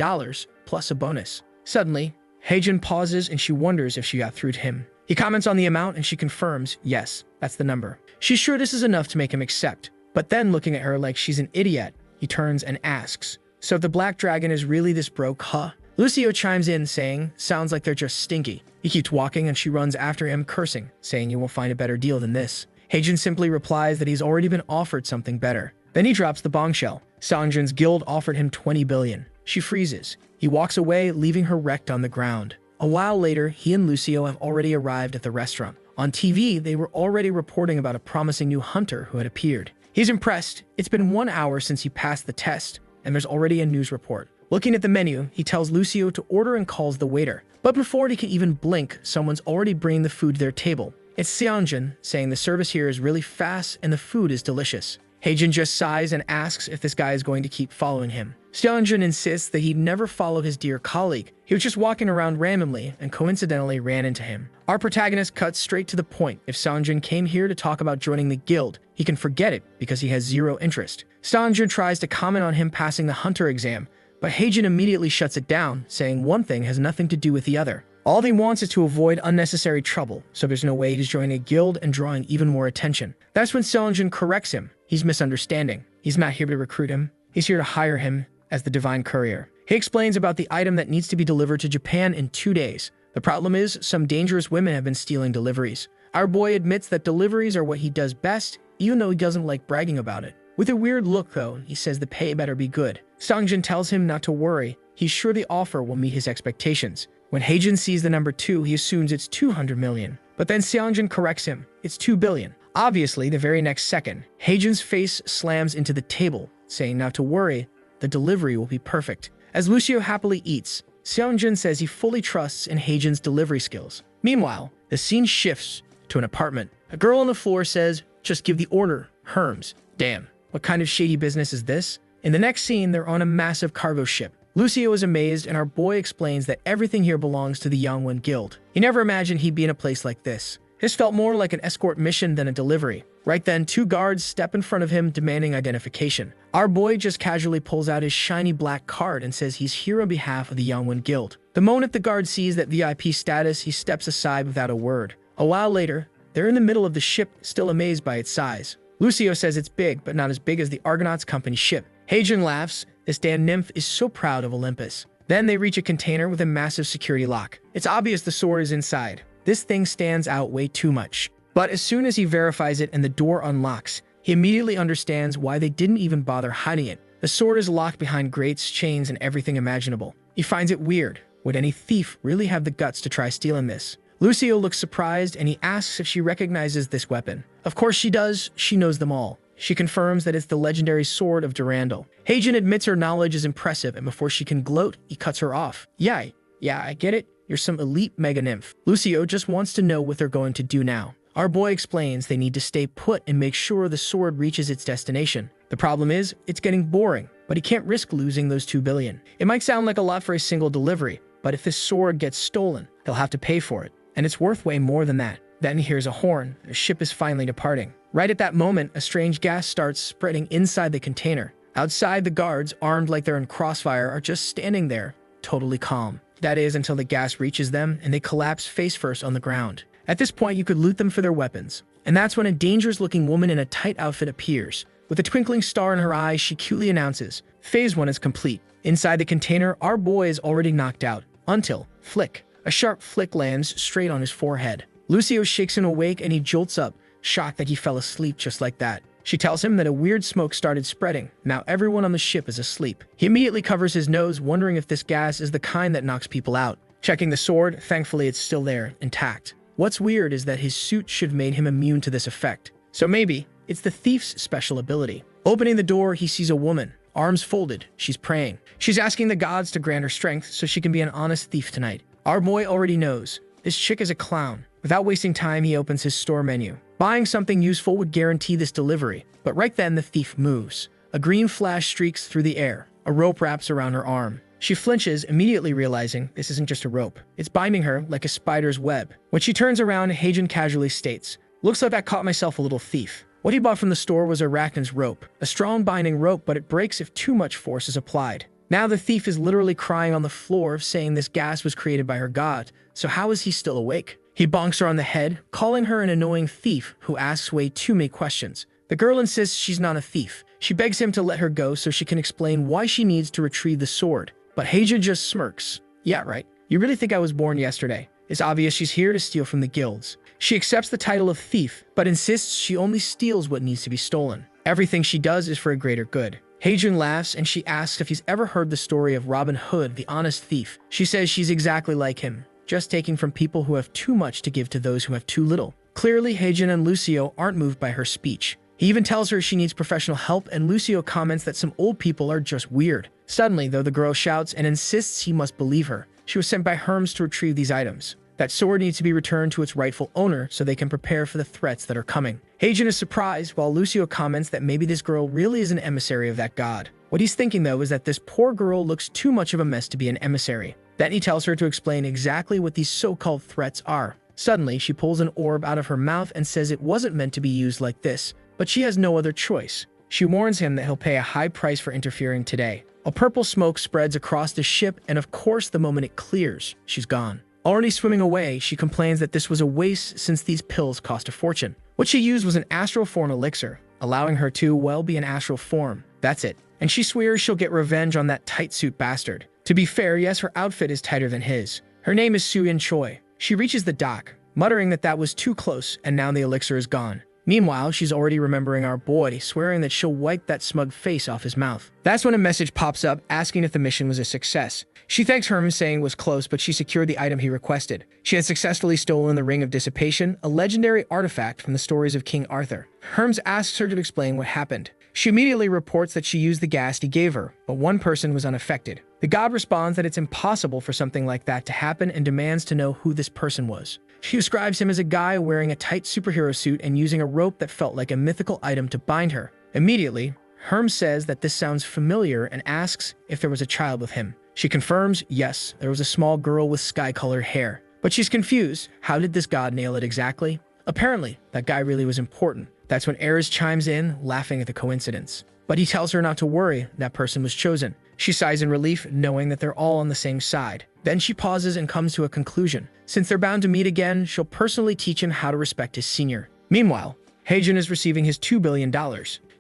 plus a bonus. Suddenly, Haejin pauses and she wonders if she got through to him. He comments on the amount and she confirms, yes, that's the number. She's sure this is enough to make him accept. But then, looking at her like she's an idiot, he turns and asks, so if the black dragon is really this broke, huh? Lucio chimes in saying, sounds like they're just stinky. He keeps walking and she runs after him, cursing, saying you won't find a better deal than this. Haejin simply replies that he's already been offered something better. Then he drops the bombshell. Seongjin's guild offered him 20 billion. She freezes. He walks away, leaving her wrecked on the ground. A while later, he and Lucio have already arrived at the restaurant. On TV, they were already reporting about a promising new hunter who had appeared. He's impressed. It's been 1 hour since he passed the test, and there's already a news report. Looking at the menu, he tells Lucio to order and calls the waiter. But before he can even blink, someone's already bringing the food to their table. It's Seongjin, saying the service here is really fast and the food is delicious. Haejin just sighs and asks if this guy is going to keep following him. Seongjin insists that he'd never followed his dear colleague. He was just walking around randomly and coincidentally ran into him. Our protagonist cuts straight to the point. If Seongjin came here to talk about joining the guild, he can forget it because he has zero interest. Seongjin tries to comment on him passing the hunter exam, but Haejin immediately shuts it down, saying one thing has nothing to do with the other. All he wants is to avoid unnecessary trouble, so there's no way he's joining a guild and drawing even more attention. That's when Seongjin corrects him. He's misunderstanding. He's not here to recruit him. He's here to hire him as the divine courier. He explains about the item that needs to be delivered to Japan in 2 days. The problem is, some dangerous women have been stealing deliveries. Our boy admits that deliveries are what he does best, even though he doesn't like bragging about it. With a weird look though, he says the pay better be good. Seongjin tells him not to worry. He's sure the offer will meet his expectations. When Haejin sees the number 2, he assumes it's 200 million. But then Seongjin corrects him. It's 2 billion. Obviously, the very next second, Haejin's face slams into the table, saying not to worry, the delivery will be perfect. As Lucio happily eats, Seongjin says he fully trusts in Haejin's delivery skills. Meanwhile, the scene shifts to an apartment. A girl on the floor says, just give the order, Herms. Damn, what kind of shady business is this? In the next scene, they're on a massive cargo ship. Lucio is amazed and our boy explains that everything here belongs to the Yangwon Guild. He never imagined he'd be in a place like this. This felt more like an escort mission than a delivery. Right then, 2 guards step in front of him demanding identification. Our boy just casually pulls out his shiny black card and says he's here on behalf of the Yangwon Guild. The moment the guard sees that VIP status, he steps aside without a word. A while later, they're in the middle of the ship, still amazed by its size. Lucio says it's big, but not as big as the Argonauts Company ship. Haejin laughs. This damn nymph is so proud of Olympus. Then they reach a container with a massive security lock. It's obvious the sword is inside. This thing stands out way too much. But as soon as he verifies it and the door unlocks, he immediately understands why they didn't even bother hiding it. The sword is locked behind grates, chains, and everything imaginable. He finds it weird. Would any thief really have the guts to try stealing this? Lucio looks surprised and he asks if she recognizes this weapon. Of course she does. She knows them all. She confirms that it's the legendary sword of Durandal. Haejin admits her knowledge is impressive, and before she can gloat, he cuts her off. Yeah, I get it. You're some elite mega nymph. Lucio just wants to know what they're going to do now. Our boy explains they need to stay put and make sure the sword reaches its destination. The problem is, it's getting boring, but he can't risk losing those 2 billion. It might sound like a lot for a single delivery, but if this sword gets stolen, they'll have to pay for it. And it's worth way more than that. Then he hears a horn. The ship is finally departing. Right at that moment, a strange gas starts spreading inside the container. Outside, the guards, armed like they're in crossfire, are just standing there, totally calm. That is until the gas reaches them and they collapse face first on the ground. At this point, you could loot them for their weapons. And that's when a dangerous-looking woman in a tight outfit appears. With a twinkling star in her eye, she cutely announces, Phase 1 is complete. Inside the container, our boy is already knocked out. Until, flick. A sharp flick lands straight on his forehead. Lucio shakes him awake and he jolts up, shocked that he fell asleep just like that. She tells him that a weird smoke started spreading. Now everyone on the ship is asleep. He immediately covers his nose, wondering if this gas is the kind that knocks people out. Checking the sword, thankfully it's still there, intact. What's weird is that his suit should have made him immune to this effect. So maybe it's the thief's special ability. Opening the door, he sees a woman, arms folded. She's praying. She's asking the gods to grant her strength so she can be an honest thief tonight. Our boy already knows. This chick is a clown. Without wasting time, he opens his store menu. Buying something useful would guarantee this delivery, but right then the thief moves. A green flash streaks through the air. A rope wraps around her arm. She flinches, immediately realizing this isn't just a rope. It's binding her like a spider's web. When she turns around, Heijin casually states, "Looks like I caught myself a little thief." What he bought from the store was Arachne's rope, a strong binding rope, but it breaks if too much force is applied. Now the thief is literally crying on the floor, saying this gas was created by her god, so how is he still awake? He bonks her on the head, calling her an annoying thief who asks way too many questions. The girl insists she's not a thief. She begs him to let her go so she can explain why she needs to retrieve the sword. But Heijin just smirks. "Yeah, right. You really think I was born yesterday?" It's obvious she's here to steal from the guilds. She accepts the title of thief, but insists she only steals what needs to be stolen. Everything she does is for a greater good. Heijin laughs and she asks if he's ever heard the story of Robin Hood, the honest thief. She says she's exactly like him, just taking from people who have too much to give to those who have too little. Clearly, Heijin and Lucio aren't moved by her speech. He even tells her she needs professional help, and Lucio comments that some old people are just weird. Suddenly, though, the girl shouts and insists he must believe her. She was sent by Hermes to retrieve these items. That sword needs to be returned to its rightful owner so they can prepare for the threats that are coming. Heijin is surprised, while Lucio comments that maybe this girl really is an emissary of that god. What he's thinking, though, is that this poor girl looks too much of a mess to be an emissary. Then he tells her to explain exactly what these so-called threats are. Suddenly, she pulls an orb out of her mouth and says it wasn't meant to be used like this, but she has no other choice. She warns him that he'll pay a high price for interfering today. A purple smoke spreads across the ship, and of course, the moment it clears, she's gone. Already swimming away, she complains that this was a waste since these pills cost a fortune. What she used was an astral form elixir, allowing her to, well, be in astral form. That's it. And she swears she'll get revenge on that tight suit bastard. To be fair, yes, her outfit is tighter than his. Her name is Suyin Choi. She reaches the dock, muttering that was too close, and now the elixir is gone. Meanwhile, she's already remembering our boy, swearing that she'll wipe that smug face off his mouth. That's when a message pops up asking if the mission was a success. She thanks Hermes, saying it was close, but she secured the item he requested. She had successfully stolen the Ring of Dissipation, a legendary artifact from the stories of King Arthur. Hermes asks her to explain what happened. She immediately reports that she used the gas he gave her, but one person was unaffected. The god responds that it's impossible for something like that to happen and demands to know who this person was. She describes him as a guy wearing a tight superhero suit and using a rope that felt like a mythical item to bind her. Immediately, Hermes says that this sounds familiar and asks if there was a child with him. She confirms, yes, there was a small girl with sky-colored hair. But she's confused. How did this god nail it exactly? Apparently, that guy really was important. That's when Ares chimes in, laughing at the coincidence. But he tells her not to worry, that person was chosen. She sighs in relief, knowing that they're all on the same side. Then she pauses and comes to a conclusion. Since they're bound to meet again, she'll personally teach him how to respect his senior. Meanwhile, Heijin is receiving his $2 billion.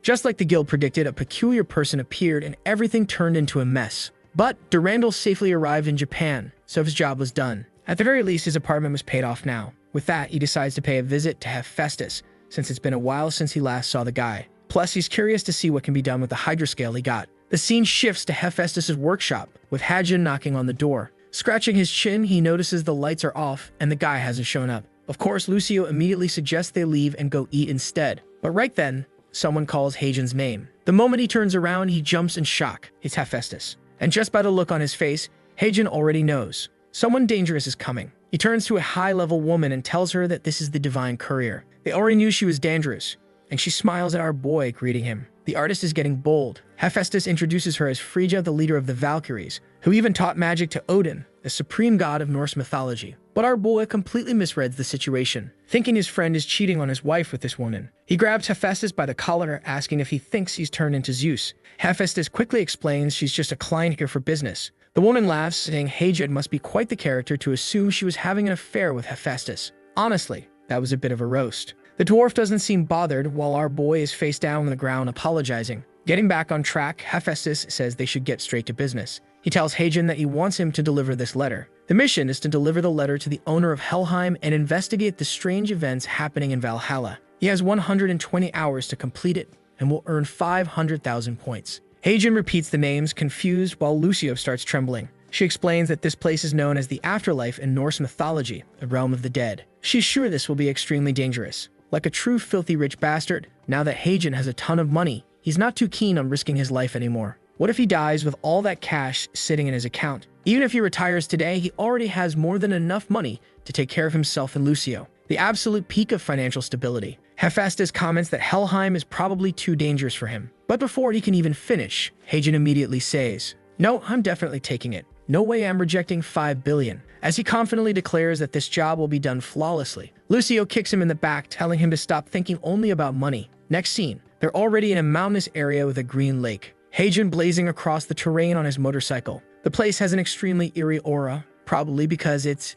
Just like the guild predicted, a peculiar person appeared and everything turned into a mess. But Durandal safely arrived in Japan, so his job was done. At the very least, his apartment was paid off now. With that, he decides to pay a visit to Hephaestus, since it's been a while since he last saw the guy. Plus, he's curious to see what can be done with the hydroscale he got. The scene shifts to Hephaestus' workshop, with Heijin knocking on the door. Scratching his chin, he notices the lights are off and the guy hasn't shown up. Of course, Lucio immediately suggests they leave and go eat instead. But right then, someone calls Heijin's name. The moment he turns around, he jumps in shock. It's Hephaestus. And just by the look on his face, Heijin already knows. Someone dangerous is coming. He turns to a high-level woman and tells her that this is the divine courier. They already knew she was dangerous, and she smiles at our boy, greeting him. The artist is getting bold. Hephaestus introduces her as Frigga, the leader of the Valkyries, who even taught magic to Odin, the supreme god of Norse mythology. But our boy completely misreads the situation, thinking his friend is cheating on his wife with this woman. He grabs Hephaestus by the collar, asking if he thinks he's turned into Zeus. Hephaestus quickly explains she's just a client here for business. The woman laughs, saying Heijin must be quite the character to assume she was having an affair with Hephaestus. Honestly, that was a bit of a roast. The dwarf doesn't seem bothered, while our boy is face down on the ground apologizing. Getting back on track, Hephaestus says they should get straight to business. He tells Heijin that he wants him to deliver this letter. The mission is to deliver the letter to the owner of Helheim and investigate the strange events happening in Valhalla. He has 120 hours to complete it and will earn 500,000 points. Heijin repeats the names, confused, while Lucio starts trembling. She explains that this place is known as the afterlife in Norse mythology, the realm of the dead. She's sure this will be extremely dangerous. Like a true filthy rich bastard, now that Heijin has a ton of money, he's not too keen on risking his life anymore. What if he dies with all that cash sitting in his account? Even if he retires today, he already has more than enough money to take care of himself and Lucio. The absolute peak of financial stability. Hephaestus comments that Helheim is probably too dangerous for him. But before he can even finish, Heijin immediately says, No, I'm definitely taking it. No way I'm rejecting 5 billion. As he confidently declares that this job will be done flawlessly, Lucio kicks him in the back, telling him to stop thinking only about money. Next scene, they're already in a mountainous area with a green lake. Heijun blazing across the terrain on his motorcycle. The place has an extremely eerie aura, probably because it's,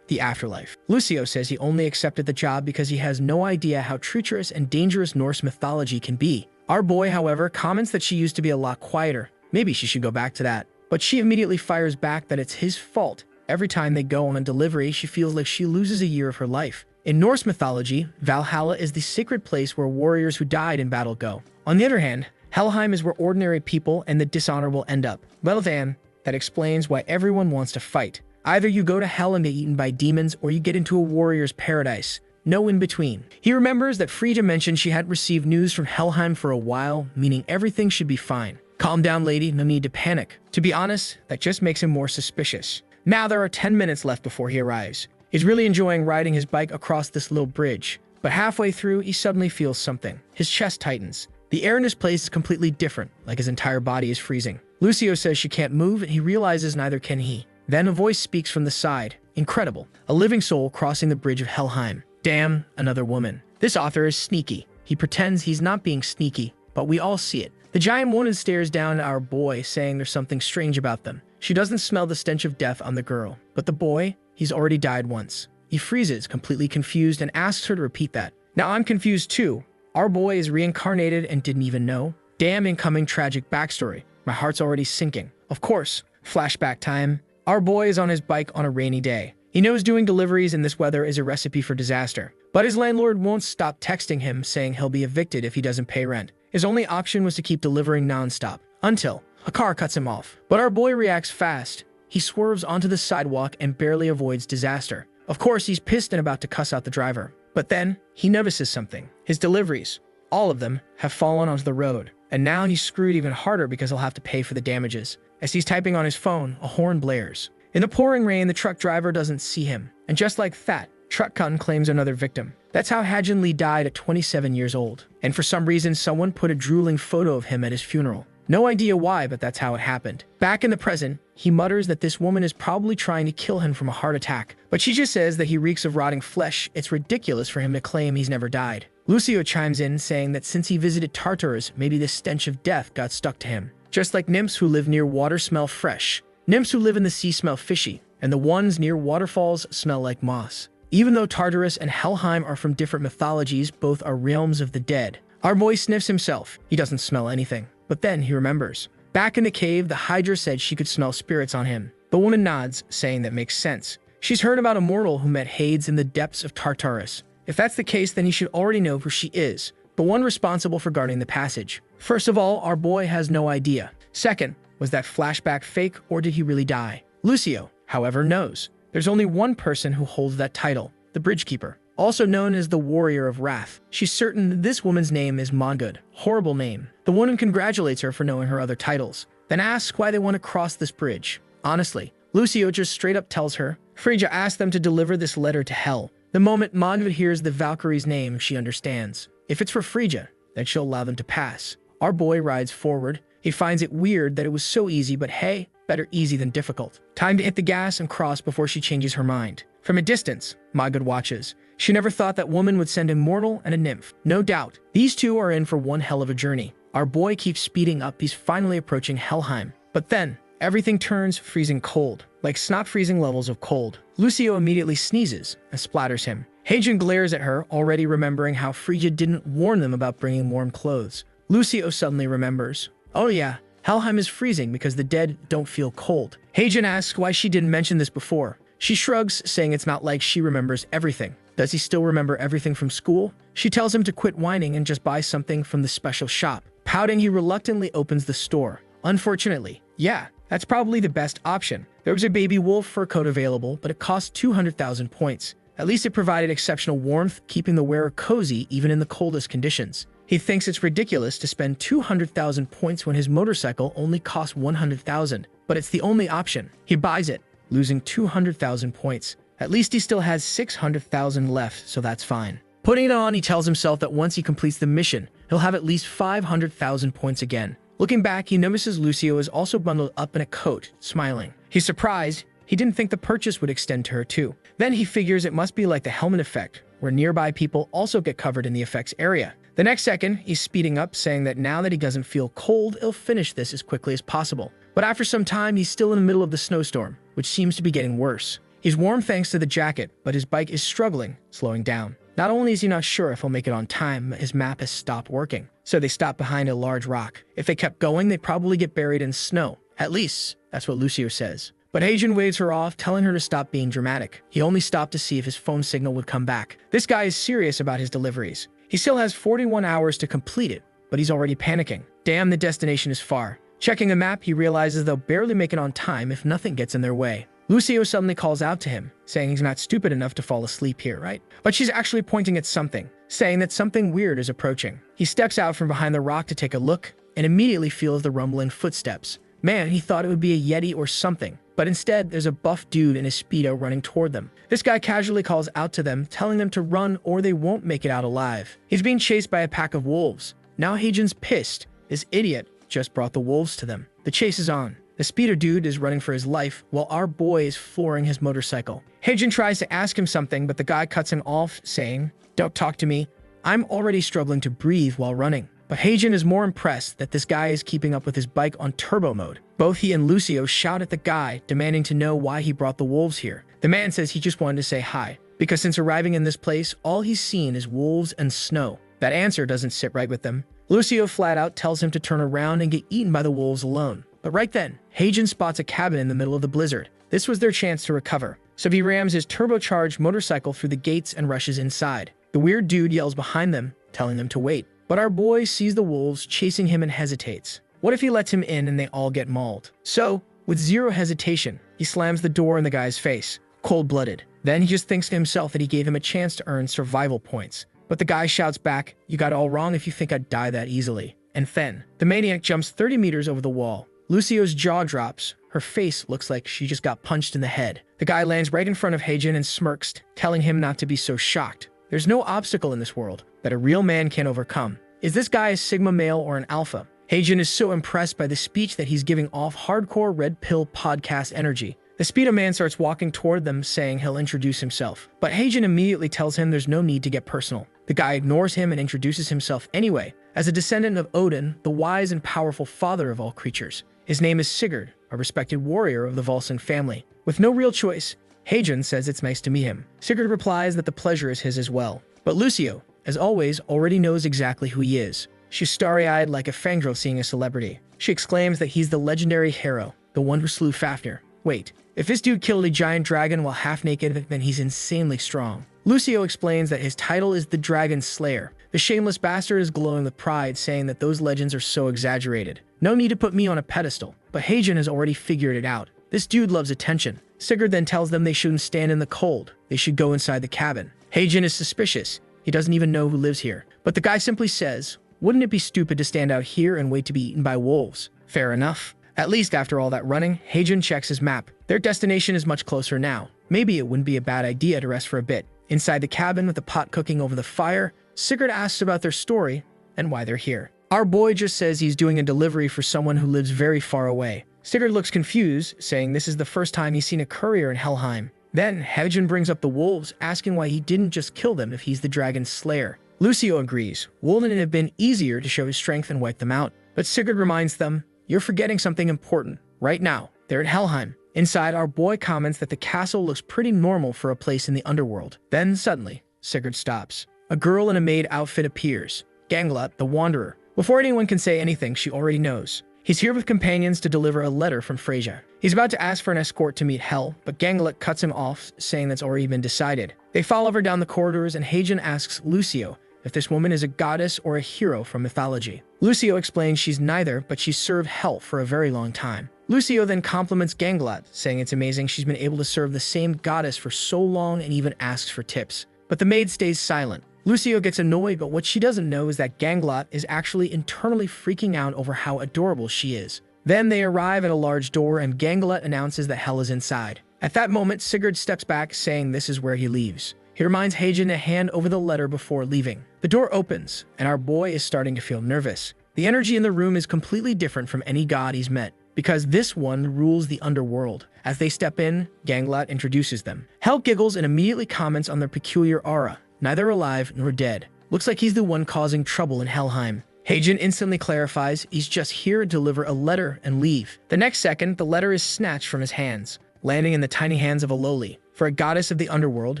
the afterlife. Lucio says he only accepted the job because he has no idea how treacherous and dangerous Norse mythology can be. Our boy, however, comments that she used to be a lot quieter. Maybe she should go back to that. But she immediately fires back that it's his fault. Every time they go on a delivery, she feels like she loses a year of her life. In Norse mythology, Valhalla is the sacred place where warriors who died in battle go. On the other hand, Helheim is where ordinary people and the dishonorable end up. Well then, that explains why everyone wants to fight. Either you go to hell and get eaten by demons, or you get into a warrior's paradise. No in between. He remembers that Frigga mentioned she hadn't received news from Helheim for a while, meaning everything should be fine. Calm down, lady, no need to panic. To be honest, that just makes him more suspicious. Now there are 10 minutes left before he arrives. He's really enjoying riding his bike across this little bridge, but halfway through, he suddenly feels something. His chest tightens. The air in this place is completely different, like his entire body is freezing. Lucio says she can't move, and he realizes neither can he. Then a voice speaks from the side. Incredible. A living soul crossing the bridge of Helheim. Damn, another woman. This author is sneaky. He pretends he's not being sneaky, but we all see it. The giant woman stares down at our boy, saying there's something strange about them. She doesn't smell the stench of death on the girl. But the boy, he's already died once. He freezes, completely confused, and asks her to repeat that. Now I'm confused too. Our boy is reincarnated and didn't even know. Damn incoming tragic backstory. My heart's already sinking. Of course, flashback time. Our boy is on his bike on a rainy day. He knows doing deliveries in this weather is a recipe for disaster. But his landlord won't stop texting him, saying he'll be evicted if he doesn't pay rent. His only option was to keep delivering non-stop, until a car cuts him off. But our boy reacts fast. He swerves onto the sidewalk and barely avoids disaster. Of course, he's pissed and about to cuss out the driver. But then, he notices something. His deliveries, all of them, have fallen onto the road. And now he's screwed even harder because he'll have to pay for the damages. As he's typing on his phone, a horn blares. In the pouring rain, the truck driver doesn't see him. And just like that, Truck Cotton claims another victim. That's how Hajin Lee died at 27 years old. And for some reason, someone put a drooling photo of him at his funeral. No idea why, but that's how it happened. Back in the present, he mutters that this woman is probably trying to kill him from a heart attack. But she just says that he reeks of rotting flesh. It's ridiculous for him to claim he's never died. Lucio chimes in, saying that since he visited Tartarus, maybe the stench of death got stuck to him. Just like nymphs who live near water smell fresh. Nymphs who live in the sea smell fishy, and the ones near waterfalls smell like moss. Even though Tartarus and Helheim are from different mythologies, both are realms of the dead. Our boy sniffs himself. He doesn't smell anything. But then he remembers. Back in the cave, the Hydra said she could smell spirits on him. The woman nods, saying that makes sense. She's heard about a mortal who met Hades in the depths of Tartarus. If that's the case, then he should already know who she is, the one responsible for guarding the passage. First of all, our boy has no idea. Second, was that flashback fake, or did he really die? Lucio, however, knows. There's only one person who holds that title, the Bridgekeeper, also known as the Warrior of Wrath. She's certain this woman's name is Mangud. Horrible name. The woman congratulates her for knowing her other titles, then asks why they want to cross this bridge. Honestly, Lucio just straight up tells her. Frigga asks them to deliver this letter to Hell. The moment Mangud hears the Valkyrie's name, she understands. If it's for Frigga, then she'll allow them to pass. Our boy rides forward. He finds it weird that it was so easy, but hey, better easy than difficult. Time to hit the gas and cross before she changes her mind. From a distance, Mangud watches. She never thought that woman would send a mortal and a nymph. No doubt, these two are in for one hell of a journey. Our boy keeps speeding up. He's finally approaching Helheim. But then, everything turns freezing cold, like snot freezing levels of cold. Lucio immediately sneezes and splatters him. Heijun glares at her, already remembering how Frigga didn't warn them about bringing warm clothes. Lucio suddenly remembers. Oh yeah, Helheim is freezing because the dead don't feel cold. Heijun asks why she didn't mention this before. She shrugs, saying it's not like she remembers everything. Does he still remember everything from school? She tells him to quit whining and just buy something from the special shop. Pouting, he reluctantly opens the store. Unfortunately, yeah, that's probably the best option. There was a baby wolf fur coat available, but it cost 200,000 points. At least it provided exceptional warmth, keeping the wearer cozy even in the coldest conditions. He thinks it's ridiculous to spend 200,000 points when his motorcycle only costs 100,000, but it's the only option. He buys it, losing 200,000 points. At least he still has 600,000 left, so that's fine. Putting it on, he tells himself that once he completes the mission, he'll have at least 500,000 points again. Looking back, he notices Lucio is also bundled up in a coat, smiling. He's surprised. He didn't think the purchase would extend to her too. Then he figures it must be like the helmet effect, where nearby people also get covered in the effects area. The next second, he's speeding up, saying that now that he doesn't feel cold, he'll finish this as quickly as possible. But after some time, he's still in the middle of the snowstorm, which seems to be getting worse. He's warm thanks to the jacket, but his bike is struggling, slowing down. Not only is he not sure if he'll make it on time, but his map has stopped working. So they stop behind a large rock. If they kept going, they'd probably get buried in snow. At least, that's what Lucio says. But Heijin waves her off, telling her to stop being dramatic. He only stopped to see if his phone signal would come back. This guy is serious about his deliveries. He still has 41 hours to complete it, but he's already panicking. Damn, the destination is far. Checking the map, he realizes they'll barely make it on time if nothing gets in their way. Lucio suddenly calls out to him, saying he's not stupid enough to fall asleep here, right? But she's actually pointing at something, saying that something weird is approaching. He steps out from behind the rock to take a look, and immediately feels the rumbling footsteps. Man, he thought it would be a Yeti or something, but instead there's a buff dude in a Speedo running toward them. This guy casually calls out to them, telling them to run or they won't make it out alive. He's being chased by a pack of wolves. Now Heijin's pissed. This idiot just brought the wolves to them. The chase is on. The speeder dude is running for his life, while our boy is flooring his motorcycle. Heijin tries to ask him something, but the guy cuts him off, saying, "Don't talk to me. I'm already struggling to breathe while running." But Heijin is more impressed that this guy is keeping up with his bike on turbo mode. Both he and Lucio shout at the guy, demanding to know why he brought the wolves here. The man says he just wanted to say hi, because since arriving in this place, all he's seen is wolves and snow. That answer doesn't sit right with them. Lucio flat out tells him to turn around and get eaten by the wolves alone. But right then, Heijin spots a cabin in the middle of the blizzard. This was their chance to recover. So he rams his turbocharged motorcycle through the gates and rushes inside. The weird dude yells behind them, telling them to wait. But our boy sees the wolves chasing him and hesitates. What if he lets him in and they all get mauled? So, with zero hesitation, he slams the door in the guy's face, cold-blooded. Then he just thinks to himself that he gave him a chance to earn survival points. But the guy shouts back, "You got it all wrong if you think I'd die that easily." And then, the maniac jumps 30 meters over the wall. Lucio's jaw drops. Her face looks like she just got punched in the head. The guy lands right in front of Heijin and smirks, telling him not to be so shocked. There's no obstacle in this world that a real man can't overcome. Is this guy a Sigma male or an alpha? Heijin is so impressed by the speech that he's giving off hardcore red pill podcast energy. The Speedo man starts walking toward them, saying he'll introduce himself. But Heijin immediately tells him there's no need to get personal. The guy ignores him and introduces himself anyway, as a descendant of Odin, the wise and powerful father of all creatures. His name is Sigurd, a respected warrior of the Volsung family. With no real choice, Heijin says it's nice to meet him. Sigurd replies that the pleasure is his as well. But Lucio, as always, already knows exactly who he is. She's starry-eyed like a fangirl seeing a celebrity. She exclaims that he's the legendary hero, the one who slew Fafnir. Wait, if this dude killed a giant dragon while half-naked, then he's insanely strong. Lucio explains that his title is the Dragon Slayer. The shameless bastard is glowing with pride, saying that those legends are so exaggerated. No need to put me on a pedestal. But Heijin has already figured it out. This dude loves attention. Sigurd then tells them they shouldn't stand in the cold. They should go inside the cabin. Heijin is suspicious. He doesn't even know who lives here. But the guy simply says, "Wouldn't it be stupid to stand out here and wait to be eaten by wolves?" Fair enough. At least after all that running, Heijin checks his map. Their destination is much closer now. Maybe it wouldn't be a bad idea to rest for a bit. Inside the cabin with the pot cooking over the fire, Sigurd asks about their story and why they're here. Our boy just says he's doing a delivery for someone who lives very far away. Sigurd looks confused, saying this is the first time he's seen a courier in Helheim. Then Heijin brings up the wolves, asking why he didn't just kill them if he's the Dragon Slayer. Lucio agrees. Wouldn't it have been easier to show his strength and wipe them out? But Sigurd reminds them, "You're forgetting something important. Right now, they're at Helheim." Inside, our boy comments that the castle looks pretty normal for a place in the underworld. Then suddenly, Sigurd stops. A girl in a maid outfit appears. Ganglat, the Wanderer. Before anyone can say anything, she already knows. He's here with companions to deliver a letter from Freyja. He's about to ask for an escort to meet Hel, but Ganglet cuts him off, saying that's already been decided. They follow her down the corridors, and Heijin asks Lucio if this woman is a goddess or a hero from mythology. Lucio explains she's neither, but she's served Hel for a very long time. Lucio then compliments Ganglat, saying it's amazing she's been able to serve the same goddess for so long and even asks for tips. But the maid stays silent. Lucio gets annoyed, but what she doesn't know is that Ganglat is actually internally freaking out over how adorable she is. Then they arrive at a large door and Ganglet announces that Hel is inside. At that moment, Sigurd steps back, saying this is where he leaves. He reminds Heijin to hand over the letter before leaving. The door opens, and our boy is starting to feel nervous. The energy in the room is completely different from any god he's met, because this one rules the underworld. As they step in, Ganglat introduces them. Hell giggles and immediately comments on their peculiar aura, neither alive nor dead. Looks like he's the one causing trouble in Helheim. Heijin instantly clarifies he's just here to deliver a letter and leave. The next second, the letter is snatched from his hands, landing in the tiny hands of a lowly. For a goddess of the underworld,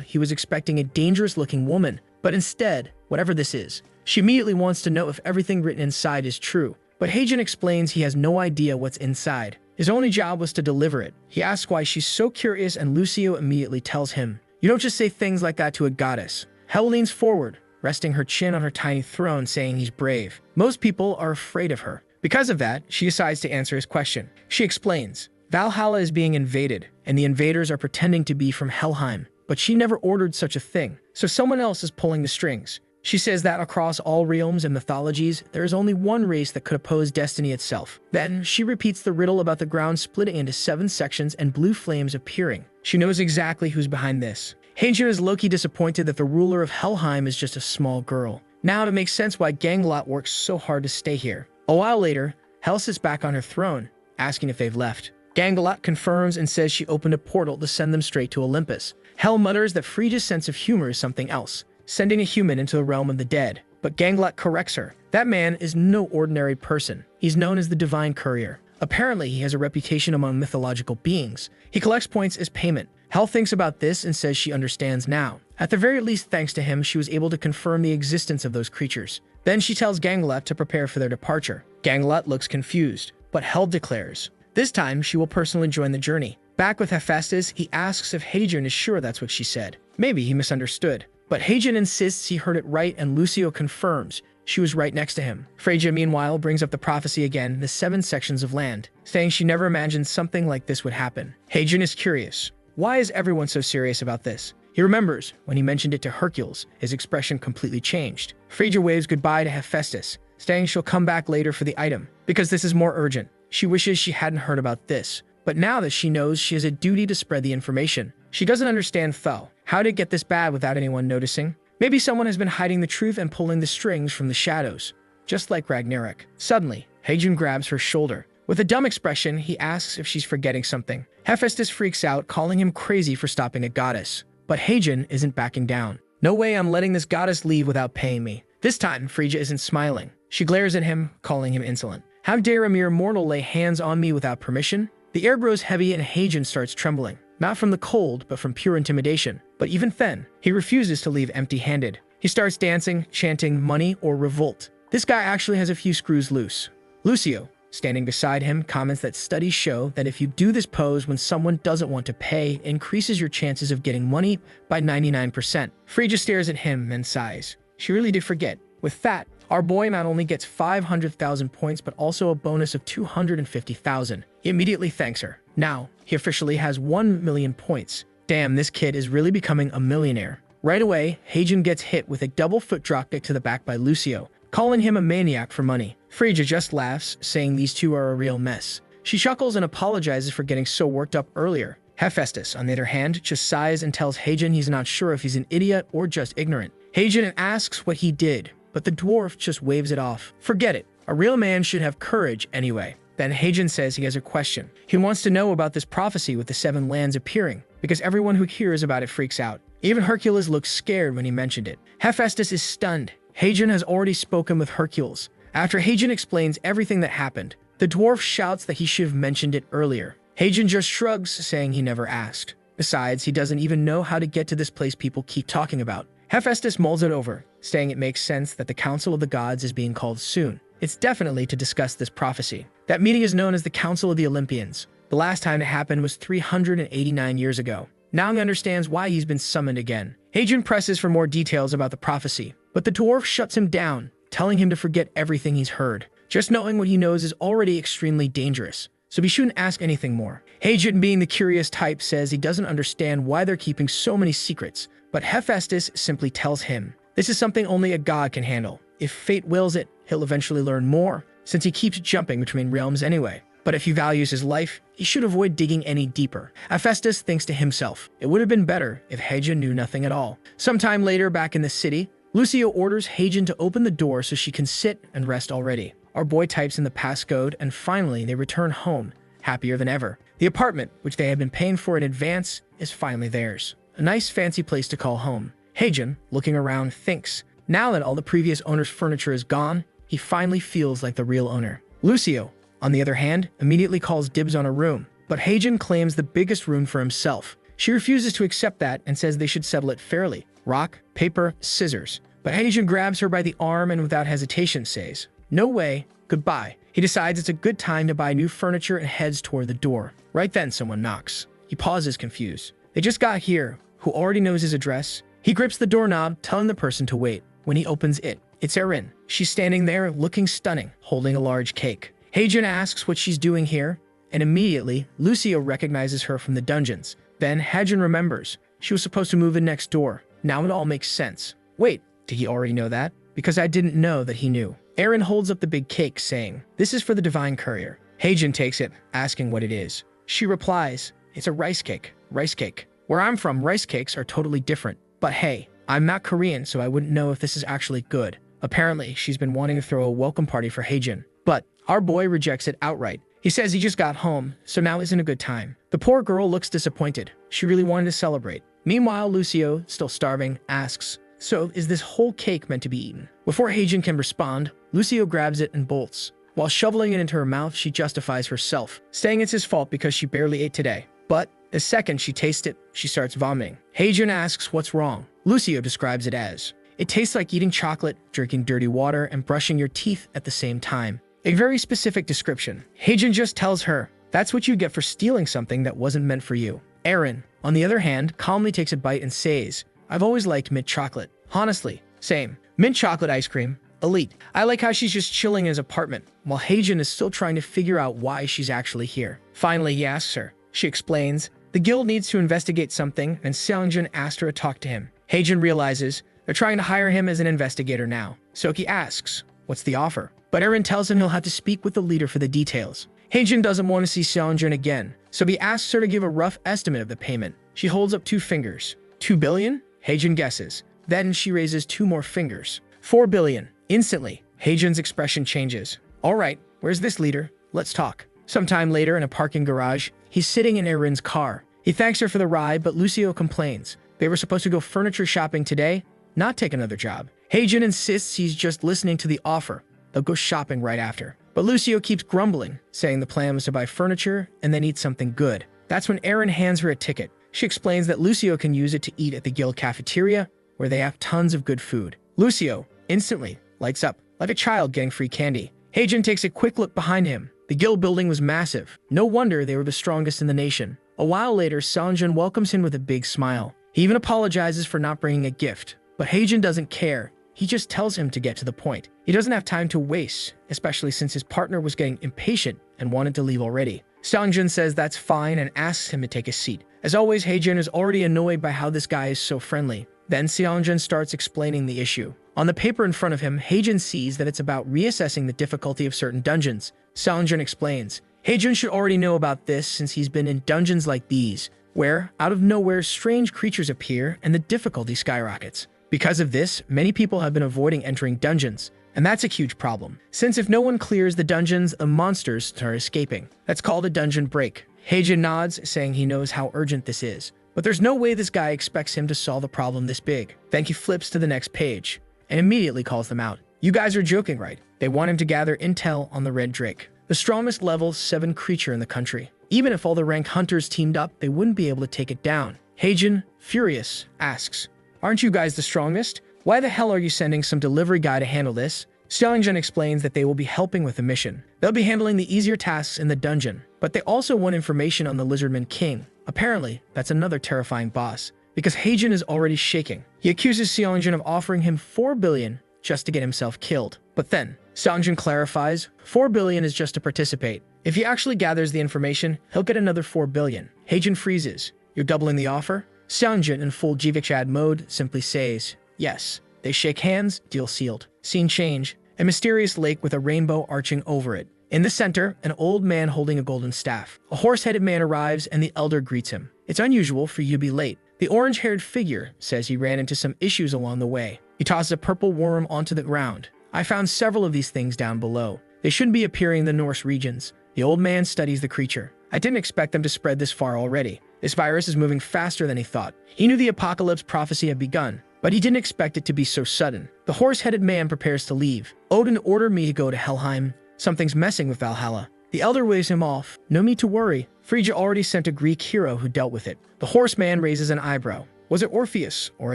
he was expecting a dangerous-looking woman, but instead, whatever this is, she immediately wants to know if everything written inside is true. But Heijin explains he has no idea what's inside. His only job was to deliver it. He asks why she's so curious, and Lucio immediately tells him, "You don't just say things like that to a goddess." Hel leans forward, resting her chin on her tiny throne, saying he's brave. Most people are afraid of her. Because of that, she decides to answer his question. She explains, Valhalla is being invaded, and the invaders are pretending to be from Helheim, but she never ordered such a thing, so someone else is pulling the strings. She says that across all realms and mythologies, there is only one race that could oppose destiny itself. Then, she repeats the riddle about the ground splitting into 7 sections and blue flames appearing. She knows exactly who's behind this. Heijin is low-key disappointed that the ruler of Helheim is just a small girl. Now it makes sense why Ganglat works so hard to stay here. A while later, Hel sits back on her throne, asking if they've left. Ganglat confirms and says she opened a portal to send them straight to Olympus. Hel mutters that Phrygia's sense of humor is something else, sending a human into the realm of the dead. But Ganglat corrects her. That man is no ordinary person. He's known as the Divine Courier. Apparently, he has a reputation among mythological beings. He collects points as payment. Hel thinks about this and says she understands now. At the very least, thanks to him, she was able to confirm the existence of those creatures. Then she tells Ganglat to prepare for their departure. Ganglat looks confused, but Hel declares, this time she will personally join the journey. Back with Hephaestus, he asks if Heijin is sure that's what she said. Maybe he misunderstood. But Heijin insists he heard it right, and Lucio confirms she was right next to him. Phrygia, meanwhile, brings up the prophecy again, the 7 sections of land, saying she never imagined something like this would happen. Heijin is curious. Why is everyone so serious about this? He remembers when he mentioned it to Hercules, his expression completely changed. Phrygia waves goodbye to Hephaestus, saying she'll come back later for the item, because this is more urgent. She wishes she hadn't heard about this, but now that she knows, she has a duty to spread the information. She doesn't understand Fel. How did it get this bad without anyone noticing? Maybe someone has been hiding the truth and pulling the strings from the shadows, just like Ragnarok. Suddenly, Heijin grabs her shoulder. With a dumb expression, he asks if she's forgetting something. Hephaestus freaks out, calling him crazy for stopping a goddess. But Heijin isn't backing down. No way I'm letting this goddess leave without paying me. This time, Phrygia isn't smiling. She glares at him, calling him insolent. How dare a mere mortal lay hands on me without permission? The air grows heavy and Heijin starts trembling. Not from the cold, but from pure intimidation. But even then, he refuses to leave empty-handed. He starts dancing, chanting money or revolt. This guy actually has a few screws loose. Lucio, standing beside him, comments that studies show that if you do this pose when someone doesn't want to pay, it increases your chances of getting money by 99%. Phrygia stares at him and sighs. She really did forget. With that, our boy not only gets 500,000 points, but also a bonus of 250,000. He immediately thanks her. Now, he officially has 1 million points. Damn, this kid is really becoming a millionaire. Right away, Heijin gets hit with a double foot dropkick to the back by Lucio, calling him a maniac for money. Phrygia just laughs, saying these two are a real mess. She chuckles and apologizes for getting so worked up earlier. Hephaestus, on the other hand, just sighs and tells Heijin he's not sure if he's an idiot or just ignorant. Heijin asks what he did, but the dwarf just waves it off. Forget it. A real man should have courage anyway. Then Heijin says he has a question. He wants to know about this prophecy with the 7 lands appearing, because everyone who hears about it freaks out. Even Hercules looks scared when he mentioned it. Hephaestus is stunned. Heijin has already spoken with Hercules. After Heijin explains everything that happened, the dwarf shouts that he should have mentioned it earlier. Heijin just shrugs, saying he never asked. Besides, he doesn't even know how to get to this place people keep talking about. Hephaestus mulls it over, saying it makes sense that the Council of the Gods is being called soon. It's definitely to discuss this prophecy. That meeting is known as the Council of the Olympians. The last time it happened was 389 years ago. Now he understands why he's been summoned again. Heijin presses for more details about the prophecy, but the dwarf shuts him down, telling him to forget everything he's heard. Just knowing what he knows is already extremely dangerous, so he shouldn't ask anything more. Heijin, being the curious type, says he doesn't understand why they're keeping so many secrets, but Hephaestus simply tells him, this is something only a god can handle. If fate wills it, he'll eventually learn more, since he keeps jumping between realms anyway. But if he values his life, he should avoid digging any deeper. Hephaestus thinks to himself, it would have been better if Heijin knew nothing at all. Sometime later, back in the city, Lucio orders Heijin to open the door so she can sit and rest already. Our boy types in the passcode, and finally they return home, happier than ever. The apartment, which they had been paying for in advance, is finally theirs. A nice fancy place to call home. Heijun, looking around, thinks, now that all the previous owner's furniture is gone, he finally feels like the real owner. Lucio, on the other hand, immediately calls dibs on a room, but Heijun claims the biggest room for himself. She refuses to accept that and says they should settle it fairly. Rock, paper, scissors. But Heijun grabs her by the arm and without hesitation says, no way, goodbye. He decides it's a good time to buy new furniture and heads toward the door. Right then, someone knocks. He pauses confused. They just got here. Who already knows his address? He grips the doorknob, telling the person to wait. When he opens it, it's Erin. She's standing there, looking stunning, holding a large cake. Heijun asks what she's doing here, and immediately, Lucio recognizes her from the dungeons. Then Heijun remembers. She was supposed to move in next door. Now it all makes sense. Wait, did he already know that? Because I didn't know that he knew. Erin holds up the big cake, saying, this is for the Divine Courier. Heijun takes it, asking what it is. She replies, it's a rice cake. Rice cake. Where I'm from, rice cakes are totally different. But hey, I'm not Korean, so I wouldn't know if this is actually good. Apparently, she's been wanting to throw a welcome party for Heijun. But our boy rejects it outright. He says he just got home, so now isn't a good time. The poor girl looks disappointed. She really wanted to celebrate. Meanwhile, Lucio, still starving, asks, so is this whole cake meant to be eaten? Before Heijun can respond, Lucio grabs it and bolts. While shoveling it into her mouth, she justifies herself, saying it's his fault because she barely ate today. But the second she tastes it, she starts vomiting. Heijun asks what's wrong. Lucio describes it as, it tastes like eating chocolate, drinking dirty water, and brushing your teeth at the same time. A very specific description. Heijun just tells her, that's what you get for stealing something that wasn't meant for you. Erin, on the other hand, calmly takes a bite and says, I've always liked mint chocolate. Honestly, same. Mint chocolate ice cream, elite. I like how she's just chilling in his apartment, while Heijun is still trying to figure out why she's actually here. Finally, he asks her. She explains, the guild needs to investigate something, and Seongjun asked her to talk to him. Heijun realizes they're trying to hire him as an investigator now. Soki asks, what's the offer? But Erin tells him he'll have to speak with the leader for the details. Heijun doesn't want to see Seongjun again, so he asks her to give a rough estimate of the payment. She holds up 2 fingers. 2 billion? Heijun guesses. Then she raises 2 more fingers. 4 billion. Instantly, Heijun's expression changes. All right, where's this leader? Let's talk. Sometime later in a parking garage, he's sitting in Erin's car. He thanks her for the ride, but Lucio complains. They were supposed to go furniture shopping today, not take another job. Heijun insists he's just listening to the offer. They'll go shopping right after. But Lucio keeps grumbling, saying the plan was to buy furniture and then eat something good. That's when Erin hands her a ticket. She explains that Lucio can use it to eat at the guild cafeteria, where they have tons of good food. Lucio instantly lights up, like a child getting free candy. Heijun takes a quick look behind him. The guild building was massive. No wonder they were the strongest in the nation. A while later, Seongjun welcomes him with a big smile. He even apologizes for not bringing a gift. But Heijun doesn't care. He just tells him to get to the point. He doesn't have time to waste, especially since his partner was getting impatient and wanted to leave already. Seongjun says that's fine and asks him to take a seat. As always, Heijun is already annoyed by how this guy is so friendly. Then Seongjun starts explaining the issue. On the paper in front of him, Heijun sees that it's about reassessing the difficulty of certain dungeons. Seongjun explains, Heijun should already know about this since he's been in dungeons like these, where, out of nowhere, strange creatures appear and the difficulty skyrockets. Because of this, many people have been avoiding entering dungeons, and that's a huge problem, since if no one clears the dungeons, the monsters start escaping. That's called a dungeon break. Heijun nods, saying he knows how urgent this is. But there's no way this guy expects him to solve a problem this big. Then he flips to the next page, and immediately calls them out. You guys are joking, right? They want him to gather intel on the Red Drake, the strongest level 7 creature in the country. Even if all the rank hunters teamed up, they wouldn't be able to take it down. Heijun, furious, asks, aren't you guys the strongest? Why the hell are you sending some delivery guy to handle this? Seongjun explains that they will be helping with the mission. They'll be handling the easier tasks in the dungeon, but they also want information on the Lizardman King. Apparently, that's another terrifying boss, because Heijun is already shaking. He accuses Seongjun of offering him 4 billion just to get himself killed. But then, Seongjun clarifies, 4 billion is just to participate. If he actually gathers the information, he'll get another 4 billion. Heijun freezes. You're doubling the offer? Seongjun, in full Jivichad mode, simply says, yes. They shake hands, deal sealed. Scene change. A mysterious lake with a rainbow arching over it. In the center, an old man holding a golden staff. A horse-headed man arrives and the elder greets him. It's unusual for you to be late. The orange-haired figure says he ran into some issues along the way. He tosses a purple worm onto the ground. I found several of these things down below. They shouldn't be appearing in the Norse regions. The old man studies the creature. I didn't expect them to spread this far already. This virus is moving faster than he thought. He knew the apocalypse prophecy had begun, but he didn't expect it to be so sudden. The horse-headed man prepares to leave. Odin ordered me to go to Helheim. Something's messing with Valhalla. The elder waves him off. No need to worry. Frigga already sent a Greek hero who dealt with it. The horseman raises an eyebrow. Was it Orpheus or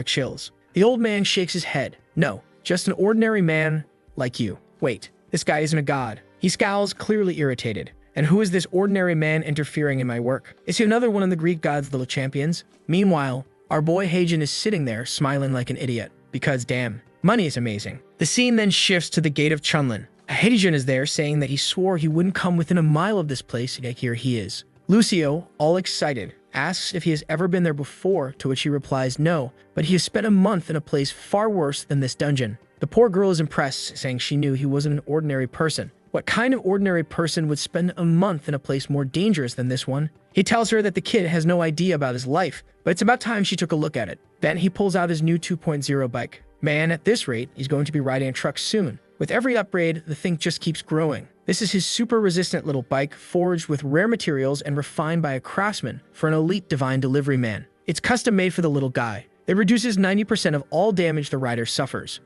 Achilles? The old man shakes his head. No, just an ordinary man like you. Wait, this guy isn't a god. He scowls, clearly irritated. And who is this ordinary man interfering in my work? Is he another one of the Greek gods' little champions? Meanwhile, our boy Hagen is sitting there, smiling like an idiot. Because damn, money is amazing. The scene then shifts to the gate of Chunlin. Hagen is there, saying that he swore he wouldn't come within a mile of this place, yet here he is. Lucio, all excited, asks if he has ever been there before, to which he replies no, but he has spent a month in a place far worse than this dungeon. The poor girl is impressed, saying she knew he wasn't an ordinary person. What kind of ordinary person would spend a month in a place more dangerous than this one? He tells her that the kid has no idea about his life, but it's about time she took a look at it. Then he pulls out his new 2.0 bike. Man, at this rate, he's going to be riding a truck soon. With every upgrade, the thing just keeps growing. This is his super-resistant little bike, forged with rare materials and refined by a craftsman for an elite divine delivery man. It's custom-made for the little guy. It reduces 90% of all damage the rider suffers.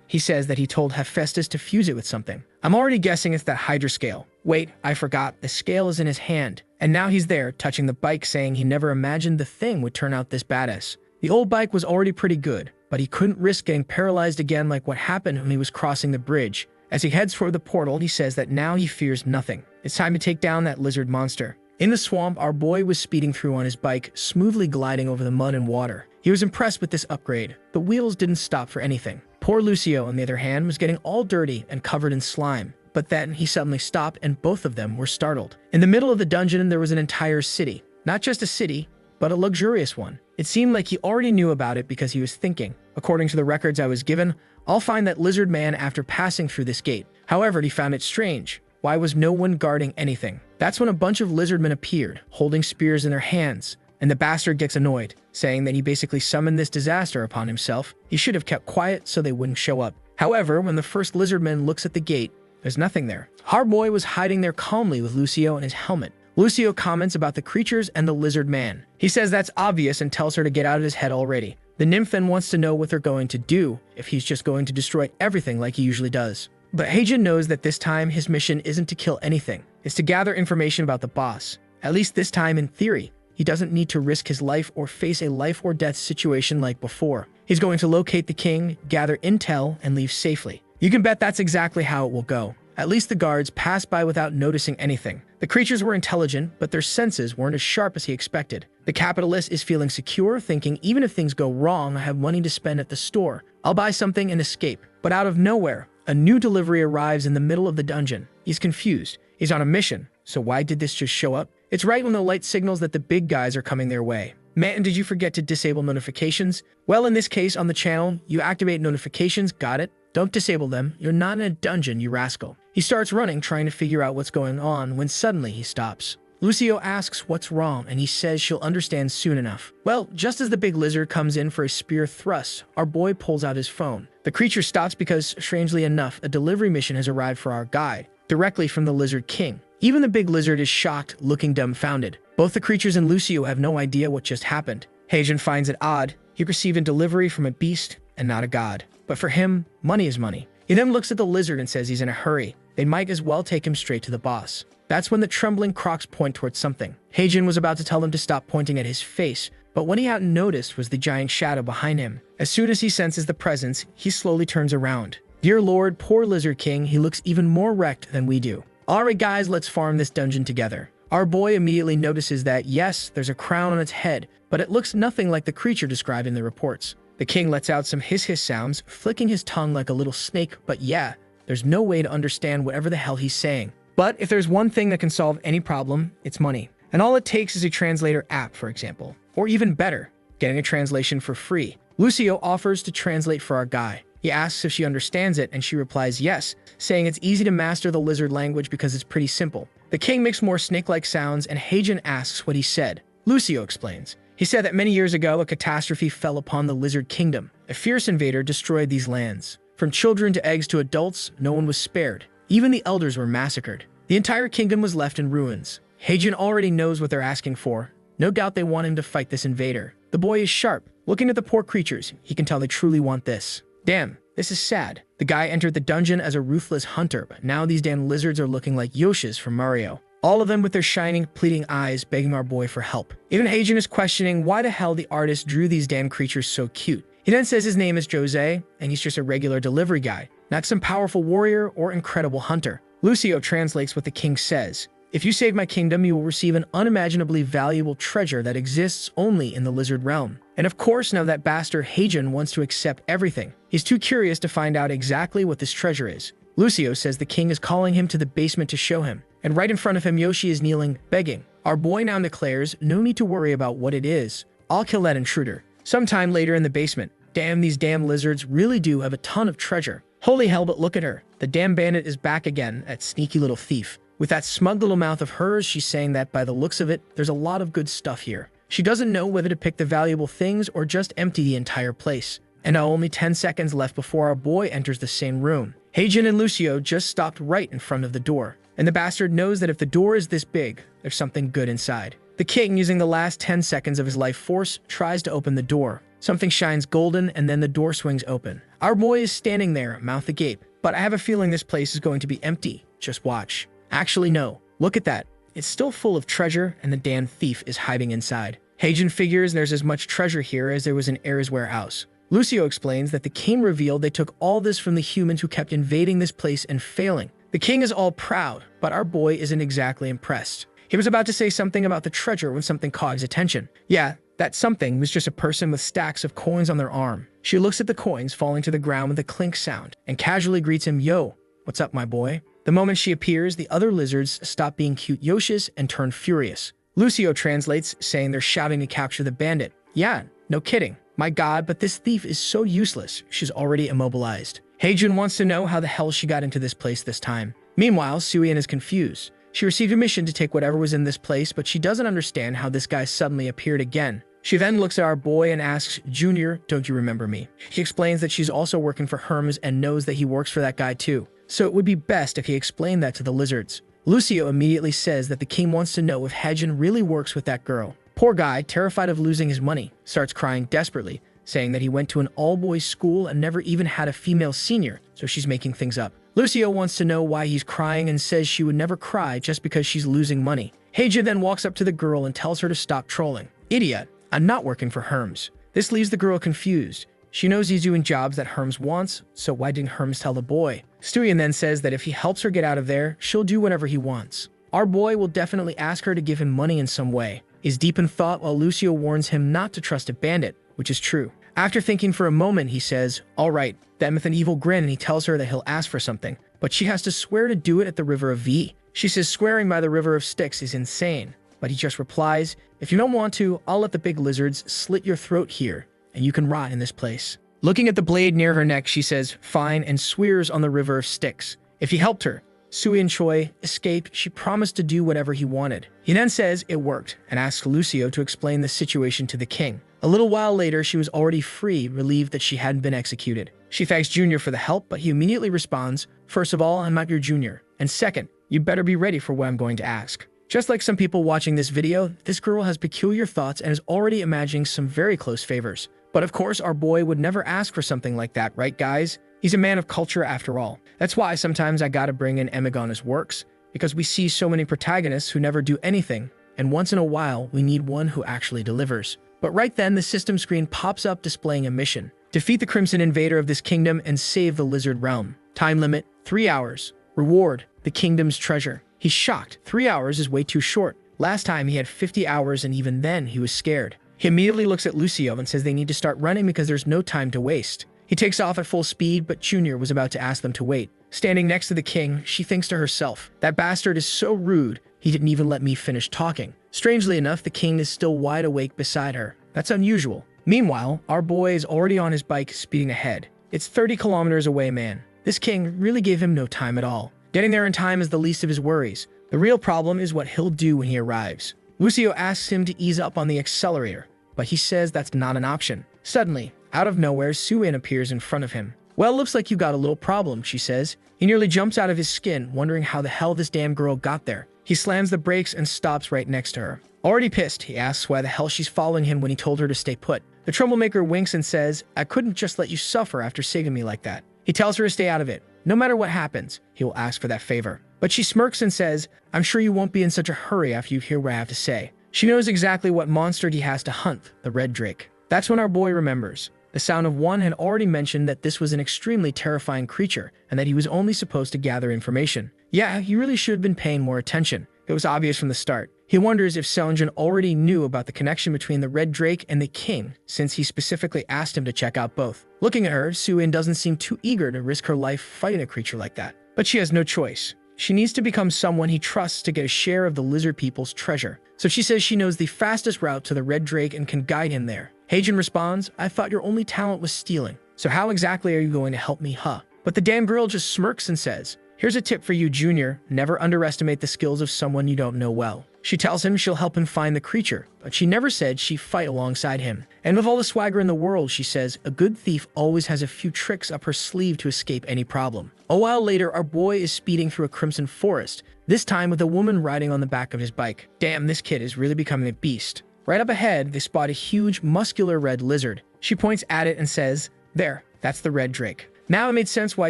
He says that he told Hephaestus to fuse it with something. I'm already guessing it's that Hydra scale. Wait, I forgot. The scale is in his hand. And now he's there, touching the bike, saying he never imagined the thing would turn out this badass. The old bike was already pretty good, but he couldn't risk getting paralyzed again like what happened when he was crossing the bridge. As he heads for the portal, he says that now he fears nothing. It's time to take down that lizard monster. In the swamp, our boy was speeding through on his bike, smoothly gliding over the mud and water. He was impressed with this upgrade. The wheels didn't stop for anything. Poor Lucio, on the other hand, was getting all dirty and covered in slime. But then he suddenly stopped and both of them were startled. In the middle of the dungeon, there was an entire city. Not just a city, but a luxurious one. It seemed like he already knew about it because he was thinking. According to the records I was given, I'll find that lizard man after passing through this gate. However, he found it strange. Why was no one guarding anything? That's when a bunch of lizardmen appeared, holding spears in their hands. And the bastard gets annoyed, saying that he basically summoned this disaster upon himself. He should have kept quiet so they wouldn't show up. However, when the first lizardman looks at the gate, there's nothing there. Our boy was hiding there calmly with Lucio and his helmet. Lucio comments about the creatures and the lizard man. He says that's obvious and tells her to get out of his head already. The nymph then wants to know what they're going to do, if he's just going to destroy everything like he usually does. But Hagen knows that this time his mission isn't to kill anything. It's to gather information about the boss. At least this time in theory. He doesn't need to risk his life or face a life or death situation like before. He's going to locate the king, gather intel, and leave safely. You can bet that's exactly how it will go. At least the guards passed by without noticing anything. The creatures were intelligent, but their senses weren't as sharp as he expected. The capitalist is feeling secure, thinking even if things go wrong, I have money to spend at the store. I'll buy something and escape. But out of nowhere, a new delivery arrives in the middle of the dungeon. He's confused. He's on a mission. So why did this just show up? It's right when the light signals that the big guys are coming their way. Man, did you forget to disable notifications? Well, in this case, on the channel, you activate notifications, got it? Don't disable them. You're not in a dungeon, you rascal. He starts running, trying to figure out what's going on, when suddenly he stops. Lucio asks what's wrong, and he says she'll understand soon enough. Well, just as the big lizard comes in for a spear thrust, our boy pulls out his phone. The creature stops because, strangely enough, a delivery mission has arrived for our guide, directly from the Lizard King. Even the big lizard is shocked, looking dumbfounded. Both the creatures and Lucio have no idea what just happened. Hagen finds it odd. He received a delivery from a beast and not a god. But for him, money is money. He then looks at the lizard and says he's in a hurry. They might as well take him straight to the boss. That's when the trembling crocs point towards something. Hagen was about to tell them to stop pointing at his face, but what he hadn't noticed was the giant shadow behind him. As soon as he senses the presence, he slowly turns around. Dear Lord, poor Lizard King, he looks even more wrecked than we do. Alright guys, let's farm this dungeon together. Our boy immediately notices that, yes, there's a crown on its head, but it looks nothing like the creature described in the reports. The king lets out some hiss-hiss sounds, flicking his tongue like a little snake, but yeah, there's no way to understand whatever the hell he's saying. But if there's one thing that can solve any problem, it's money. And all it takes is a translator app, for example. Or even better, getting a translation for free. Lucio offers to translate for our guy. He asks if she understands it, and she replies yes, saying it's easy to master the lizard language because it's pretty simple. The king makes more snake-like sounds, and Hagen asks what he said. Lucio explains. He said that many years ago, a catastrophe fell upon the Lizard Kingdom. A fierce invader destroyed these lands. From children to eggs to adults, no one was spared. Even the elders were massacred. The entire kingdom was left in ruins. Heijin already knows what they're asking for. No doubt they want him to fight this invader. The boy is sharp. Looking at the poor creatures, he can tell they truly want this. Damn, this is sad. The guy entered the dungeon as a ruthless hunter, but now these damn lizards are looking like Yoshis from Mario. All of them with their shining, pleading eyes, begging our boy for help. Even Heijin is questioning why the hell the artist drew these damn creatures so cute. He then says his name is Jose, and he's just a regular delivery guy, not some powerful warrior or incredible hunter. Lucio translates what the king says. If you save my kingdom, you will receive an unimaginably valuable treasure that exists only in the lizard realm. And of course, now that bastard Heijin wants to accept everything. He's too curious to find out exactly what this treasure is. Lucio says the king is calling him to the basement to show him. And right in front of him, Yoshi is kneeling, begging. Our boy now declares, no need to worry about what it is. I'll kill that intruder. Sometime later in the basement. Damn, these damn lizards really do have a ton of treasure. Holy hell, but look at her. The damn bandit is back again, that sneaky little thief. With that smug little mouth of hers, she's saying that by the looks of it, there's a lot of good stuff here. She doesn't know whether to pick the valuable things or just empty the entire place. And now only 10 seconds left before our boy enters the same room. Heijin and Lucio just stopped right in front of the door. And the bastard knows that if the door is this big, there's something good inside. The king, using the last 10 seconds of his life force, tries to open the door. Something shines golden, and then the door swings open. Our boy is standing there, mouth agape. But I have a feeling this place is going to be empty. Just watch. Actually, no. Look at that. It's still full of treasure, and the damn thief is hiding inside. Heijin figures there's as much treasure here as there was in Air's warehouse. Lucio explains that the king revealed they took all this from the humans who kept invading this place and failing. The king is all proud, but our boy isn't exactly impressed. He was about to say something about the treasure when something caught his attention. Yeah, that something was just a person with stacks of coins on their arm. She looks at the coins falling to the ground with a clink sound and casually greets him, "Yo, what's up, my boy?" The moment she appears, the other lizards stop being cute Yoshis and turn furious. Lucio translates, saying they're shouting to capture the bandit. Yeah, no kidding. My god, but this thief is so useless. She's already immobilized. Heijin wants to know how the hell she got into this place this time. Meanwhile, Suyin is confused. She received a mission to take whatever was in this place, but she doesn't understand how this guy suddenly appeared again. She then looks at our boy and asks, "Junior, don't you remember me?" He explains that she's also working for Hermes and knows that he works for that guy too. So it would be best if he explained that to the lizards. Lucio immediately says that the king wants to know if Heijin really works with that girl. Poor guy, terrified of losing his money, starts crying desperately, saying that he went to an all-boys school and never even had a female senior, so she's making things up. Lucio wants to know why he's crying and says she would never cry just because she's losing money. Heijin then walks up to the girl and tells her to stop trolling. Idiot, I'm not working for Hermes. This leaves the girl confused. She knows he's doing jobs that Hermes wants, so why didn't Hermes tell the boy? Stuyen then says that if he helps her get out of there, she'll do whatever he wants. Our boy will definitely ask her to give him money in some way. He's deep in thought while Lucio warns him not to trust a bandit, which is true. After thinking for a moment, he says, "All right," then with an evil grin, and he tells her that he'll ask for something, but she has to swear to do it at the River of V. She says swearing by the River of Styx is insane, but he just replies, "If you don't want to, I'll let the big lizards slit your throat here, and you can rot in this place." Looking at the blade near her neck, she says, "Fine," and swears on the River of Styx. If he helped her, Suyin Choi escaped, she promised to do whatever he wanted. He then says it worked, and asks Lucio to explain the situation to the king. A little while later, she was already free, relieved that she hadn't been executed. She thanks Junior for the help, but he immediately responds, "First of all, I'm not your junior. And second, you better be ready for what I'm going to ask." Just like some people watching this video, this girl has peculiar thoughts and is already imagining some very close favors. But of course, our boy would never ask for something like that, right guys? He's a man of culture after all. That's why sometimes I gotta bring in Emig on his works, because we see so many protagonists who never do anything, and once in a while, we need one who actually delivers. But right then, the system screen pops up displaying a mission. Defeat the Crimson Invader of this kingdom and save the Lizard Realm. Time limit, 3 hours. Reward, the kingdom's treasure. He's shocked. 3 hours is way too short. Last time he had 50 hours and even then he was scared. He immediately looks at Lucio and says they need to start running because there's no time to waste. He takes off at full speed, but Junior was about to ask them to wait. Standing next to the king, she thinks to herself, "That bastard is so rude, he didn't even let me finish talking." Strangely enough, the king is still wide awake beside her. That's unusual. Meanwhile, our boy is already on his bike speeding ahead. It's 30 kilometers away, man. This king really gave him no time at all. Getting there in time is the least of his worries. The real problem is what he'll do when he arrives. Lucio asks him to ease up on the accelerator, but he says that's not an option. Suddenly, out of nowhere, Suyin appears in front of him. "Well, looks like you got a little problem," she says. He nearly jumps out of his skin, wondering how the hell this damn girl got there. He slams the brakes and stops right next to her. Already pissed, he asks why the hell she's following him when he told her to stay put. The troublemaker winks and says, "I couldn't just let you suffer after saving me like that." He tells her to stay out of it. No matter what happens, he will ask for that favor. But she smirks and says, "I'm sure you won't be in such a hurry after you hear what I have to say." She knows exactly what monster he has to hunt, the red drake. That's when our boy remembers. The Sound of One had already mentioned that this was an extremely terrifying creature and that he was only supposed to gather information. Yeah, he really should have been paying more attention. It was obvious from the start. He wonders if Seongjin already knew about the connection between the red drake and the king, since he specifically asked him to check out both. Looking at her, Soo-in doesn't seem too eager to risk her life fighting a creature like that. But she has no choice. She needs to become someone he trusts to get a share of the lizard people's treasure. So she says she knows the fastest route to the red drake and can guide him there. Haejin responds, "I thought your only talent was stealing. So how exactly are you going to help me, huh?" But the damn girl just smirks and says, "Here's a tip for you, Junior. Never underestimate the skills of someone you don't know well." She tells him she'll help him find the creature, but she never said she'd fight alongside him. And with all the swagger in the world, she says, a good thief always has a few tricks up her sleeve to escape any problem. A while later, our boy is speeding through a crimson forest, this time with a woman riding on the back of his bike. Damn, this kid is really becoming a beast. Right up ahead, they spot a huge, muscular red lizard. She points at it and says, "There, that's the red drake." Now it made sense why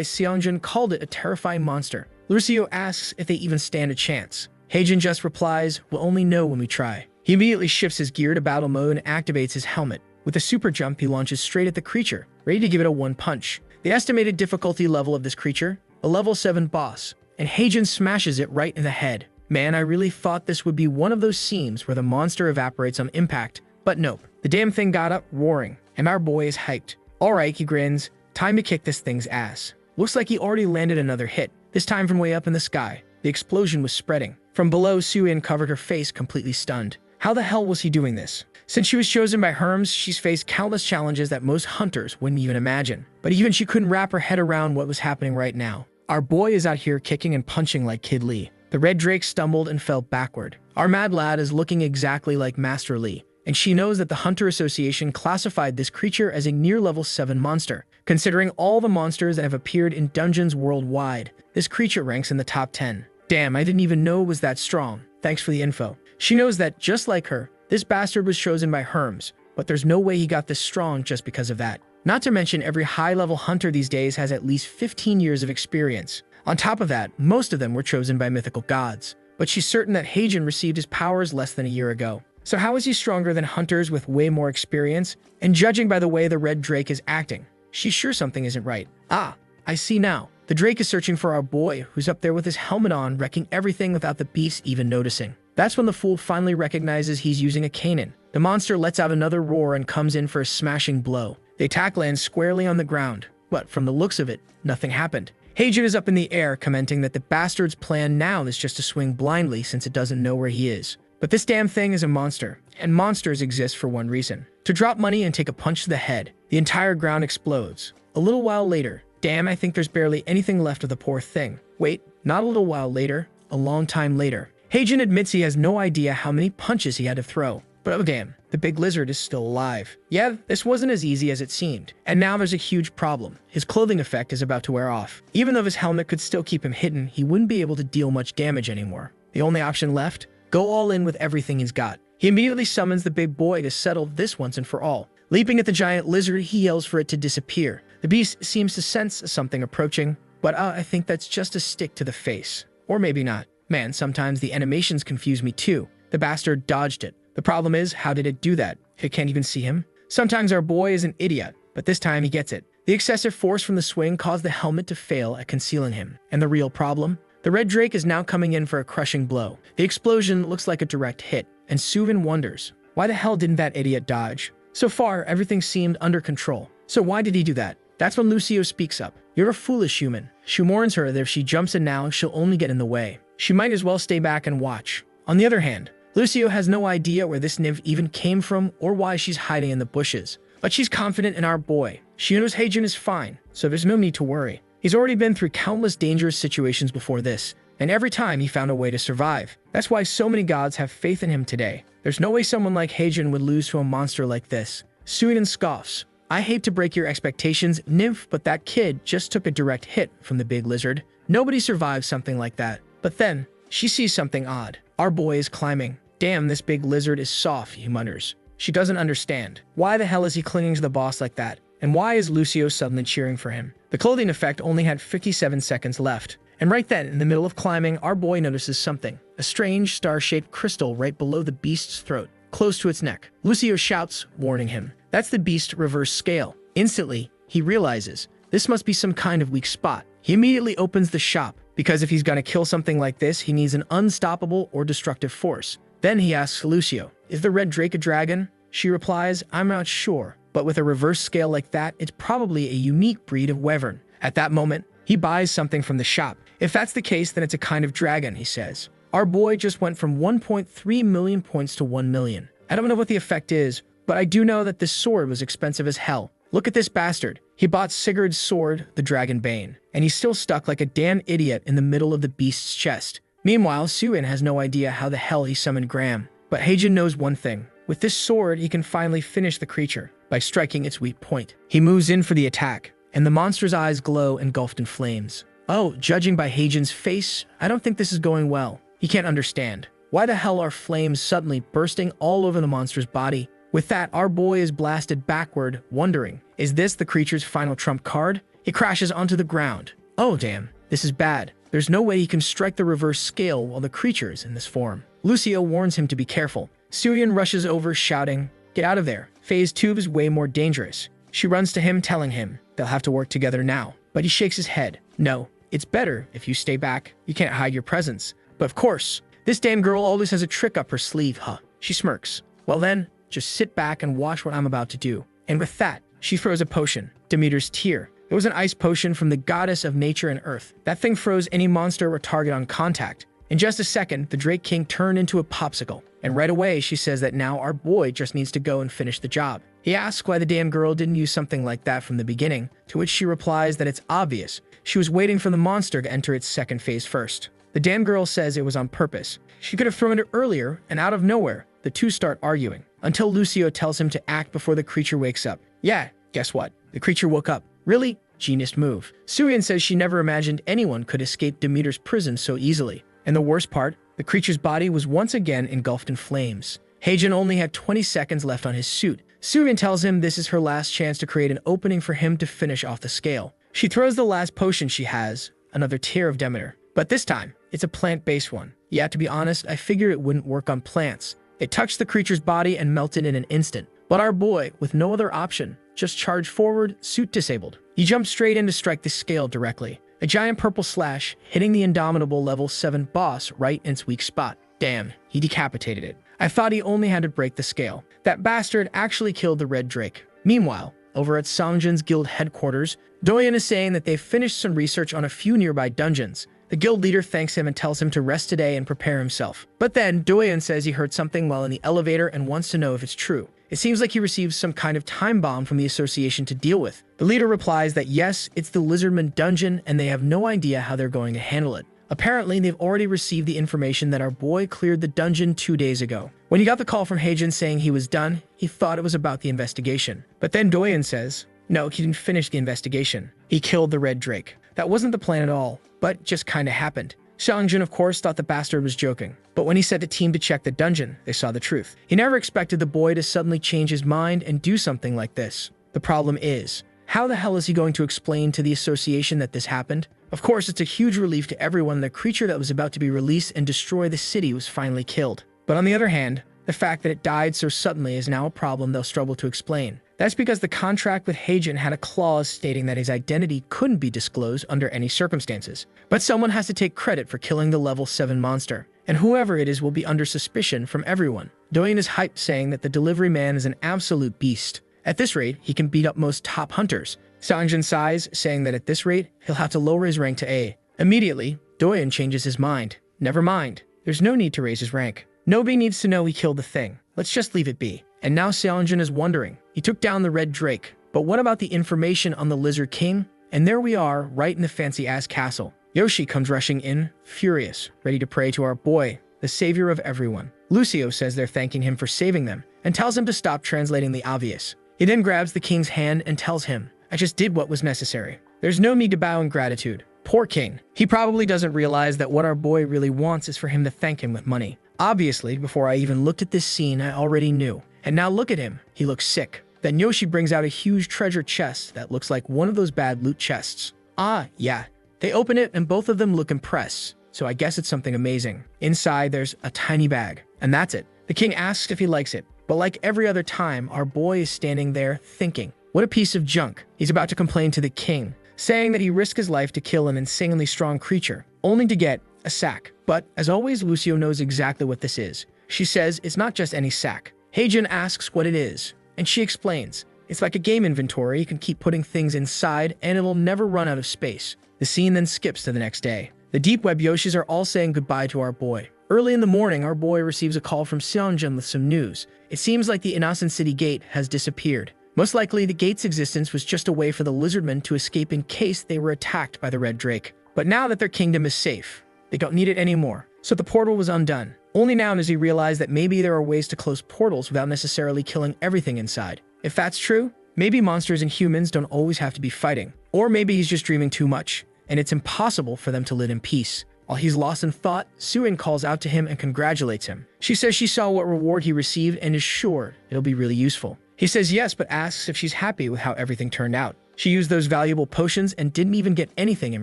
Seongjin called it a terrifying monster. Lucio asks if they even stand a chance. Haejin just replies, "We'll only know when we try." He immediately shifts his gear to battle mode and activates his helmet. With a super jump, he launches straight at the creature, ready to give it a one punch. The estimated difficulty level of this creature, a level 7 boss, and Haejin smashes it right in the head. Man, I really thought this would be one of those scenes where the monster evaporates on impact, but nope. The damn thing got up roaring, and our boy is hyped. Alright, he grins, time to kick this thing's ass. Looks like he already landed another hit, this time from way up in the sky. The explosion was spreading. From below, Soo-in covered her face, completely stunned. How the hell was he doing this? Since she was chosen by Herms, she's faced countless challenges that most hunters wouldn't even imagine. But even she couldn't wrap her head around what was happening right now. Our boy is out here kicking and punching like Kid Lee. The red drake stumbled and fell backward. Our mad lad is looking exactly like Master Lee, and she knows that the Hunter Association classified this creature as a near level 7 monster. Considering all the monsters that have appeared in dungeons worldwide, this creature ranks in the top 10. Damn, I didn't even know it was that strong. Thanks for the info. She knows that, just like her, this bastard was chosen by Herms, but there's no way he got this strong just because of that. Not to mention, every high-level hunter these days has at least 15 years of experience. On top of that, most of them were chosen by mythical gods. But she's certain that Haejin received his powers less than a year ago. So how is he stronger than hunters with way more experience? And judging by the way the red drake is acting, she's sure something isn't right. Ah, I see now. The drake is searching for our boy, who's up there with his helmet on, wrecking everything without the beast even noticing. That's when the fool finally recognizes he's using a cannon. The monster lets out another roar and comes in for a smashing blow. The attack lands squarely on the ground, but from the looks of it, nothing happened. Haejin is up in the air, commenting that the bastard's plan now is just to swing blindly since it doesn't know where he is. But this damn thing is a monster, and monsters exist for one reason: to drop money and take a punch to the head. The entire ground explodes. A little while later, damn, I think there's barely anything left of the poor thing. Wait, not a little while later, a long time later. Haejin admits he has no idea how many punches he had to throw. But oh damn, the big lizard is still alive. Yeah, this wasn't as easy as it seemed. And now there's a huge problem. His clothing effect is about to wear off. Even though his helmet could still keep him hidden, he wouldn't be able to deal much damage anymore. The only option left? Go all in with everything he's got. He immediately summons the big boy to settle this once and for all. Leaping at the giant lizard, he yells for it to disappear. The beast seems to sense something approaching, but I think that's just a stick to the face. Or maybe not. Man, sometimes the animations confuse me too. The bastard dodged it. The problem is, how did it do that? It can't even see him? Sometimes our boy is an idiot, but this time he gets it. The excessive force from the swing caused the helmet to fail at concealing him. And the real problem? The red drake is now coming in for a crushing blow. The explosion looks like a direct hit, and Soo-in wonders, why the hell didn't that idiot dodge? So far, everything seemed under control. So why did he do that? That's when Lucio speaks up. You're a foolish human. She warns her that if she jumps in now, she'll only get in the way. She might as well stay back and watch. On the other hand, Lucio has no idea where this nymph even came from or why she's hiding in the bushes. But she's confident in our boy. She knows Haejin is fine, so there's no need to worry. He's already been through countless dangerous situations before this, and every time he found a way to survive. That's why so many gods have faith in him today. There's no way someone like Haejin would lose to a monster like this. Soo-in scoffs. I hate to break your expectations, Nymph, but that kid just took a direct hit from the big lizard. Nobody survives something like that. But then, she sees something odd. Our boy is climbing. Damn, this big lizard is soft, he mutters. She doesn't understand. Why the hell is he clinging to the boss like that? And why is Lucio suddenly cheering for him? The clothing effect only had 57 seconds left. And right then, in the middle of climbing, our boy notices something. A strange, star-shaped crystal right below the beast's throat, close to its neck. Lucio shouts, warning him. That's the beast's reverse scale. Instantly, he realizes this must be some kind of weak spot. He immediately opens the shop, because if he's gonna kill something like this, he needs an unstoppable or destructive force. Then he asks Lucio, is the red drake a dragon? She replies, I'm not sure, but with a reverse scale like that, it's probably a unique breed of wyvern. At that moment, he buys something from the shop. If that's the case, then it's a kind of dragon, he says. Our boy just went from 1.3 million points to 1 million. I don't know what the effect is, but I do know that this sword was expensive as hell. Look at this bastard. He bought Sigurd's sword, the Dragon Bane, and he's still stuck like a damn idiot in the middle of the beast's chest. Meanwhile, Suin has no idea how the hell he summoned Graham. But Heijin knows one thing. With this sword, he can finally finish the creature by striking its weak point. He moves in for the attack, and the monster's eyes glow engulfed in flames. Oh, judging by Heijin's face, I don't think this is going well. He can't understand. Why the hell are flames suddenly bursting all over the monster's body? With that, our boy is blasted backward, wondering, is this the creature's final trump card? He crashes onto the ground. Oh damn, this is bad. There's no way he can strike the reverse scale while the creature is in this form. Lucio warns him to be careful. Suyin rushes over, shouting, get out of there. Phase 2 is way more dangerous. She runs to him, telling him they'll have to work together now. But he shakes his head. No, it's better if you stay back. You can't hide your presence. But of course, this damn girl always has a trick up her sleeve, huh? She smirks. Well then, just sit back and watch what I'm about to do. And with that, she throws a potion, Demeter's Tear. It was an ice potion from the goddess of nature and earth. That thing froze any monster or target on contact. In just a second, the Drake King turned into a popsicle. And right away, she says that now our boy just needs to go and finish the job. He asks why the damn girl didn't use something like that from the beginning, to which she replies that it's obvious. She was waiting for the monster to enter its second phase first. The damn girl says it was on purpose. She could have thrown it earlier, and out of nowhere, the two start arguing, until Lucio tells him to act before the creature wakes up. Yeah, guess what? The creature woke up. Really? Genius move. Suyin says she never imagined anyone could escape Demeter's prison so easily. And the worst part, the creature's body was once again engulfed in flames. Heijin only had 20 seconds left on his suit. Suyin tells him this is her last chance to create an opening for him to finish off the scale. She throws the last potion she has, another Tear of Demeter. But this time, it's a plant-based one. Yeah, to be honest, I figure it wouldn't work on plants. It touched the creature's body and melted in an instant. But our boy, with no other option, just charged forward, suit disabled. He jumped straight in to strike the scale directly. A giant purple slash, hitting the indomitable level 7 boss right in its weak spot. Damn, he decapitated it. I thought he only had to break the scale. That bastard actually killed the Red Drake. Meanwhile, over at Songjin's guild headquarters, Doyen is saying that they've finished some research on a few nearby dungeons. The guild leader thanks him and tells him to rest today and prepare himself. But then, Doyen says he heard something while in the elevator and wants to know if it's true. It seems like he received some kind of time bomb from the association to deal with. The leader replies that yes, it's the Lizardman dungeon and they have no idea how they're going to handle it. Apparently, they've already received the information that our boy cleared the dungeon 2 days ago. When he got the call from Heijin saying he was done, he thought it was about the investigation. But then Doyen says, no, he didn't finish the investigation. He killed the Red Drake. That wasn't the plan at all, but just kinda happened. Xiangjun, of course, thought the bastard was joking. But when he sent a team to check the dungeon, they saw the truth. He never expected the boy to suddenly change his mind and do something like this. The problem is, how the hell is he going to explain to the association that this happened? Of course, it's a huge relief to everyone the creature that was about to be released and destroy the city was finally killed. But on the other hand, the fact that it died so suddenly is now a problem they'll struggle to explain. That's because the contract with Heijin had a clause stating that his identity couldn't be disclosed under any circumstances. But someone has to take credit for killing the level 7 monster, and whoever it is will be under suspicion from everyone. Doyen is hyped, saying that the delivery man is an absolute beast. At this rate, he can beat up most top hunters. Sanjin sighs, saying that at this rate, he'll have to lower his rank to A. Immediately, Doyen changes his mind. Never mind. There's no need to raise his rank. Nobody needs to know he killed the thing. Let's just leave it be. And now Seongjin is wondering. He took down the Red Drake. But what about the information on the Lizard King? And there we are, right in the fancy-ass castle. Yoshi comes rushing in, furious, ready to pray to our boy, the savior of everyone. Lucio says they're thanking him for saving them, and tells him to stop translating the obvious. He then grabs the king's hand and tells him, "I just did what was necessary. There's no need to bow in gratitude." Poor king. He probably doesn't realize that what our boy really wants is for him to thank him with money. Obviously, before I even looked at this scene, I already knew. And now look at him. He looks sick. Then Yoshi brings out a huge treasure chest that looks like one of those bad loot chests. Ah, yeah. They open it and both of them look impressed. So I guess it's something amazing. Inside, there's a tiny bag. And that's it. The king asks if he likes it. But like every other time, our boy is standing there thinking, what a piece of junk. He's about to complain to the king, saying that he risked his life to kill an insanely strong creature, only to get a sack. But as always, Lucio knows exactly what this is. She says it's not just any sack. Heijin asks what it is, and she explains. It's like a game inventory. You can keep putting things inside, and it'll never run out of space. The scene then skips to the next day. The Deep Web Yoshis are all saying goodbye to our boy. Early in the morning, our boy receives a call from Seongjin with some news. It seems like the Innocent City Gate has disappeared. Most likely, the gate's existence was just a way for the lizardmen to escape in case they were attacked by the Red Drake. But now that their kingdom is safe, they don't need it anymore. So the portal was undone. Only now does he realize that maybe there are ways to close portals without necessarily killing everything inside. If that's true, maybe monsters and humans don't always have to be fighting. Or maybe he's just dreaming too much, and it's impossible for them to live in peace. While he's lost in thought, Suin calls out to him and congratulates him. She says she saw what reward he received and is sure it'll be really useful. He says yes, but asks if she's happy with how everything turned out. She used those valuable potions and didn't even get anything in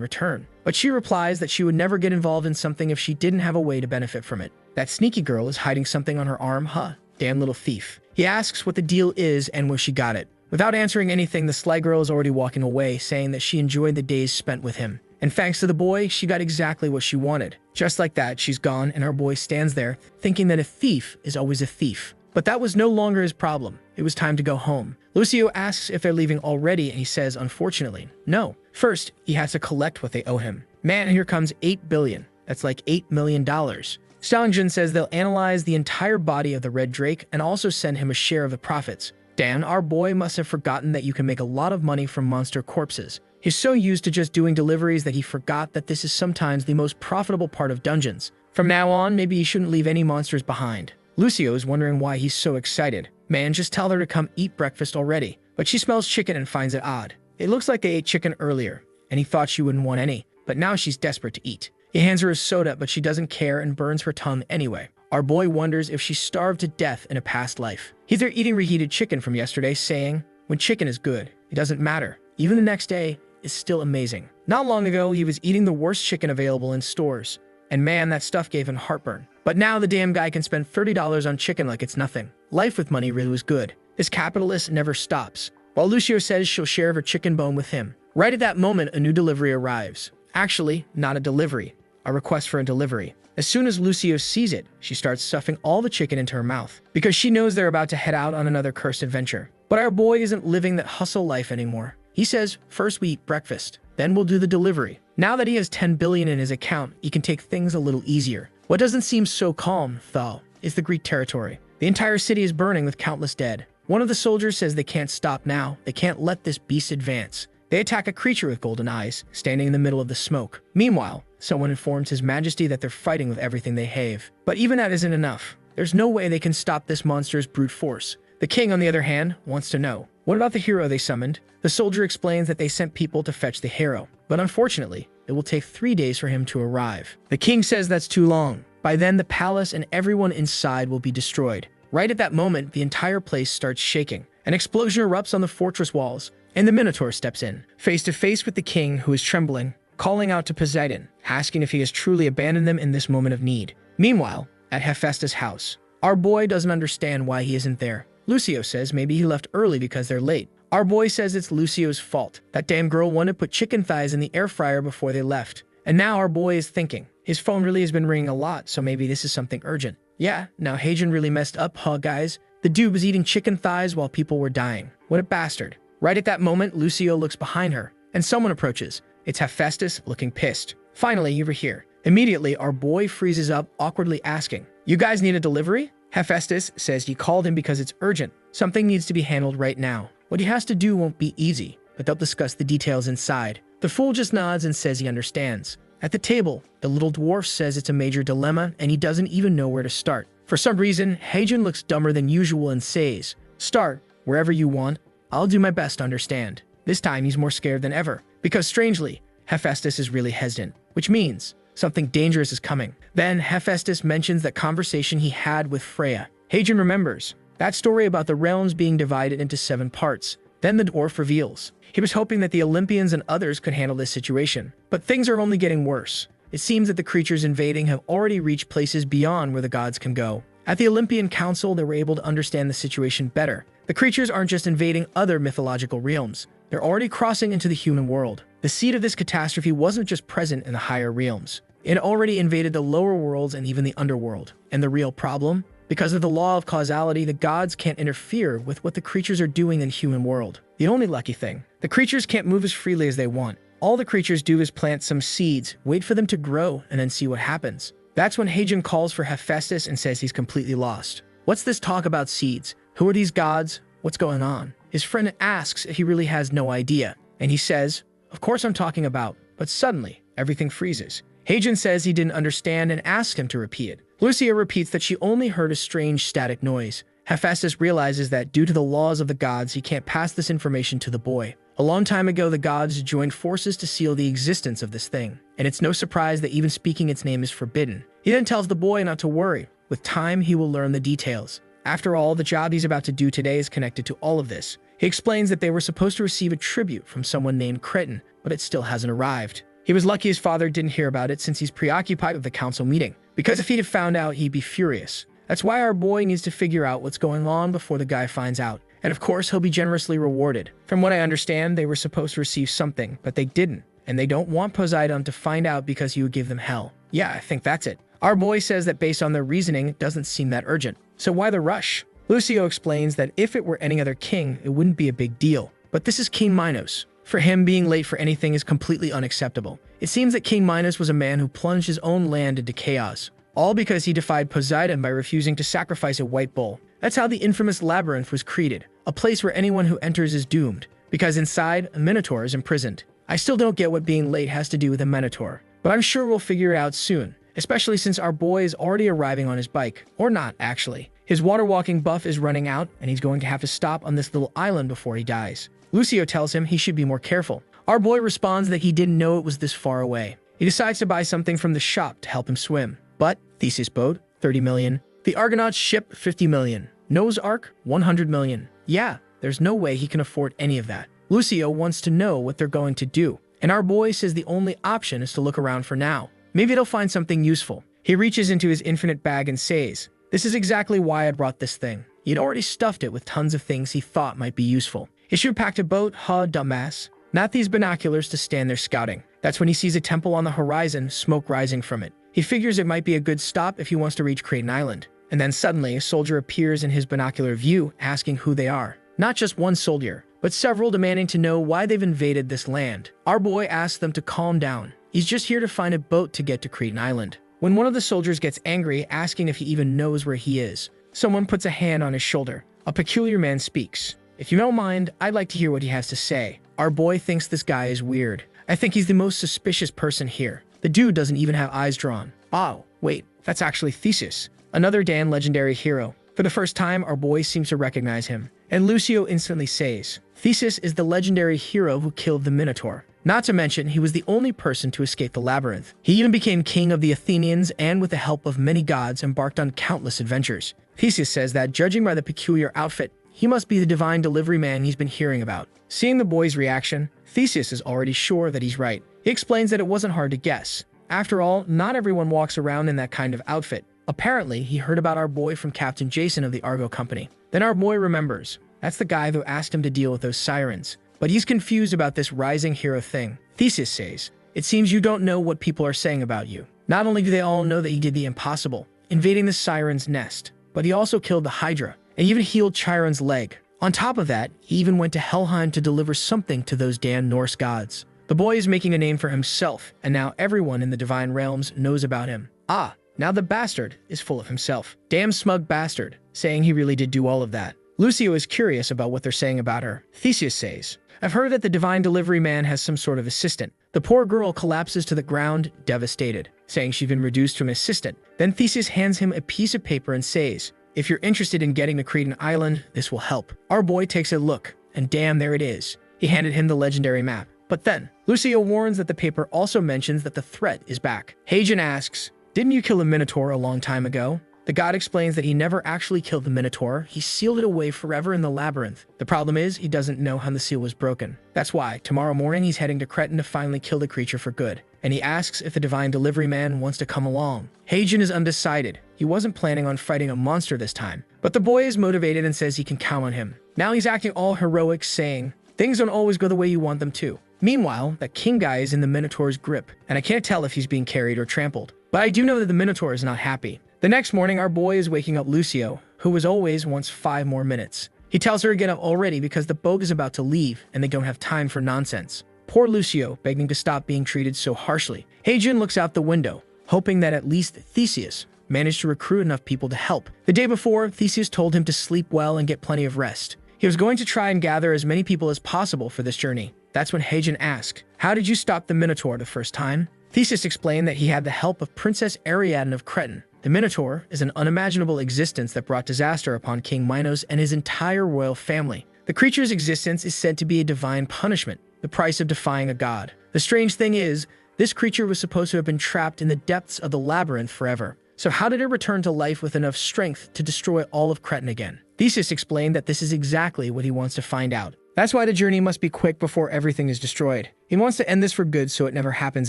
return. But she replies that she would never get involved in something if she didn't have a way to benefit from it. That sneaky girl is hiding something on her arm, huh? Damn little thief. He asks what the deal is and where she got it. Without answering anything, the sly girl is already walking away, saying that she enjoyed the days spent with him. And thanks to the boy, she got exactly what she wanted. Just like that, she's gone, and our boy stands there, thinking that a thief is always a thief. But that was no longer his problem. It was time to go home. Lucio asks if they're leaving already, and he says, unfortunately, no. First, he has to collect what they owe him. Man, here comes 8 billion. That's like $8 million. Seongjin says they'll analyze the entire body of the Red Drake and also send him a share of the profits. Dan, our boy must have forgotten that you can make a lot of money from monster corpses. He's so used to just doing deliveries that he forgot that this is sometimes the most profitable part of dungeons. From now on, maybe he shouldn't leave any monsters behind. Lucio is wondering why he's so excited. Man, just tell her to come eat breakfast already. But she smells chicken and finds it odd. It looks like they ate chicken earlier, and he thought she wouldn't want any. But now she's desperate to eat. He hands her a soda, but she doesn't care and burns her tongue anyway. Our boy wonders if she starved to death in a past life. He's there eating reheated chicken from yesterday, saying, when chicken is good, it doesn't matter. Even the next day is still amazing. Not long ago, he was eating the worst chicken available in stores. And man, that stuff gave him heartburn. But now the damn guy can spend $30 on chicken like it's nothing. Life with money really was good. This capitalist never stops. While Lucio says she'll share her chicken bone with him. Right at that moment, a new delivery arrives. Actually, not a delivery. A request for a delivery. As soon as Lucio sees it, she starts stuffing all the chicken into her mouth, because she knows they're about to head out on another cursed adventure. But our boy isn't living that hustle life anymore. He says, first we eat breakfast, then we'll do the delivery. Now that he has 10 billion in his account, he can take things a little easier. What doesn't seem so calm, though, is the Greek territory. The entire city is burning with countless dead. One of the soldiers says they can't stop now. They can't let this beast advance. They attack a creature with golden eyes, standing in the middle of the smoke. Meanwhile, someone informs His Majesty that they're fighting with everything they have. But even that isn't enough. There's no way they can stop this monster's brute force. The king, on the other hand, wants to know, what about the hero they summoned? The soldier explains that they sent people to fetch the hero, but unfortunately, it will take 3 days for him to arrive. The king says that's too long. By then, the palace and everyone inside will be destroyed. Right at that moment, the entire place starts shaking. An explosion erupts on the fortress walls, and the Minotaur steps in, face to face with the king, who is trembling, calling out to Poseidon, asking if he has truly abandoned them in this moment of need. Meanwhile, at Hephaestus' house, our boy doesn't understand why he isn't there. Lucio says maybe he left early because they're late. Our boy says it's Lucio's fault. That damn girl wanted to put chicken thighs in the air fryer before they left. And now our boy is thinking, his phone really has been ringing a lot, so maybe this is something urgent. Yeah, now Heijin really messed up, huh, guys? The dude was eating chicken thighs while people were dying. What a bastard. Right at that moment, Lucio looks behind her, and someone approaches. It's Hephaestus, looking pissed. Finally, you were here. Immediately, our boy freezes up, awkwardly asking, you guys need a delivery? Hephaestus says he called him because it's urgent. Something needs to be handled right now. What he has to do won't be easy, but they'll discuss the details inside. The fool just nods and says he understands. At the table, the little dwarf says it's a major dilemma and he doesn't even know where to start. For some reason, Heijin looks dumber than usual and says, start wherever you want. I'll do my best to understand. This time he's more scared than ever, because strangely, Hephaestus is really hesitant, which means something dangerous is coming. Then Hephaestus mentions that conversation he had with Freya. Hadrian remembers that story about the realms being divided into 7 parts. Then the dwarf reveals he was hoping that the Olympians and others could handle this situation. But things are only getting worse. It seems that the creatures invading have already reached places beyond where the gods can go. At the Olympian Council, they were able to understand the situation better. The creatures aren't just invading other mythological realms. They're already crossing into the human world. The seed of this catastrophe wasn't just present in the higher realms. It already invaded the lower worlds and even the underworld. And the real problem? Because of the law of causality, the gods can't interfere with what the creatures are doing in the human world. The only lucky thing, the creatures can't move as freely as they want. All the creatures do is plant some seeds, wait for them to grow, and then see what happens. That's when Hadrian calls for Hephaestus and says he's completely lost. What's this talk about seeds? Who are these gods? What's going on? His friend asks if he really has no idea, and he says, "Of course I'm talking about," but suddenly, everything freezes. Hadrian says he didn't understand and asks him to repeat it. Lucia repeats that she only heard a strange static noise. Hephaestus realizes that due to the laws of the gods, he can't pass this information to the boy. A long time ago, the gods joined forces to seal the existence of this thing, and it's no surprise that even speaking its name is forbidden. He then tells the boy not to worry. With time, he will learn the details. After all, the job he's about to do today is connected to all of this. He explains that they were supposed to receive a tribute from someone named Cretan, but it still hasn't arrived. He was lucky his father didn't hear about it since he's preoccupied with the council meeting, because if he'd have found out, he'd be furious. That's why our boy needs to figure out what's going on before the guy finds out. And of course, he'll be generously rewarded. From what I understand, they were supposed to receive something, but they didn't. And they don't want Poseidon to find out because he would give them hell. Yeah, I think that's it. Our boy says that based on their reasoning, it doesn't seem that urgent. So why the rush? Lucio explains that if it were any other king, it wouldn't be a big deal. But this is King Minos. For him, being late for anything is completely unacceptable. It seems that King Minos was a man who plunged his own land into chaos, all because he defied Poseidon by refusing to sacrifice a white bull. That's how the infamous labyrinth was created, a place where anyone who enters is doomed, because inside, a minotaur is imprisoned. I still don't get what being late has to do with a minotaur, but I'm sure we'll figure it out soon, especially since our boy is already arriving on his bike. Or not, actually. His water walking buff is running out, and he's going to have to stop on this little island before he dies. Lucio tells him he should be more careful. Our boy responds that he didn't know it was this far away. He decides to buy something from the shop to help him swim. But Theseus boat, 30 million. The Argonauts ship, 50 million. Noah's Ark, 100 million. Yeah, there's no way he can afford any of that. Lucio wants to know what they're going to do, and our boy says the only option is to look around for now. Maybe they'll find something useful. He reaches into his infinite bag and says, "This is exactly why I brought this thing." He'd already stuffed it with tons of things he thought might be useful. He should have packed a boat, dumbass. Not these binoculars to stand there scouting. That's when he sees a temple on the horizon, smoke rising from it. He figures it might be a good stop if he wants to reach Cretan Island. And then suddenly, a soldier appears in his binocular view, asking who they are. Not just one soldier, but several demanding to know why they've invaded this land. Our boy asks them to calm down. He's just here to find a boat to get to Cretan Island. When one of the soldiers gets angry, asking if he even knows where he is, someone puts a hand on his shoulder. A peculiar man speaks. "If you don't mind, I'd like to hear what he has to say." Our boy thinks this guy is weird. I think he's the most suspicious person here. The dude doesn't even have eyes drawn. Oh, wait, that's actually Theseus, another Dan legendary hero. For the first time, our boy seems to recognize him, and Lucio instantly says, Theseus is the legendary hero who killed the Minotaur. Not to mention, he was the only person to escape the labyrinth. He even became king of the Athenians and with the help of many gods embarked on countless adventures. Theseus says that, judging by the peculiar outfit, he must be the divine delivery man he's been hearing about. Seeing the boy's reaction, Theseus is already sure that he's right. He explains that it wasn't hard to guess. After all, not everyone walks around in that kind of outfit. Apparently, he heard about our boy from Captain Jason of the Argo Company. Then our boy remembers. That's the guy who asked him to deal with those sirens. But he's confused about this rising hero thing. Theseus says, "It seems you don't know what people are saying about you. Not only do they all know that he did the impossible, invading the siren's nest, but he also killed the Hydra, and even healed Chiron's leg. On top of that, he even went to Helheim to deliver something to those damn Norse gods." The boy is making a name for himself, and now everyone in the divine realms knows about him. Ah, now the bastard is full of himself. Damn smug bastard, saying he really did do all of that. Lucio is curious about what they're saying about her. Theseus says, "I've heard that the divine delivery man has some sort of assistant." The poor girl collapses to the ground, devastated, saying she's been reduced to an assistant. Then Theseus hands him a piece of paper and says, "If you're interested in getting to Cretan Island, this will help." Our boy takes a look. and damn, there it is. He handed him the legendary map. But then, Lucio warns that the paper also mentions that the threat is back. Heijin asks, "Didn't you kill a minotaur a long time ago?" The god explains that he never actually killed the minotaur, he sealed it away forever in the labyrinth. The problem is, he doesn't know how the seal was broken. That's why, tomorrow morning he's heading to Cretan to finally kill the creature for good. And he asks if the divine delivery man wants to come along. Heijin is undecided. He wasn't planning on fighting a monster this time. But the boy is motivated and says he can count on him. Now he's acting all heroic, saying, "Things don't always go the way you want them to." Meanwhile, that king guy is in the minotaur's grip, and I can't tell if he's being carried or trampled. But I do know that the minotaur is not happy. The next morning, our boy is waking up Lucio, who as always wants 5 more minutes. He tells her to get up already because the boat is about to leave and they don't have time for nonsense. Poor Lucio, begging to stop being treated so harshly. Heijin looks out the window, hoping that at least Theseus managed to recruit enough people to help. The day before, Theseus told him to sleep well and get plenty of rest. He was going to try and gather as many people as possible for this journey. That's when Heijin asked, "How did you stop the minotaur the first time?" Theseus explained that he had the help of Princess Ariadne of Cretan. The Minotaur is an unimaginable existence that brought disaster upon King Minos and his entire royal family. The creature's existence is said to be a divine punishment, the price of defying a god. The strange thing is, this creature was supposed to have been trapped in the depths of the labyrinth forever. So how did it return to life with enough strength to destroy all of Cretan again? Theseus explained that this is exactly what he wants to find out. That's why the journey must be quick before everything is destroyed. He wants to end this for good so it never happens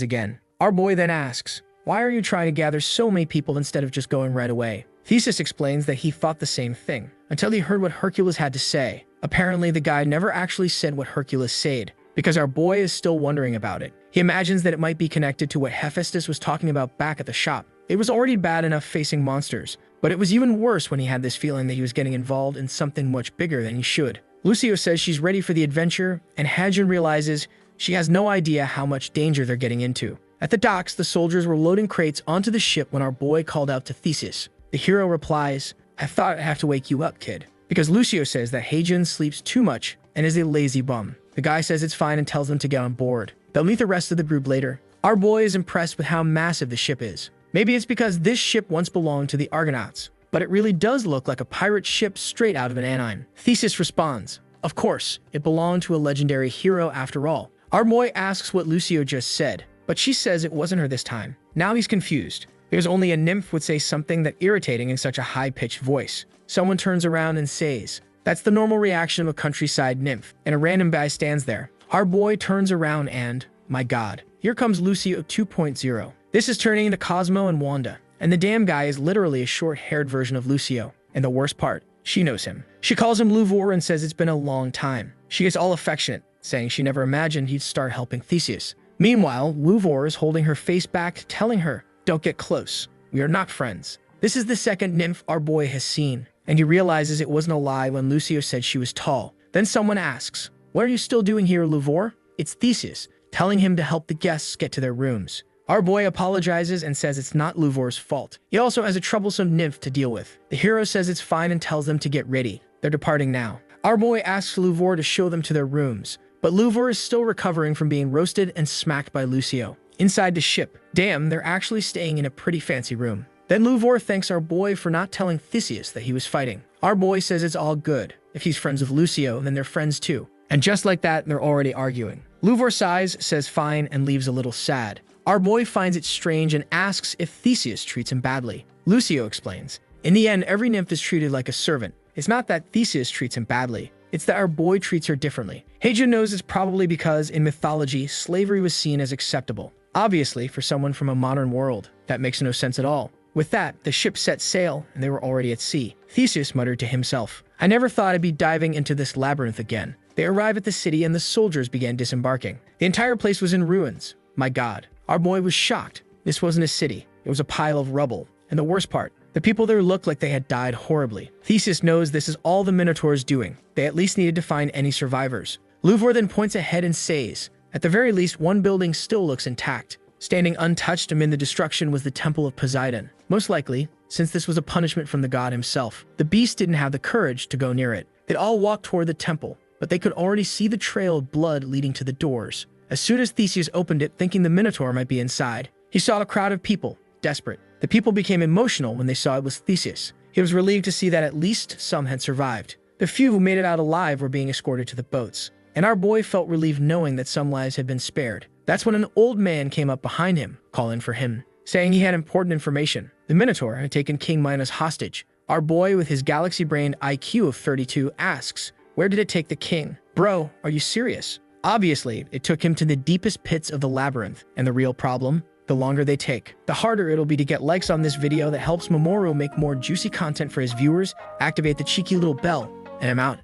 again. Our boy then asks, "Why are you trying to gather so many people instead of just going right away?" Theseus explains that he thought the same thing, until he heard what Hercules had to say. Apparently, the guy never actually said what Hercules said, because our boy is still wondering about it. He imagines that it might be connected to what Hephaestus was talking about back at the shop. It was already bad enough facing monsters, but it was even worse when he had this feeling that he was getting involved in something much bigger than he should. Lucio says she's ready for the adventure, and Heijin realizes she has no idea how much danger they're getting into. At the docks, the soldiers were loading crates onto the ship when our boy called out to Theseus. The hero replies, "I thought I'd have to wake you up, kid." Because Lucio says that Heijin sleeps too much and is a lazy bum. The guy says it's fine and tells them to get on board. They'll meet the rest of the group later. Our boy is impressed with how massive the ship is. Maybe it's because this ship once belonged to the Argonauts, but it really does look like a pirate ship straight out of an anime. Theseus responds, "Of course, it belonged to a legendary hero after all." Our boy asks what Lucio just said, but she says it wasn't her this time. Now he's confused, because only a nymph would say something that irritating in such a high-pitched voice. Someone turns around and says, "That's the normal reaction of a countryside nymph," and a random guy stands there. Our boy turns around and, my god, here comes Lucio 2.0. This is turning into Cosmo and Wanda, and the damn guy is literally a short-haired version of Lucio. And the worst part, she knows him. She calls him Louvor and says it's been a long time. She gets all affectionate, saying she never imagined he'd start helping Theseus. Meanwhile, Louvor is holding her face back, telling her, "Don't get close. We are not friends." This is the second nymph our boy has seen, and he realizes it wasn't a lie when Lucio said she was tall. Then someone asks, "What are you still doing here, Louvor?" It's Theseus, telling him to help the guests get to their rooms. Our boy apologizes and says it's not Louvor's fault. He also has a troublesome nymph to deal with. The hero says it's fine and tells them to get ready. They're departing now. Our boy asks Louvor to show them to their rooms, but Louvor is still recovering from being roasted and smacked by Lucio. Inside the ship, damn, they're actually staying in a pretty fancy room. Then Louvor thanks our boy for not telling Theseus that he was fighting. Our boy says it's all good. If he's friends with Lucio, then they're friends too. And just like that, they're already arguing. Louvor sighs, says fine, and leaves a little sad. Our boy finds it strange and asks if Theseus treats him badly. Lucio explains, in the end, every nymph is treated like a servant. It's not that Theseus treats him badly. It's that our boy treats her differently. Heijin knows it's probably because, in mythology, slavery was seen as acceptable. Obviously, for someone from a modern world, that makes no sense at all. With that, the ship set sail, and they were already at sea. Theseus muttered to himself, "I never thought I'd be diving into this labyrinth again." They arrive at the city, and the soldiers began disembarking. The entire place was in ruins. My god. Our boy was shocked. This wasn't a city. It was a pile of rubble. And the worst part, the people there looked like they had died horribly. Theseus knows this is all the Minotaur's doing. They at least needed to find any survivors. Louvor then points ahead and says, at the very least, one building still looks intact. Standing untouched amid the destruction was the Temple of Poseidon. Most likely, since this was a punishment from the god himself, the beast didn't have the courage to go near it. They'd all walked toward the temple, but they could already see the trail of blood leading to the doors. As soon as Theseus opened it, thinking the Minotaur might be inside, he saw a crowd of people, desperate. The people became emotional when they saw it was Theseus. He was relieved to see that at least some had survived. The few who made it out alive were being escorted to the boats, and our boy felt relieved knowing that some lives had been spared. That's when an old man came up behind him, calling for him, saying he had important information. The Minotaur had taken King Minos hostage. Our boy, with his galaxy-brained IQ of 32, asks, "Where did it take the king?" Bro, are you serious? Obviously, it took him to the deepest pits of the labyrinth, and the real problem? The longer they take, the harder it'll be to get likes on this video that helps Mamoru make more juicy content for his viewers. Activate the cheeky little bell, and I'm out.